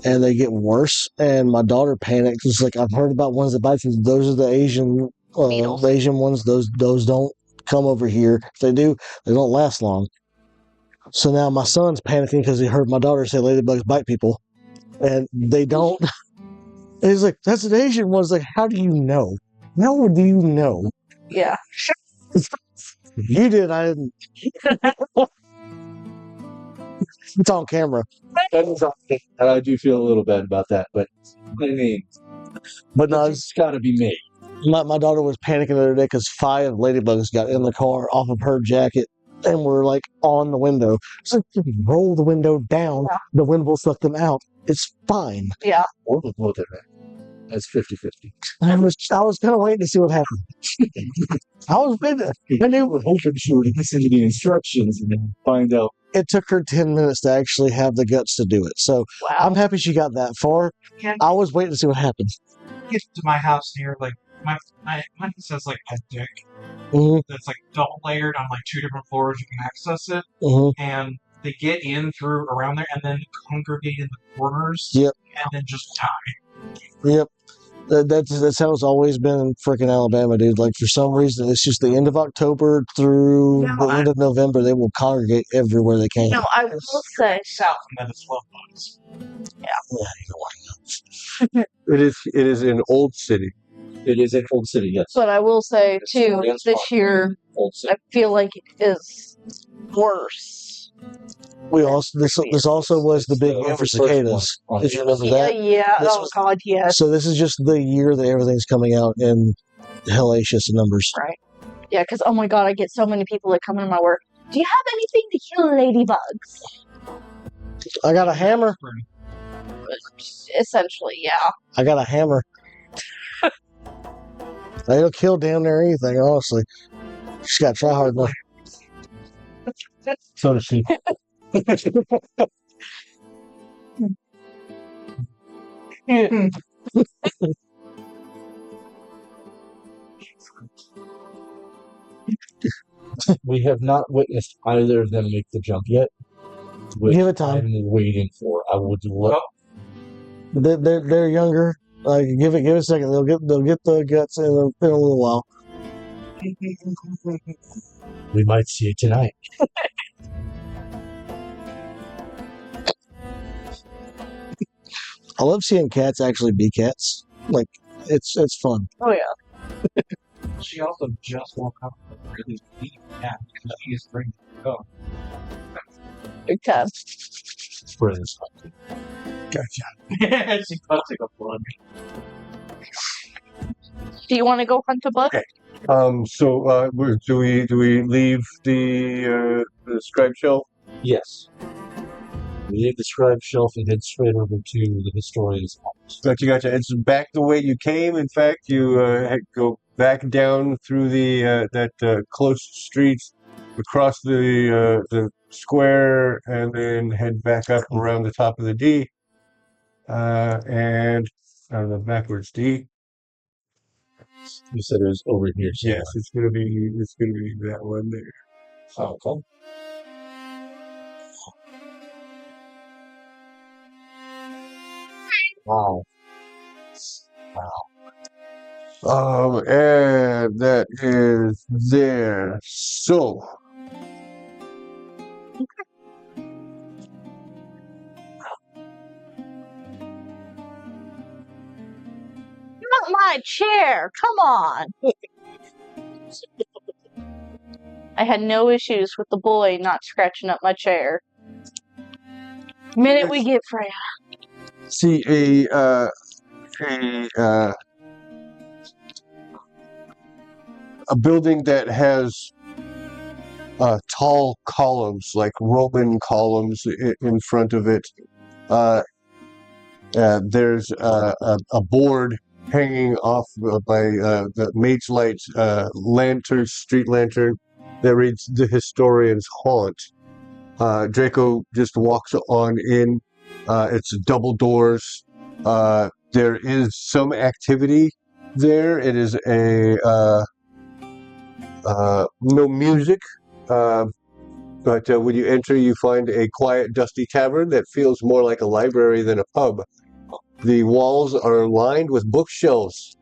S6: and they get worse. And my daughter panicked. It's like I've heard about ones that bite. Those are the Asian,
S8: Beetles.
S6: the Asian ones. Those don't come over here. If they do, they don't last long. So now my son's panicking because he heard my daughter say ladybugs bite people, and they don't. And he's like, "That's an Asian one." I was like, "How do you know? How do you know?"
S8: Yeah.
S6: You did. I didn't. It's on camera.
S5: And I do feel a little bad about that, but I mean,
S6: But no,
S5: it's got to be me.
S6: my daughter was panicking the other day because 5 ladybugs got in the car off of her jacket and were like on the window. So roll the window down.
S8: Yeah.
S6: The wind will suck them out. It's fine.
S8: Yeah.
S5: Or we'll look at that. That's 50-50.
S6: I was kind of waiting to see what happened. I was waiting.
S5: I knew we're hoping she would listen to the instructions and then find out.
S6: It took her 10 minutes to actually have the guts to do it. So
S8: Wow.
S6: I'm happy she got that far.
S4: Yeah.
S6: I was waiting to see what happened.
S4: Get to my house here, like my house has like a deck
S6: Mm-hmm,
S4: that's like double layered on like 2 different floors. You can access it,
S6: mm-hmm.
S4: and they get in through around there, and then congregate in the corners.
S6: Yep.
S4: And then just die.
S6: Yep. That's how it's always been in freaking Alabama, dude. Like, for some reason, it's just the end of October through
S8: No,
S6: the end of November. They will congregate everywhere they can.
S8: No, I will say.
S4: South, and then it's love bugs.
S6: Yeah, you know what?
S3: It is an old city.
S5: It is in Old City, yes.
S8: But I will say, too,
S5: It's
S8: this year,
S5: Old City.
S8: I feel like it is worse.
S6: We also this also was the big year for cicadas.
S5: one.
S6: If you remember
S8: Yeah,
S6: that.
S8: yeah.
S6: This
S8: Oh,
S6: was-
S8: God, yes.
S6: So this is just the year that everything's coming out in hellacious numbers.
S8: Right. Yeah, because, oh my God, I get so many people that come into my work. Do you have anything to kill ladybugs?
S6: I got a hammer.
S8: Essentially, yeah.
S6: I got a hammer. It'll kill damn near anything, honestly. Just gotta try hard enough.
S5: So does she. We have not witnessed either of them make the jump yet. Which
S6: Give it time.
S5: I'm waiting for. I would love.
S6: They're younger. Like, give it a second. They'll get the guts in a little while.
S5: We might see it tonight.
S6: I love seeing cats actually be cats. Like, it's fun.
S8: Oh, yeah.
S4: She also just woke up with a really deep cat because she is ready to go.
S8: Big time.
S5: Friends.
S4: Gotcha. She cuts like a blood.
S8: Do you want to go hunt a bug?
S3: So do we leave the scribe shelf?
S5: Yes. We leave the scribe shelf and head straight over to the historian's office.
S3: Gotcha. It's back the way you came. In fact, you go back down through the that close street, across the square, and then head back up around the top of the D, and the backwards D.
S5: You said it was over here.
S3: Yes, it's gonna be that one there.
S5: Oh, okay. Wow.
S3: And that is there. So,
S8: Not my chair. Come on. I had no issues with the boy not scratching up my chair. Minute we get Freya.
S3: see a building that has tall columns, like Roman columns in front of it. There's a board hanging off by the Mage Light lantern, street lantern, that reads "The Historian's Haunt." Drakko just walks on in. It's double doors. There is some activity there. It is no music, but when you enter, you find a quiet, dusty tavern that feels more like a library than a pub. The walls are lined with bookshelves,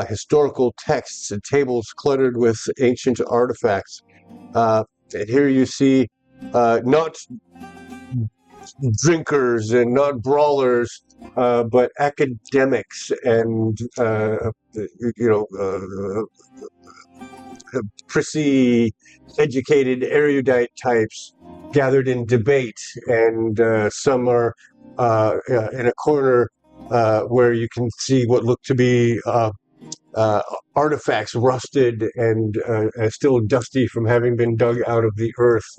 S3: historical texts, and tables cluttered with ancient artifacts. And here you see not drinkers and not brawlers, but academics and prissy, educated, erudite types gathered in debate, and some are in a corner where you can see what look to be artifacts rusted and still dusty from having been dug out of the earth.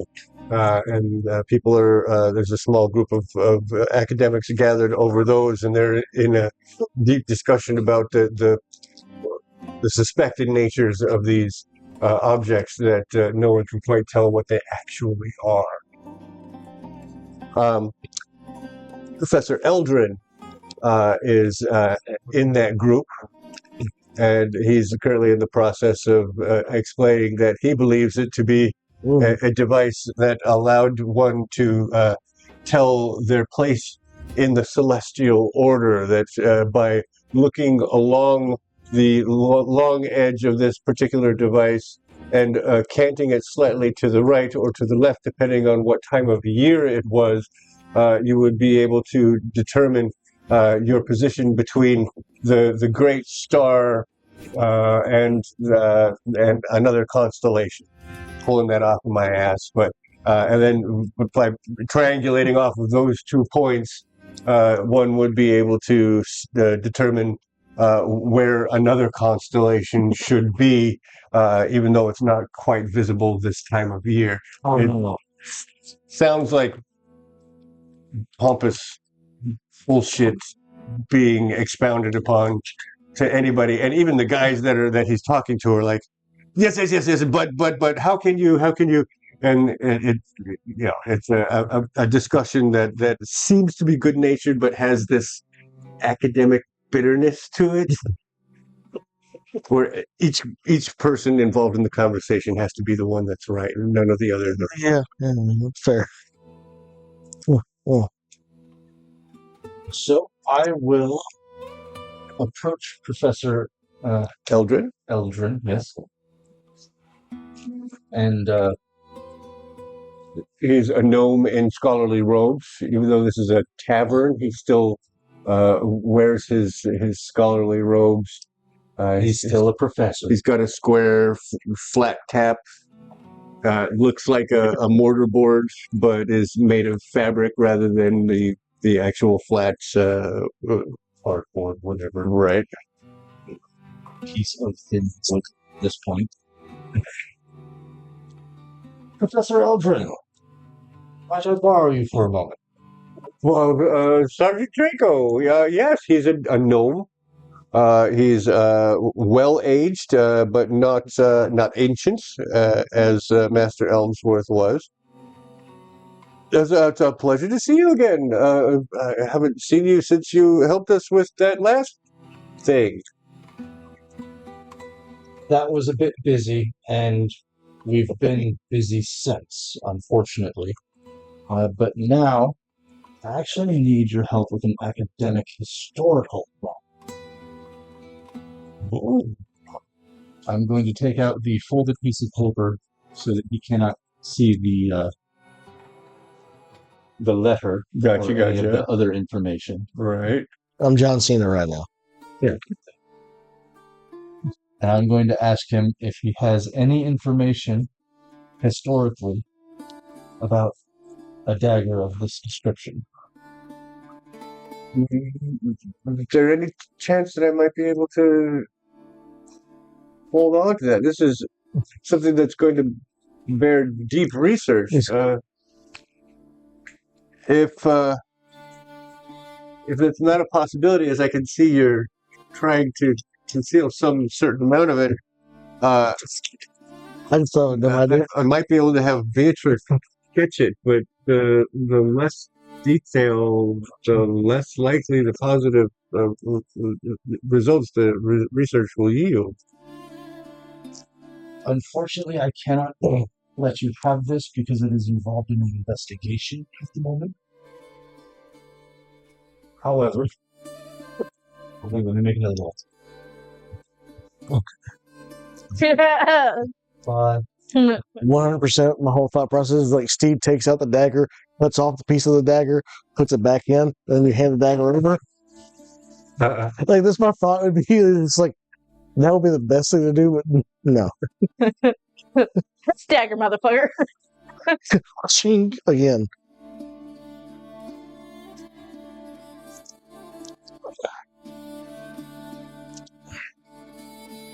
S3: And people are, there's a small group of academics gathered over those, and they're in a deep discussion about the suspected natures of these objects that no one can quite tell what they actually are. Professor Eldrin is in that group, and he's currently in the process of explaining that he believes it to be a device that allowed one to tell their place in the celestial order, that by looking along the long edge of this particular device and canting it slightly to the right or to the left, depending on what time of year it was, you would be able to determine your position between the great star and another constellation. Pulling that off of my ass, but and then by triangulating off of those 2 points, one would be able to determine where another constellation should be, even though it's not quite visible this time of year. Sounds like pompous bullshit being expounded upon to anybody, and even the guys that he's talking to are like, yes, but how can you? And it's a discussion that seems to be good natured, but has this academic bitterness to it, where each person involved in the conversation has to be the one that's right, and none of the others.
S6: Yeah, fair. Oh.
S5: So I will approach Professor
S3: Eldrin,
S5: yes. And
S3: he's a gnome in scholarly robes. Even though this is a tavern, he still wears his scholarly robes.
S5: he's still a professor.
S3: He's got a square, flat cap. Looks like a mortarboard, but is made of fabric rather than the actual flat
S5: Cardboard, whatever.
S3: Right.
S5: Piece of thin silk at this point. Professor Eldrin, might I borrow you for a moment?
S3: Well, Sergeant Drakko, yes, he's a gnome. He's well-aged, but not ancient, as Master Elmsworth was. It's a pleasure to see you again. I haven't seen you since you helped us with that last thing.
S5: That was a bit busy, and we've been busy since, unfortunately. But now, I actually need your help with an academic historical problem.
S3: Ooh.
S5: I'm going to take out the folded piece of paper so that you cannot see the letter
S3: Gotcha.
S5: any of the other information.
S3: Right.
S6: I'm John Cena right now.
S5: Yeah. And I'm going to ask him if he has any information historically about a dagger of this description.
S3: Is there any chance that I might be able to hold on to that? This is something that's going to bear deep research. If it's not a possibility, as I can see you're trying to conceal some certain amount of it,
S6: I just thought of a dumb idea.
S3: I might be able to have Beatrice sketch it, but the less detail, the less likely the positive results the research will yield.
S5: Unfortunately, I cannot let you have this because it is involved in an investigation at the moment. However, let me make another roll.
S8: Yeah.
S5: 5.
S6: 100%. My whole thought process is like Steve takes out the dagger, cuts off the piece of the dagger, puts it back in, then you hand the dagger over. Like this, my thought would be, it's like that would be the best thing to do, but no.
S8: Stagger, motherfucker.
S6: Ching again.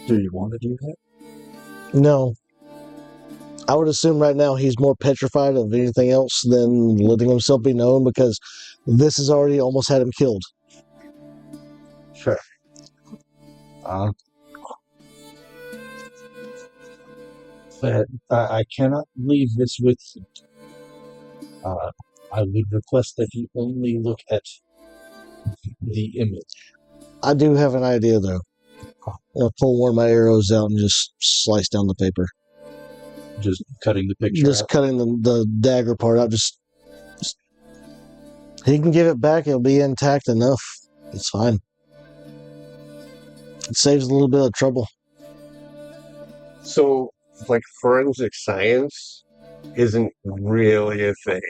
S5: Do you want to do that?
S6: No. I would assume right now he's more petrified of anything else than letting himself be known because this has already almost had him killed.
S5: Sure. But I cannot leave this with you. I would request that you only look at the image.
S6: I do have an idea though. I'll pull one of my arrows out and just slice down the paper.
S5: Just cutting the picture
S6: Just
S5: out.
S6: cutting the dagger part out. Just he can give it back. It'll be intact enough. It's fine. It saves a little bit of trouble.
S3: So, like forensic science isn't really a thing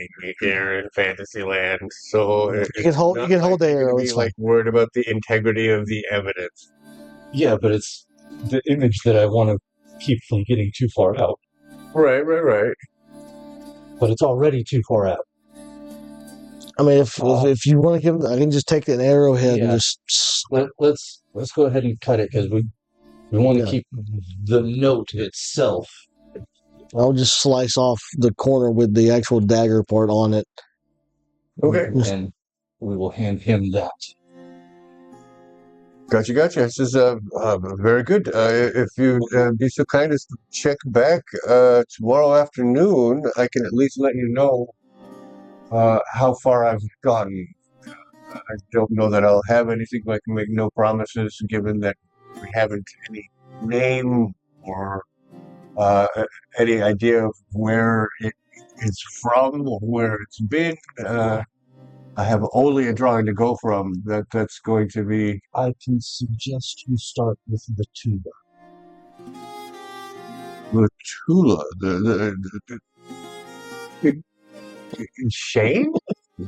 S3: here in Fantasyland. So
S6: You can hold the arrow.
S3: Be
S6: It's fine.
S3: like worried about the integrity of the evidence.
S5: Yeah, but it's the image that I want to keep from getting too far out.
S3: Right.
S5: But it's already too far out.
S6: I mean, if you want to give, I can just take an arrowhead and
S5: Yeah.
S6: just.
S5: Let's go ahead and cut it because we want to
S6: Yeah.
S5: keep the note itself.
S6: I'll just slice off the corner with the actual dagger part on it.
S3: Okay.
S5: And we will hand him that.
S3: Gotcha. This is very good. If you'd be so kind as to check back tomorrow afternoon, I can at least let you know how far I've gotten. I don't know that I'll have anything, but I can make no promises given that we haven't any name or any idea of where it is from or where it's been. I have only a drawing to go from. That's going to be.
S5: I can suggest you start with the tuba.
S3: The Tula. The Shane?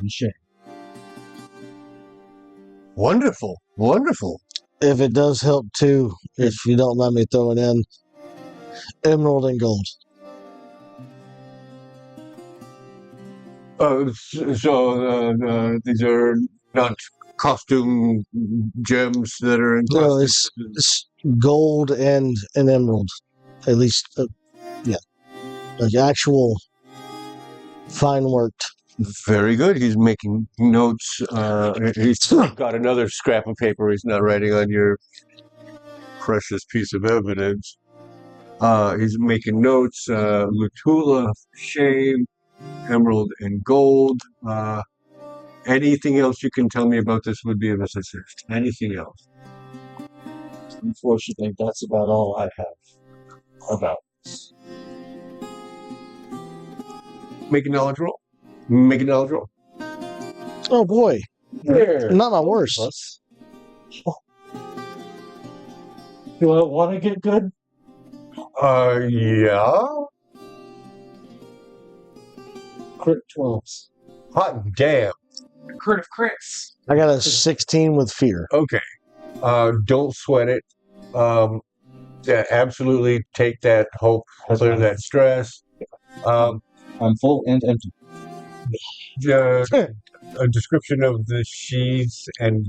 S5: Shame.
S3: Wonderful.
S6: If it does help too, if you don't mind me throwing in emerald and gold.
S3: So these are not costume gems that are in
S6: No,
S3: costumes.
S6: it's gold and an emerald. At least, yeah. Like actual fine worked.
S3: Very good. He's making notes. He's got another scrap of paper. He's not writing on your precious piece of evidence. He's making notes. Lutula, shame, emerald, and gold. Anything else you can tell me about this would be of assistance. Anything else?
S5: Unfortunately, that's about all I have about this.
S3: Make a knowledge roll.
S6: Oh boy.
S5: There.
S6: Not my worst.
S5: Do I want to get good?
S3: Yeah.
S5: Crit 12s.
S3: Hot damn.
S4: Crit of crits.
S6: I got a 16 with fear.
S3: Okay. Don't sweat it. Yeah, absolutely take that hope, clear that stress.
S5: I'm full and empty.
S3: A description of the sheaths and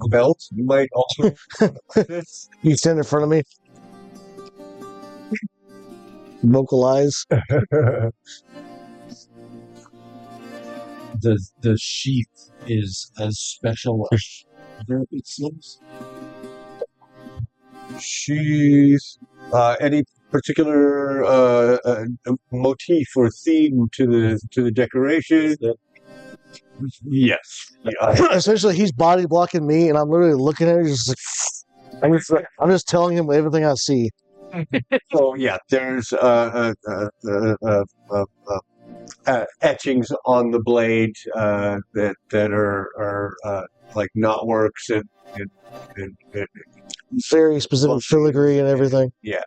S3: belt might also.
S6: You stand in front of me. Vocalize.
S5: The sheath is as special as it seems.
S3: Sheath. Any particular motif or theme to the decoration? Yes. Yeah.
S6: Essentially, he's body blocking me, and I'm literally looking at it, just like I'm just telling him everything I see.
S3: So yeah, there's etchings on the blade that are like knotworks and
S6: Very specific filigree and everything.
S3: yeah.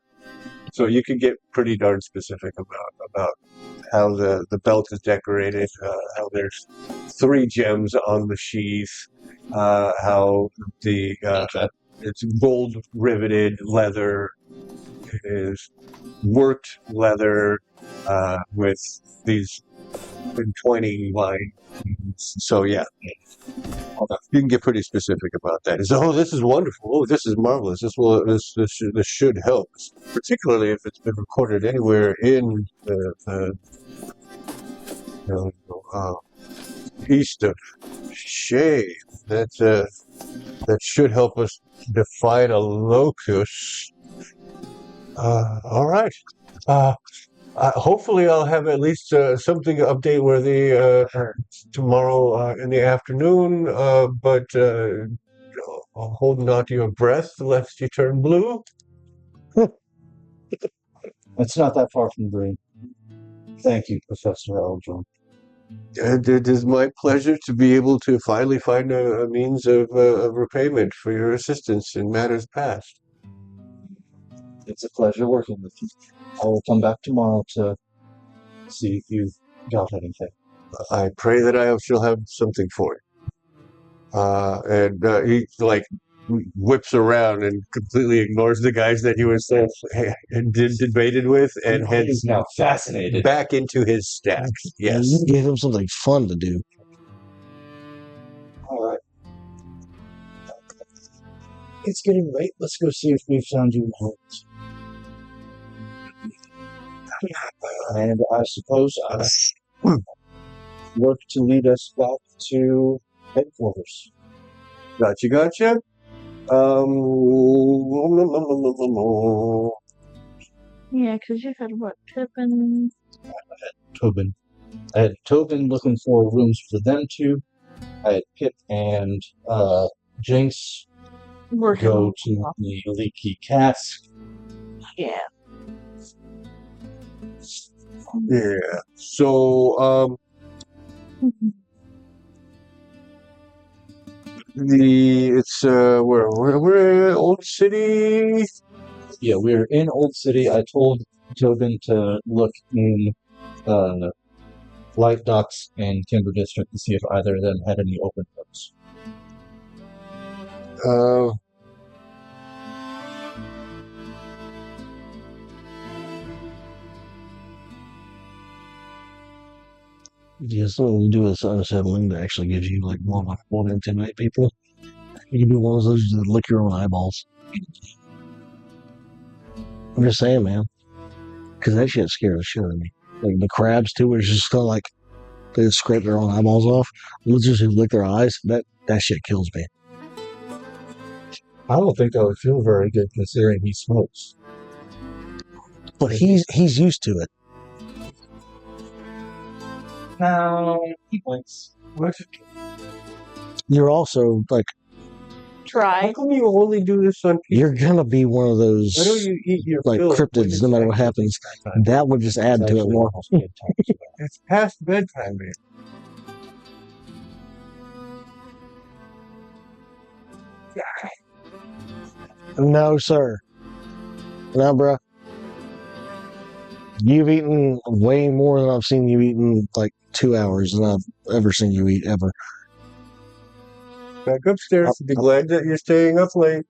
S3: So you can get pretty darn specific about how the belt is decorated, how there's 3 gems on the sheath, how the it's gold riveted leather, it is worked leather with these entwining lines. So yeah, you can get pretty specific about that. It's, oh, this is wonderful. Oh, this is marvelous. This should help, particularly if it's been recorded anywhere in the east of Shade. That should help us define a locus. All right. Hopefully, I'll have at least something to update worthy tomorrow in the afternoon. But holding on to your breath lest you turn blue.
S5: It's not that far from green. Thank you, Professor Eldron.
S3: And it is my pleasure to be able to finally find a means of repayment for your assistance in matters past.
S5: It's a pleasure working with you. I will come back tomorrow to see if you got anything.
S3: I pray that I shall have something for you. And he like whips around and completely ignores the guys that he was debated with and heads
S5: now fascinated
S3: back into his stacks. Yes.
S6: You gave him something fun to do.
S5: All right. It's getting late. Let's go see if we've found you home. And I suppose work to lead us back to headquarters.
S3: Gotcha.
S8: Yeah, because you had what, Tobin?
S5: Tobin. I had Tobin looking for rooms for them two. I had Pip and Jinx go to the leaky cask.
S8: Yeah.
S3: Yeah. So, we're in Old City.
S5: Yeah, we're in Old City. I told Tobin to look in Light Docks and Timber District to see if either of them had any open rooms.
S6: Yeah, something to do with unsettling that actually gives you like more to intimidate people. You can do one of those to lick your own eyeballs. I'm just saying, man. Because that shit scared the shit out of me. Like the crabs too, where it's just kind of like they just scrape their own eyeballs off. Lizards who lick their eyes, that shit kills me.
S5: I don't think that would feel very good considering he smokes.
S6: But he's used to it.
S4: No, he blinks.
S3: What?
S6: You're also like,
S8: Try.
S3: How come you only do this on people?
S6: you're gonna be one of those
S3: Why don't you eat your
S6: like
S3: fill?
S6: cryptids no matter what happens. That would just add to it more.
S3: It's past bedtime, man.
S6: No, sir. No, bro. You've eaten way more than I've seen you eat in like 2 hours than I've ever seen you eat ever.
S3: Back upstairs. Be glad that you're staying up late.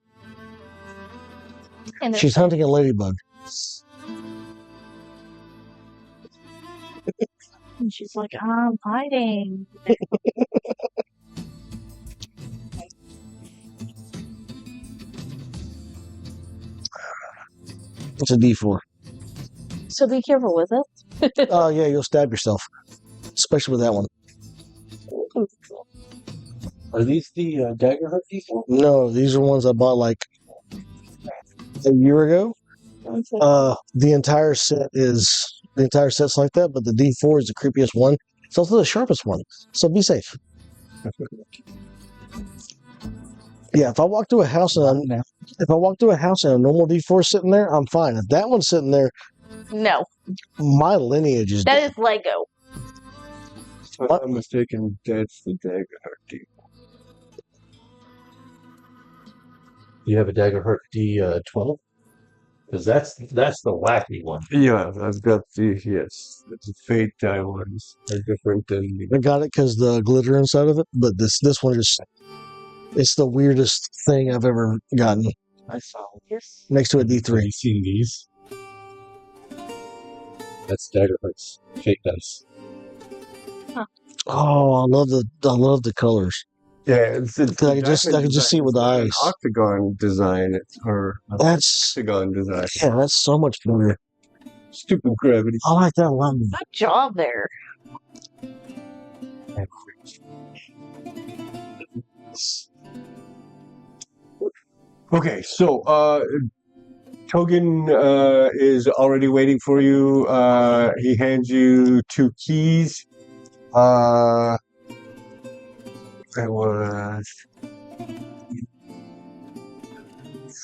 S8: And
S6: She's hunting a ladybug.
S8: she's like, I'm hiding.
S6: It's a D4.
S8: So be careful with it.
S6: Oh, yeah, you'll stab yourself. Especially with that one.
S5: Are these the Daggerheart people?
S6: No, these are ones I bought like a year ago. The entire set's like that, but the D4 is the creepiest one. It's also the sharpest one. So be safe. Yeah, if I walk through a house and a normal D4 sitting there, I'm fine. If that one's sitting there,
S8: No,
S6: my lineage is
S8: that
S6: dead.
S8: is Lego.
S3: If I'm not mistaken, that's the Daggerheart D.
S5: You have a Daggerheart D12? Because that's the wacky one.
S3: Yeah, I've got the fate die ones are different than the
S6: I got it because the glitter inside of it, but this one it's the weirdest thing I've ever gotten.
S5: I saw
S8: Yes.
S6: Next to a
S5: Have
S6: D3.
S5: you seen these? That's Daggerheart's fake dice.
S6: Oh, I love the colors.
S3: yeah. It's
S6: I can just see it with the eyes.
S3: Octagon design or
S6: That's
S3: hexagon design.
S6: yeah, that's so much better.
S3: Stupid gravity.
S6: I like that one.
S8: Good job there.
S3: Okay, so Togen is already waiting for you. He hands you 2 keys. That was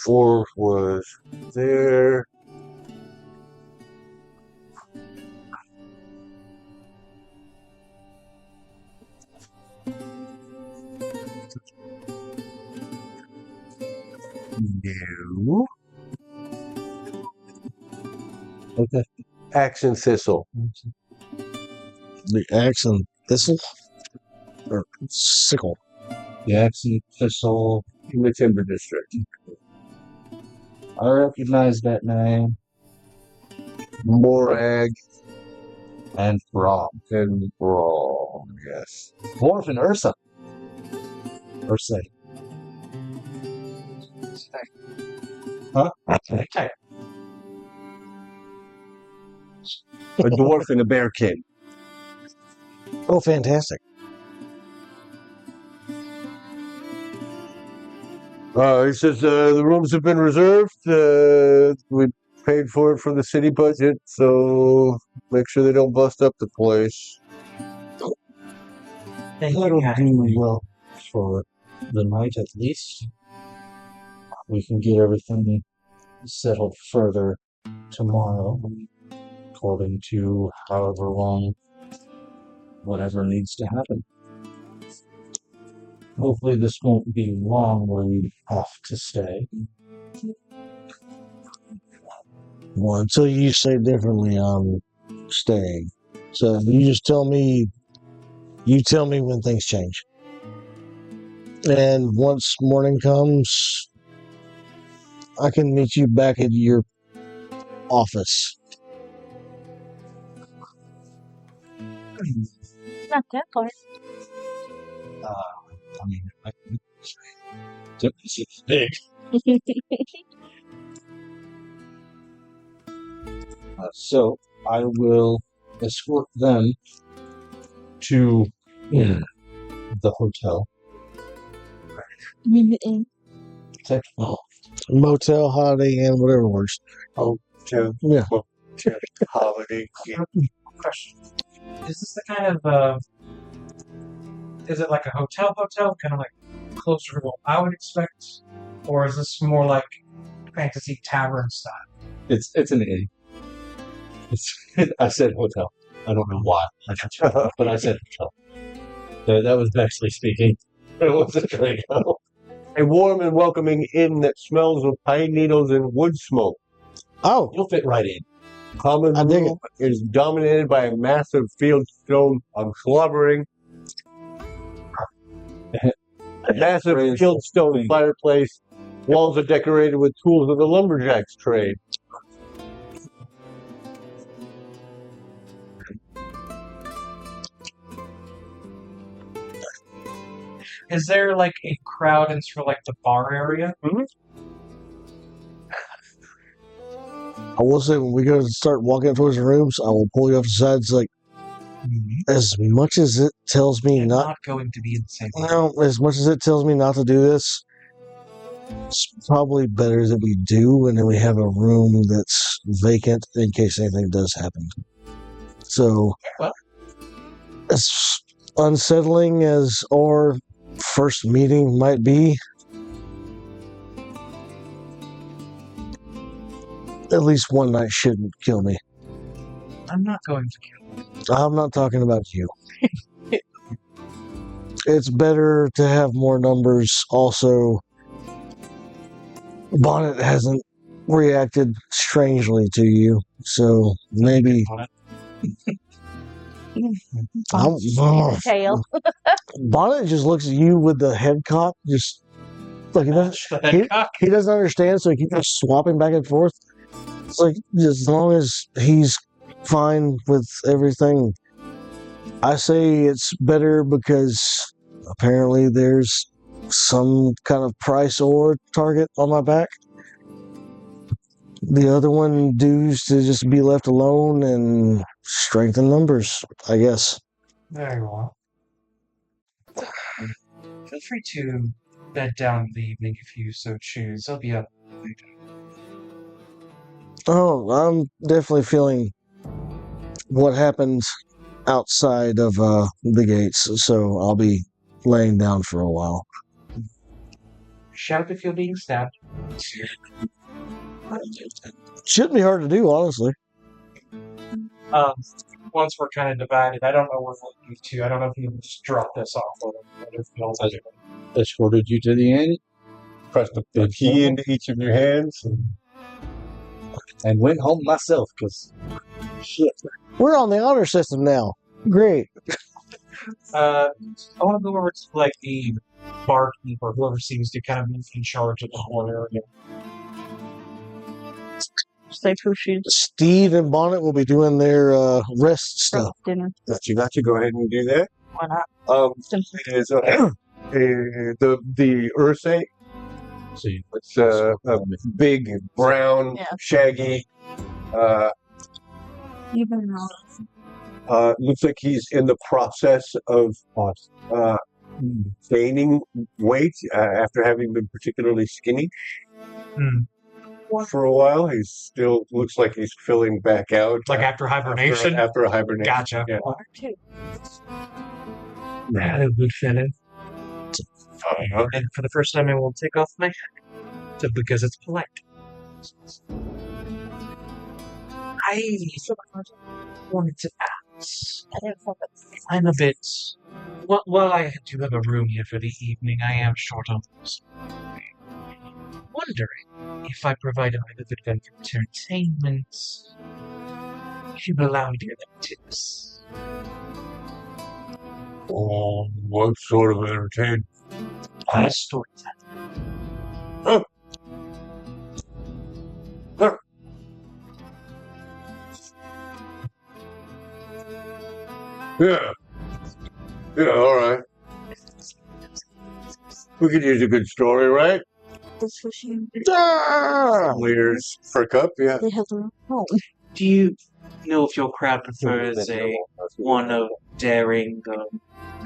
S3: 4 was there. No.
S5: Okay.
S3: Axe and thistle.
S6: The axe and thistle or sickle.
S5: The accent thistle.
S3: In the Timber District.
S5: I recognize that name.
S3: Morag
S5: And Brawl.
S3: and Brawl. Yes.
S5: Dwarf and Ursa. Ursa. Huh?
S4: Okay.
S3: A dwarf and a bearkin.
S6: Oh, fantastic!
S3: He says the rooms have been reserved. We paid for it from the city budget, so make sure they don't bust up the place.
S5: That'll do well for the night at least. We can get everything settled further tomorrow, according to however long, whatever needs to happen. Hopefully this won't be long where we have to stay.
S6: Well, until you say differently, I'm staying. So you just tell me. You tell me when things change. And once morning comes, I can meet you back at your office.
S8: Not that far.
S5: I mean, this is big. So I will escort them to the hotel. Okay.
S6: Motel, Holiday Inn, whatever works. Yeah.
S3: Holiday.
S4: Question. Is this the kind of is it like a hotel, kind of like closer to what I would expect, or is this more like fantasy tavern style?
S5: It's an inn. I said hotel. I don't know why, but I said hotel. That was Bexley speaking. It wasn't Drakko.
S3: A warm and welcoming inn that smells of pine needles and wood smoke.
S6: Oh,
S5: You'll fit right in.
S3: Common
S6: I dig
S3: room is dominated by a massive field stone of slobbering. A massive field stone fireplace. Walls are decorated with tools of the lumberjack's trade.
S4: Is there like a crowd in sort of like the bar area?
S6: I will say when we go to start walking towards the rooms, I will pull you off the side. It's like, as much as it tells me
S4: I'm
S6: not,
S4: not going to be in the same room.
S6: no, as much as it tells me not to do this, It's probably better that we do, and then we have a room that's vacant in case anything does happen. So,
S4: Well.
S6: as unsettling as our first meeting might be, at least one night shouldn't kill me.
S4: I'm not going to kill you.
S6: I'm not talking about you. It's better to have more numbers. Also, Bonnet hasn't reacted strangely to you, so maybe.
S8: Tail.
S6: Bonnet just looks at you with the head cock, just like he doesn't understand, so he keeps just swapping back and forth. It's like, as long as he's fine with everything, I say it's better because apparently there's some kind of price or target on my back. The other one dues to just be left alone and strengthen numbers, I guess.
S4: Very well. Feel free to bed down in the evening if you so choose. I'll be up later.
S6: Oh, I'm definitely feeling what happens outside of the gates, so I'll be laying down for a while.
S4: Shout if you're being stabbed.
S6: Shouldn't be hard to do, honestly.
S4: Once we're kind of divided, I don't know where we'll move to. I don't know if you can just drop this off or if you'll
S5: Escorted you to the inn, pressed the
S3: Key into each of your hands.
S5: and went home myself because shit.
S6: We're on the honor system now. Great.
S4: I want to go over to like the barkeep or whoever seems to kind of be in charge of the whole area.
S8: Say Fushi.
S6: Steede and Bonnet will be doing their rest stuff.
S8: Dinner.
S3: Gotcha. Go ahead and do that.
S8: Why not?
S3: Is the Ursay.
S5: See,
S3: It's a big, brown, shaggy.
S8: Even though.
S3: Looks like he's in the process of gaining weight after having been particularly skinny for a while. He still looks like he's filling back out.
S4: Like after hibernation?
S3: After a hibernation.
S4: Gotcha.
S3: Yeah.
S4: Rather good fellow. And for the first time, I won't take off my hat. Just because it's polite. I wanted to ask. I'm a bit. Well, I do have a room here for the evening. I am short on those. Wondering if I provide a little bit of entertainment, if you allow me to get them tips.
S3: What sort of entertainment?
S4: Storytelling.
S3: Oh. Yeah, all right. We could use a good story, right? Leaders perk up, yeah.
S8: They have their own home.
S4: Do you know if your crowd prefers one of daring,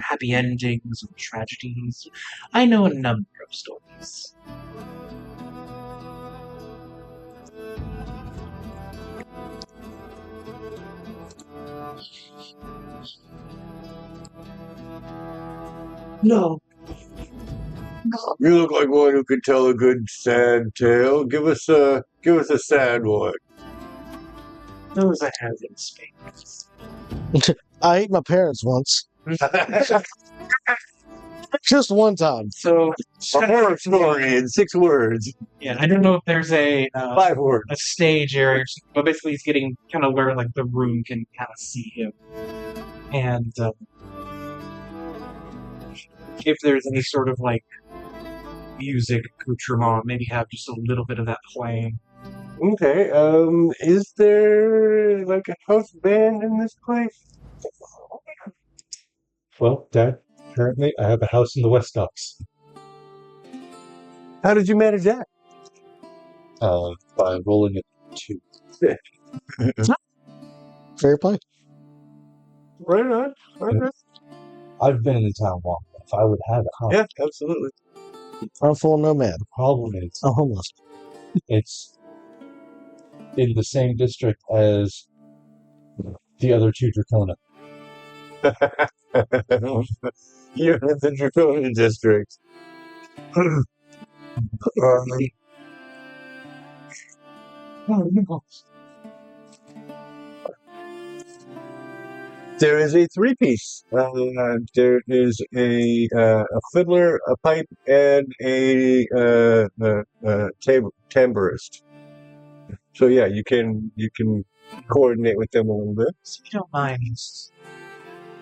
S4: happy endings or tragedies? I know a number of stories. No.
S3: You look like one who could tell a good sad tale. Give us a sad one.
S4: Those I have in space.
S6: I ate my parents once. Just one time.
S4: So,
S3: A horror story in 6 words.
S4: yeah, I don't know if there's a
S3: 5 words.
S4: a stage area, but basically he's getting kind of where like the room can kind of see him, and if there's any sort of like music accoutrement, maybe have just a little bit of that playing.
S3: Okay, is there like a house band in this place?
S5: Well, Dad, apparently I have a house in the West Docks.
S3: How did you manage that?
S5: By rolling it 2.
S6: Fair play.
S3: Right on.
S5: I've been in the town long enough. I would have a house.
S3: Yeah, absolutely.
S6: I'm full nomad.
S5: The problem is,
S6: I'm homeless.
S5: it's in the same district as the other two Dracona.
S3: You're in the Draconian district. There is a three-piece. There is a fiddler, a pipe, and a tambourist. So yeah, you can coordinate with them a little bit.
S4: So if you don't mind,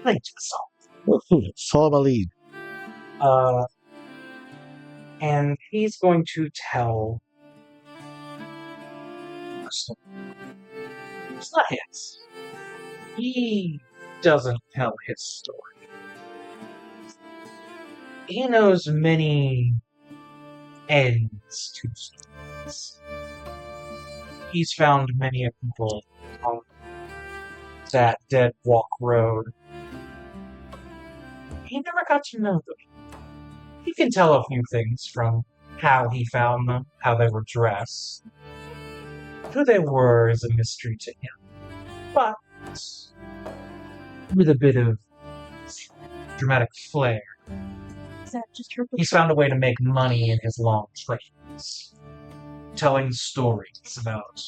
S4: thank you,
S6: Follow my lead.
S4: and he's going to tell. It's not his. He doesn't tell his story. He knows many ends to stories. He's found many people on that dead walk road. He never got to know them. He can tell a few things from how he found them, how they were dressed. Who they were is a mystery to him. But with a bit of dramatic flair,
S7: Is that just her?
S4: he's found a way to make money in his long travels, telling stories about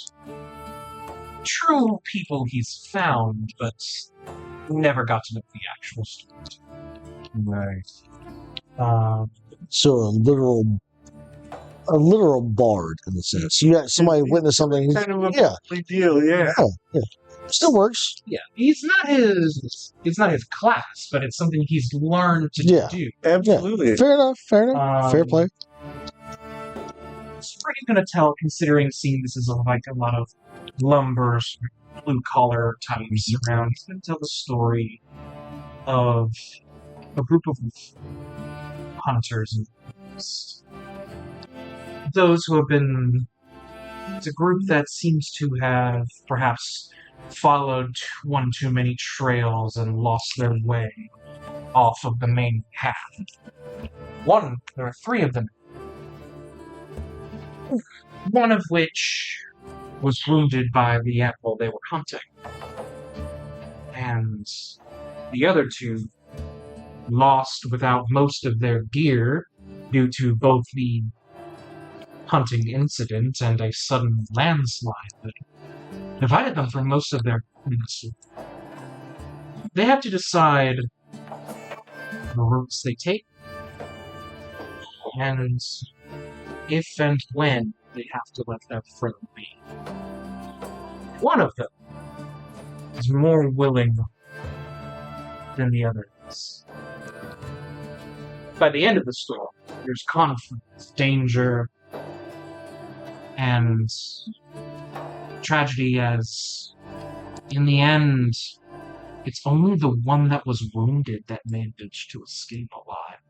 S4: true people he's found, but never got to know the actual story.
S3: Nice.
S6: So a literal bard in a sense. You got somebody witness something.
S3: Kind of a
S6: Yeah,
S3: big deal, yeah.
S6: still works.
S4: Yeah, it's not his class, but it's something he's learned to
S6: Yeah.
S4: do.
S3: Absolutely.
S6: Fair enough. Fair play.
S4: So what are you gonna tell, considering seeing this is like a lot of lumber, blue collar types around? He's gonna tell the story of a group of hunters and those who have been. It's a group that seems to have perhaps followed one too many trails and lost their way off of the main path. There are three of them. One of which was wounded by the animal they were hunting. And the other two lost without most of their gear due to both the hunting incident and a sudden landslide that divided them from most of their community. They have to decide the routes they take and if and when they have to let their friend be. One of them is more willing than the other is. By the end of the story, there's conflict, danger, and tragedy as, in the end, it's only the one that was wounded that managed to escape alive.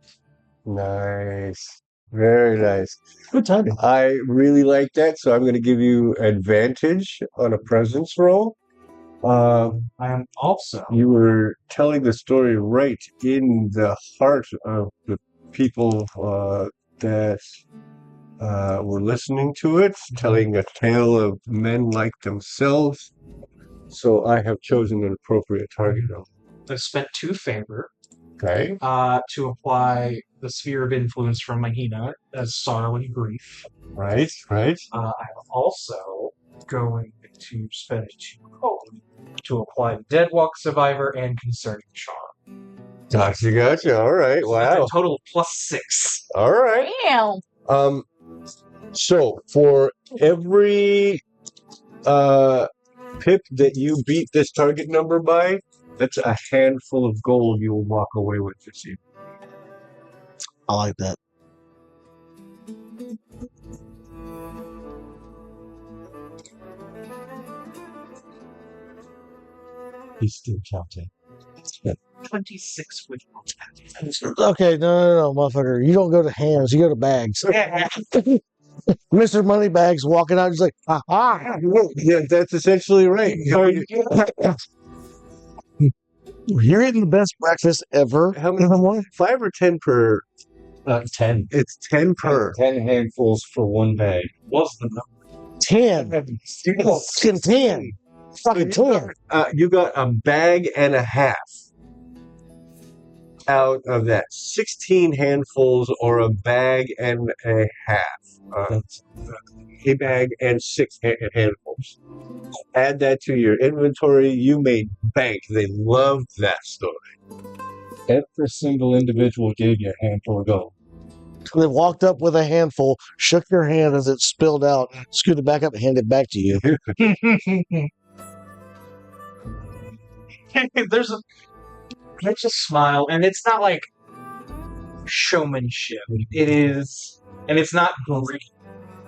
S3: Nice. Very nice.
S6: Good timing.
S3: I really like that, so I'm going to give you advantage on a presence roll.
S4: I am also
S3: You were telling the story right in the heart of the people that were listening to it, telling a tale of men like themselves. So I have chosen an appropriate target.
S4: I've spent 2 favor
S3: Okay.
S4: to apply the sphere of influence from Mahina as sorrow and grief.
S3: Right.
S4: I'm also going to spend 2 hope to apply Deadwalk Survivor and Concerning Charm.
S3: Gotcha. All right.
S4: So that's
S3: Wow.
S4: a total of +6.
S3: All right.
S8: Damn.
S3: So for every pip that you beat this target number by, that's a handful of gold you will walk away with this evening.
S6: I like that.
S5: He's still counting.
S4: 26 with
S6: Okay, no, motherfucker. You don't go to hands, you go to bags. Mr. Moneybags walking out, he's like, ha.
S3: Yeah, that's essentially right.
S6: You're eating the best breakfast ever.
S3: How many? 5 or 10 per
S5: 10.
S3: It's 10 per.
S5: 10 handfuls for one bag.
S4: What's the number?
S6: 10. Fucking 10. Fucking 10.
S3: You got a bag and a half out of that. 16 handfuls or a bag and a half. A bag and 6 handfuls. Add that to your inventory. You made bank. They loved that story.
S5: Every single individual gave you a handful of gold.
S6: They walked up with a handful, shook your hand as it spilled out, scooted back up, and handed it back to you.
S4: There's a smile, and it's not like showmanship. It is, and it's not great.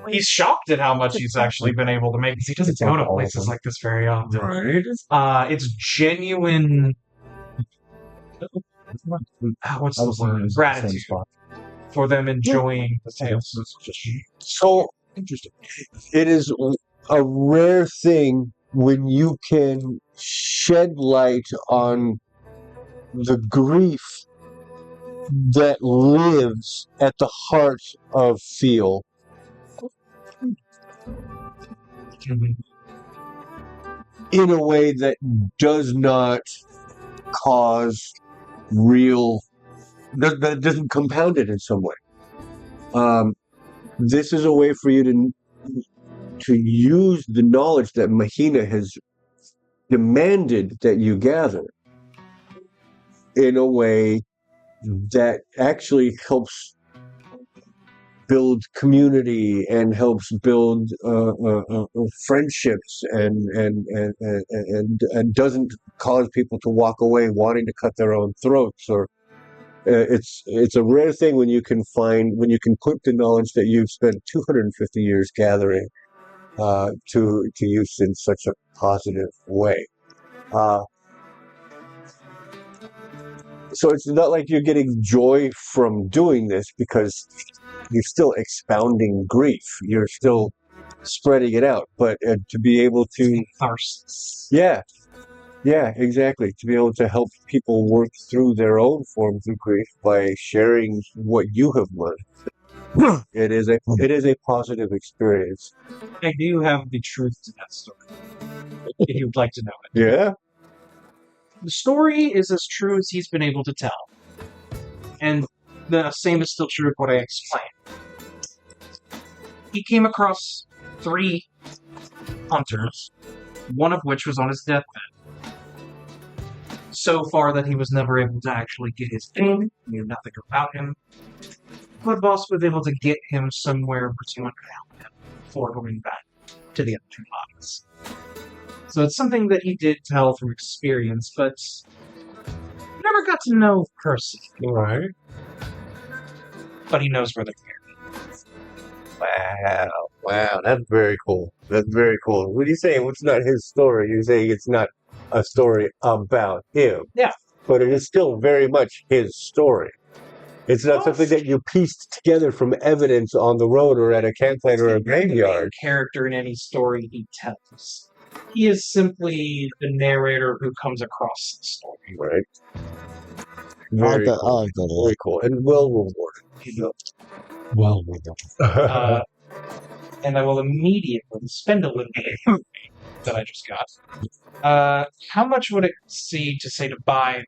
S4: He's shocked at how much he's actually been able to make because he doesn't go to places like this very often.
S3: Right.
S4: It's genuine. What's the word? Gratitude for them enjoying the tales.
S3: So interesting. It is a rare thing when you can shed light on the grief that lives at the heart of Pheal. In a way that does not cause real, that doesn't compound it in some way. This is a way for you to use the knowledge that Mahina has demanded that you gather in a way that actually helps build community and helps build friendships and doesn't cause people to walk away wanting to cut their own throats. Or it's a rare thing when you can put the knowledge that you've spent 250 years gathering to use in such a positive way. So it's not like you're getting joy from doing this because you're still expounding grief. You're still spreading it out. But to be able to...
S4: Thirsts.
S3: Yeah, exactly. To be able to help people work through their own forms of grief by sharing what you have learned. It is a positive experience.
S4: I do have the truth to that story, if you'd like to know it.
S3: Yeah?
S4: The story is as true as he's been able to tell. And the same is still true of what I explained. He came across 3 hunters, one of which was on his deathbed. So far that he was never able to actually get his name, knew nothing about him. But Vosk was able to get him somewhere where someone could help him before going back to the other 2 bodies. So it's something that he did tell from experience, but never got to know personally.
S3: Right.
S4: But he knows where they're here.
S3: Wow, that's very cool. That's very cool. When you say it's not his story, you're saying it's not a story about him.
S4: Yeah.
S3: But it is still very much his story. It's not something that you pieced together from evidence on the road or at a campsite or a graveyard.
S4: Character in any story he tells. He is simply the narrator who comes across the story.
S3: Right.
S6: I like that.
S3: Very cool. And well rewarded.
S5: Well,
S4: And I will immediately spend a little bit of that I just got. How much would it say to buy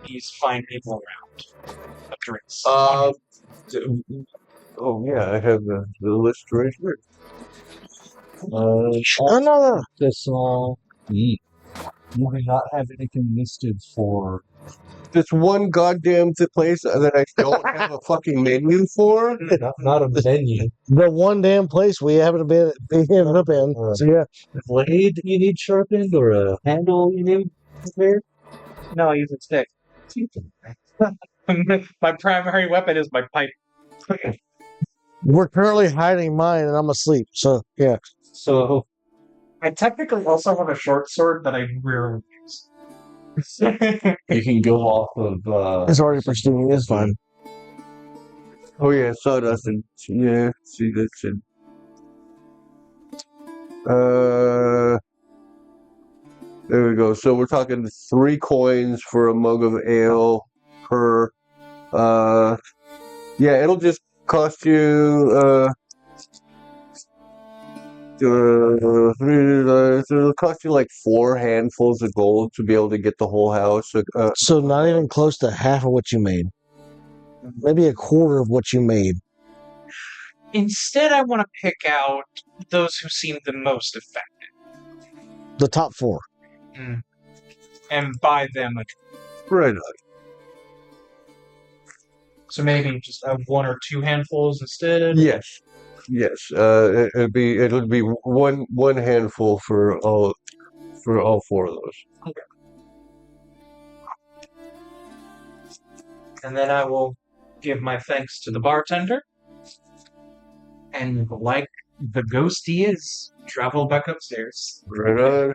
S4: these fine people around of drinks?
S3: Oh yeah, I have the list right here.
S6: Another.
S5: this all. You do not have anything listed for.
S3: This one goddamn place that I don't have a fucking menu for.
S5: Not a menu.
S6: The one damn place we haven't been ended up in. So yeah.
S5: Blade you need sharpened or a handle you need prepared?
S4: No, I use a stick. My primary weapon is my pipe.
S6: We're currently hiding mine and I'm asleep. So yeah.
S5: So
S4: I technically also have a short sword that I rarely use.
S5: you can go off of.
S6: It's already pristine. It's fine.
S3: Oh yeah, sawdust and yeah, see that's it. There we go. So we're talking 3 coins for a mug of ale per Yeah, it'll just cost you. It'll cost you like 4 handfuls of gold to be able to get the whole house.
S6: So not even close to half of what you made. Maybe a quarter of what you made.
S4: Instead, I want to pick out those who seem the most effective.
S6: The top 4.
S4: And buy them a.
S3: Right on.
S4: So maybe just 1 or 2 handfuls instead?
S3: Yes. It'll be one handful for all 4 of those.
S4: Okay. And then I will give my thanks to the bartender. And like the ghost he is, travel back upstairs.
S3: Right on.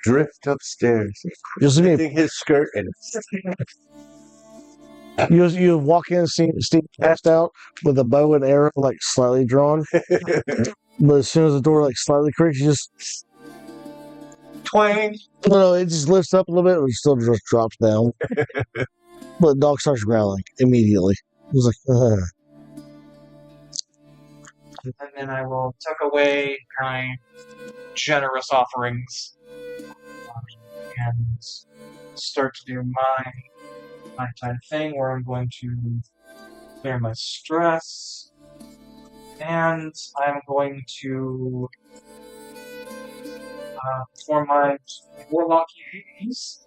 S3: Drift upstairs.
S6: Just give me
S3: Lifting his skirt and
S6: You walk in, see Steve passed out with a bow and arrow like slightly drawn, but as soon as the door like slightly creaks, you just
S3: twang.
S6: no, it just lifts up a little bit, but it still just drops down. But the dog starts growling immediately. It was like,
S4: And then I will tuck away my generous offerings and start to do my nighttime thing where I'm going to clear my stress, and I'm going to for my warlock duties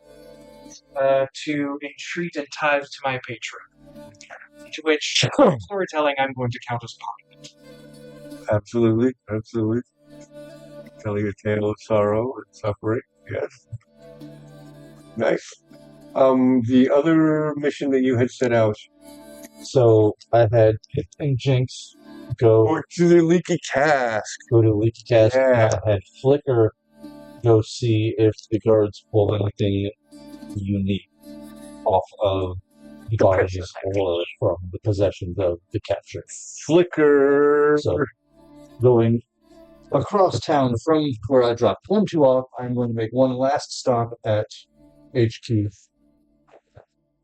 S4: to entreat and tithe to my patron. To which storytelling I'm going to count as part.
S3: Absolutely. Telling a tale of sorrow and suffering. Yes. Nice. The other mission that you had set out.
S5: So I had Pip and Jinx go
S3: To the leaky cask.
S5: to Leaky Cask.
S3: Yeah.
S5: I had Flicker go see if the guards pulled anything unique off of the bodies or from the possessions of the capture.
S3: Flicker.
S5: So going across town from where I dropped Plum2 off, I'm going to make one last stop at HQ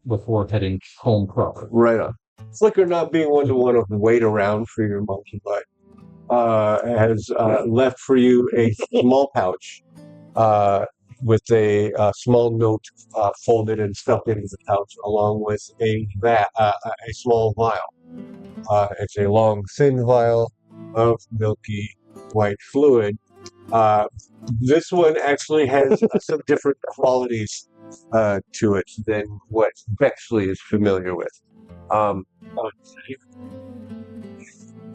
S5: before heading home proper.
S3: Right on. Flicker, not being one to want to wait around for your monkey butt, has left for you a small pouch with a small note folded and stuffed into the pouch, along with a small vial. It's a long, thin vial of milky white fluid. This one actually has some different qualities to it than what Bexley is familiar with.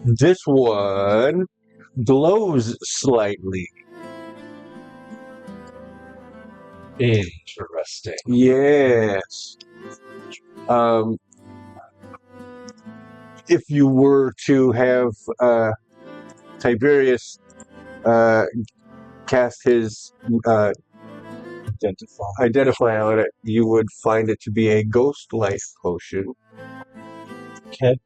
S3: This one glows slightly.
S5: Interesting.
S3: Yes. If you were to have Tiberius cast his identify on it, you would find it to be a ghost life potion.
S5: Okay.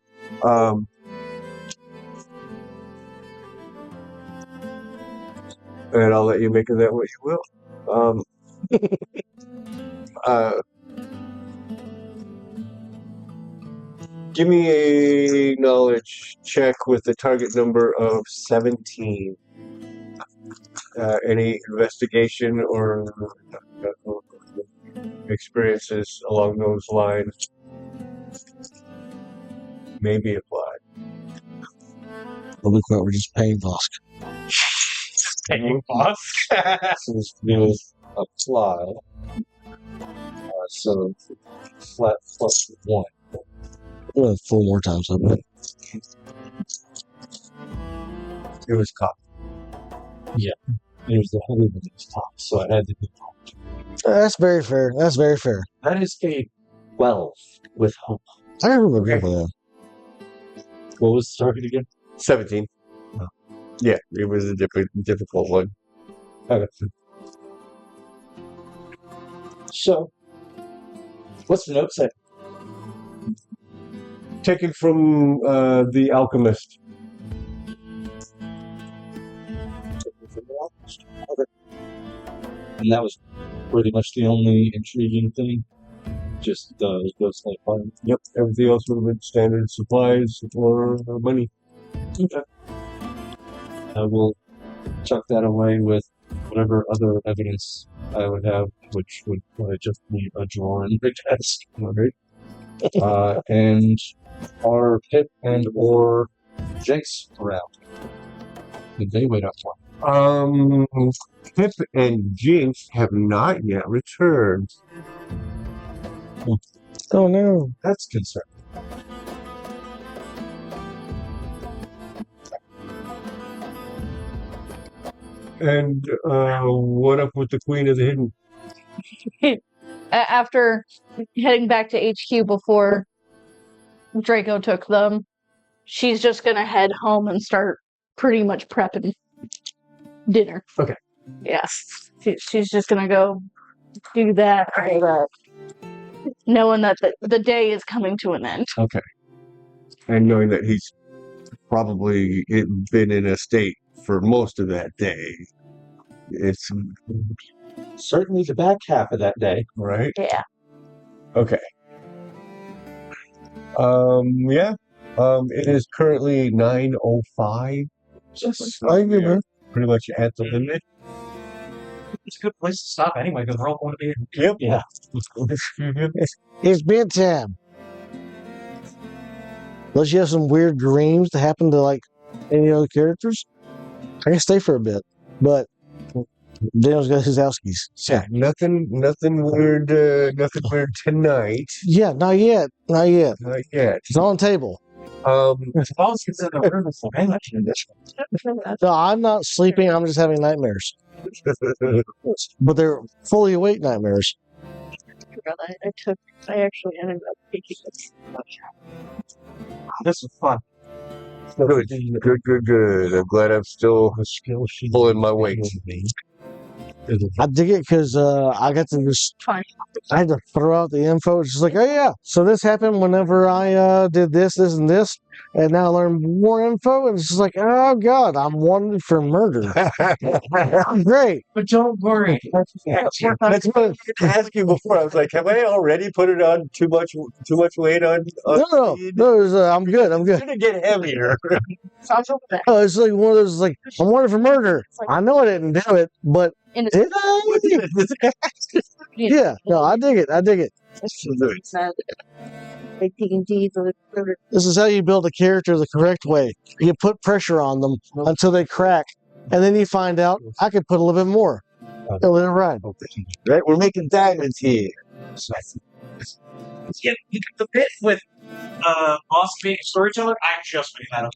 S3: And I'll let you make of that what you will. Give me a knowledge check with the target number of 17. Any investigation or experiences along those lines may be applied.
S6: well, look what we're just paying Vosk.
S4: Paying Vosk.
S5: Since it was applied, so flat plus 1.
S6: Well, 4 more times, I bet.
S3: It was caught.
S5: It was the heavy one that was top, so I had to be top.
S6: That's very fair. That's very fair.
S5: That is a 12 with hope.
S6: I remember that.
S5: What was the target again?
S3: 17.
S5: Oh.
S3: Yeah, it was a difficult one.
S5: Okay. So, what's the note say?
S3: Taken from the alchemist.
S5: And that was pretty much the only intriguing thing. just those like fine.
S3: Yep. Everything else would have been standard supplies or money.
S5: Okay. I will chuck that away with whatever other evidence I would have, which would just be a drawer in the desk. All right. And are Pip and or Jinx around? Did they wait up for?
S3: Pip and Jinx have not yet returned.
S6: Oh no.
S5: That's concerning.
S3: And what up with the Queen of the Hidden?
S8: After heading back to HQ before Draco took them, she's just gonna head home and start pretty much prepping dinner.
S3: Okay.
S8: Yes. She's just gonna go do that, knowing that the day is coming to an end.
S3: Okay. And knowing that he's probably been in a state for most of that day. It's
S5: certainly the back half of that day,
S3: right?
S8: Yeah.
S3: Okay. Yeah. It is currently 9:05.
S6: I remember.
S3: Pretty much at the limit.
S4: It's a good place to stop anyway, because we're all going to be in.
S3: Yep.
S5: Yeah.
S6: It's bedtime. Unless you have some weird dreams that happen to like any other characters, I can stay for a bit. But Daniel's got his housekeys.
S3: Yeah, nothing weird. Nothing weird tonight.
S6: Yeah, not yet. Not yet.
S3: Not yet.
S6: It's on the table.
S4: Vosk is in the room, so hey, let's do this.
S6: No, I'm not sleeping. I'm just having nightmares. But they're fully awake nightmares.
S8: I actually ended up taking this.
S4: This is fun.
S3: Good. I'm glad I'm still pulling my weight.
S6: I dig it because I got to just.
S8: Fine.
S6: I had to throw out the info. It's just like, oh yeah, so this happened whenever I did this, and this, and now I learned more info, and it's just like, oh god, I'm wanted for murder. Great.
S4: But don't worry.
S3: That's what I was asking you before. I was like, have I already put it on too much weight on
S6: No,
S3: Steede?
S6: no, I'm good.
S3: It's gonna get heavier.
S6: Oh, it's like one of those like, I'm wanted for murder. I know I didn't do it, but did I? Yeah, no, I dig it. This is how you build a character the correct way. You put pressure on them until they crack, and then you find out I could put a little bit more. A little right.
S3: Right, we're making diamonds here.
S4: Yeah, the bit with Vosk being a storyteller, I just made that up.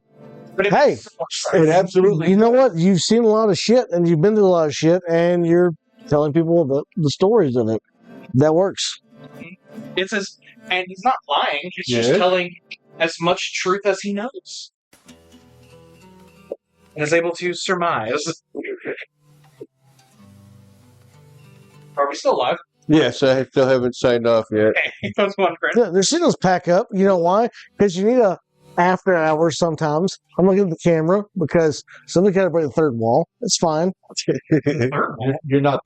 S4: But it
S6: Hey,
S4: makes so much sense.
S3: It absolutely.
S6: You know what? You've seen a lot of shit, and you've been through a lot of shit, and you're telling people the stories of it. That works.
S4: It's as, and he's not lying. He's
S3: Yeah.
S4: just telling as much truth as he knows, and is able to surmise. Are we still alive?
S3: Yes, I still haven't signed off yet.
S4: Okay, I was wondering.
S6: Yeah, their signals pack up. You know why? Because you need a after hours sometimes. I'm looking at the camera because somebody got to break the third wall. It's fine.
S5: You're not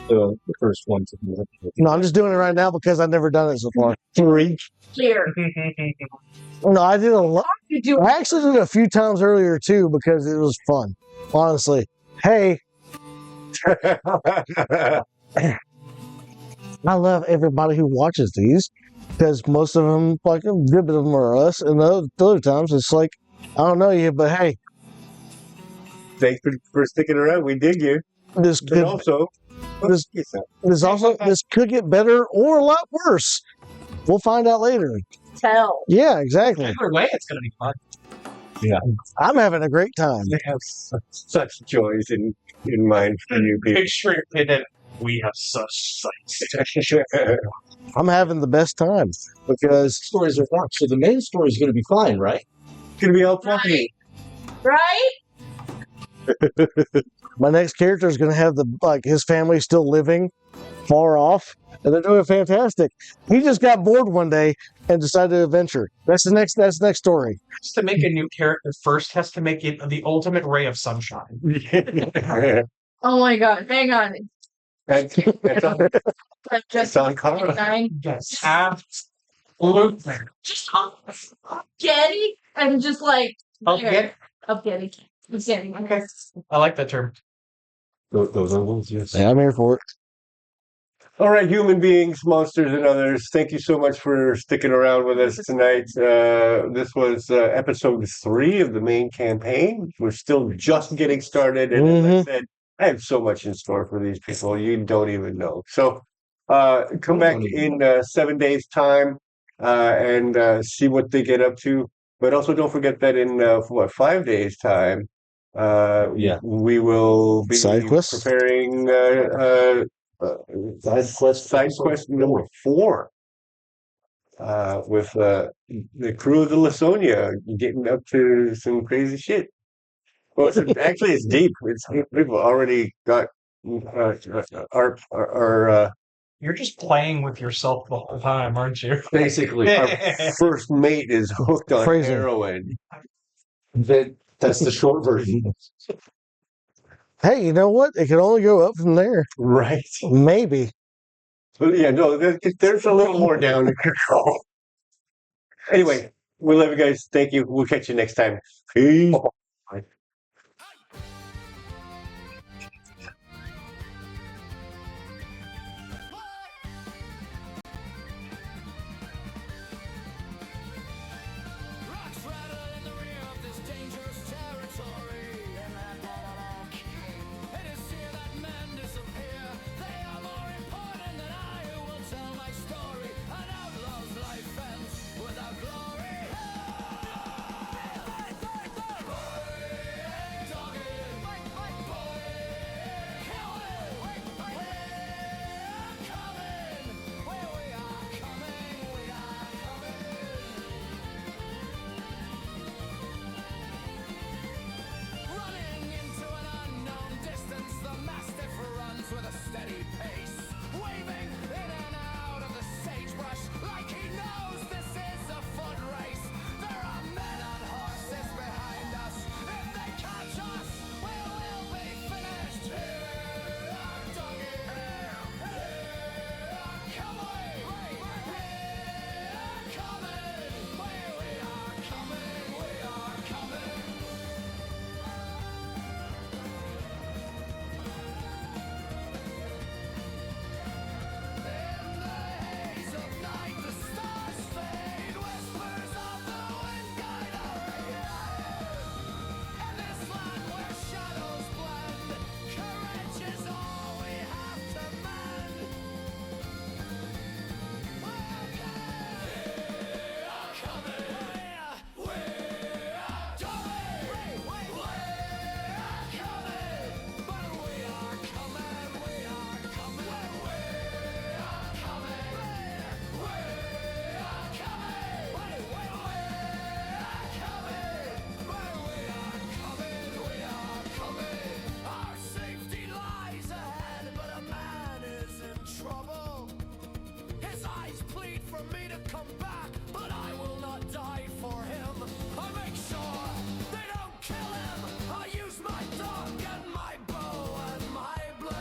S5: the first one to do it.
S6: No, I'm just doing it right now because I've never done it so far. Freak.
S8: Clear.
S6: No, I did a lot.
S8: You do.
S6: I actually did it a few times earlier too because it was fun. Honestly. Hey, I love everybody who watches these because most of them, like a good bit of them are us, and the other times it's like, I don't know you, but hey,
S3: Thanks for sticking around. We dig you.
S6: this
S3: But
S6: could,
S3: also,
S6: this could get better or a lot worse. We'll find out later.
S8: Tell.
S6: Yeah, exactly.
S4: Either way, it's going to be fun.
S6: I'm having a great time.
S3: they have such joys in mind for you people.
S4: Big straight hidden. We have such sights.
S6: I'm having the best time because
S5: Stories are fun. So the main story is going to be fine, right?
S3: It's gonna be all funny.
S8: Right?
S6: my next character is going to have his family still living far off, and they're doing fantastic. He just got bored one day and decided to adventure. That's the next story.
S4: Just to make a new character first has to make it the ultimate ray of sunshine.
S8: Oh my god, hang on.
S3: That's on,
S8: But
S3: it's
S8: just
S3: on Cara.
S4: Yes, absolutely.
S8: just getting. I'm just like
S4: I'll get.
S8: I'm getting.
S4: Okay, I like that term.
S3: Those are ones, yes.
S6: Yeah, I'm here for it.
S3: All right, human beings, monsters, and others. Thank you so much for sticking around with us tonight. This was episode 3 of the main campaign. We're still just getting started, and as I said, I have so much in store for these people you don't even know. So, come back in 7 days' time and see what they get up to. But also, don't forget that in 5 days' time, we will be
S6: Side quests?
S3: preparing. Side quest number 4 with the crew of the Lasonia getting up to some crazy shit. Well, actually, it's deep. It's we've already got our
S4: You're just playing with yourself the whole time, aren't you?
S3: basically our first mate is hooked on
S6: Phrasing.
S3: heroin. That's the short version,
S6: Hey, you know what? It can only go up from there.
S3: right?
S6: Maybe.
S3: But yeah, no, there's a little more down to control. Anyway, we love you guys. Thank you. We'll catch you next time. Peace.
S2: Rocks rattle in the rear of this dangerous territory. It is here that men disappear. They are more important than I who will tell my story. An outlaw's life ends without glory. Running into an unknown distance, the mastiff runs with a steady pace, waving in and out of the sagebrush like he knows this is a foot race. There are men on horses behind us. If they catch us, we will be finished. Here, doggy. Come away. We're coming. We are coming. We are coming. In the haze of night, the stars fade. Whispers of the wind guide our way. In this land where shadows blend, courage is all we have to mend. We're coming. We're coming. But we are coming. We are coming. Our safety lies ahead, but a man is in trouble. His eyes plead for me to come back, but I will not die for him. I make sure they don't kill him. I use my dog and my bow and my blade.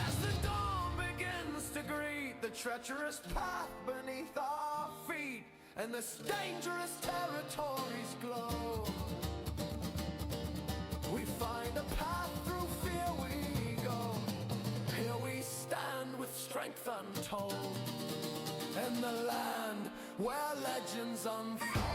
S2: As the dawn begins to greet the treacherous path beneath our feet, and this dangerous territories glow, we find a path through fear we go. Here we stand with strength untold, in the land where legends unfold.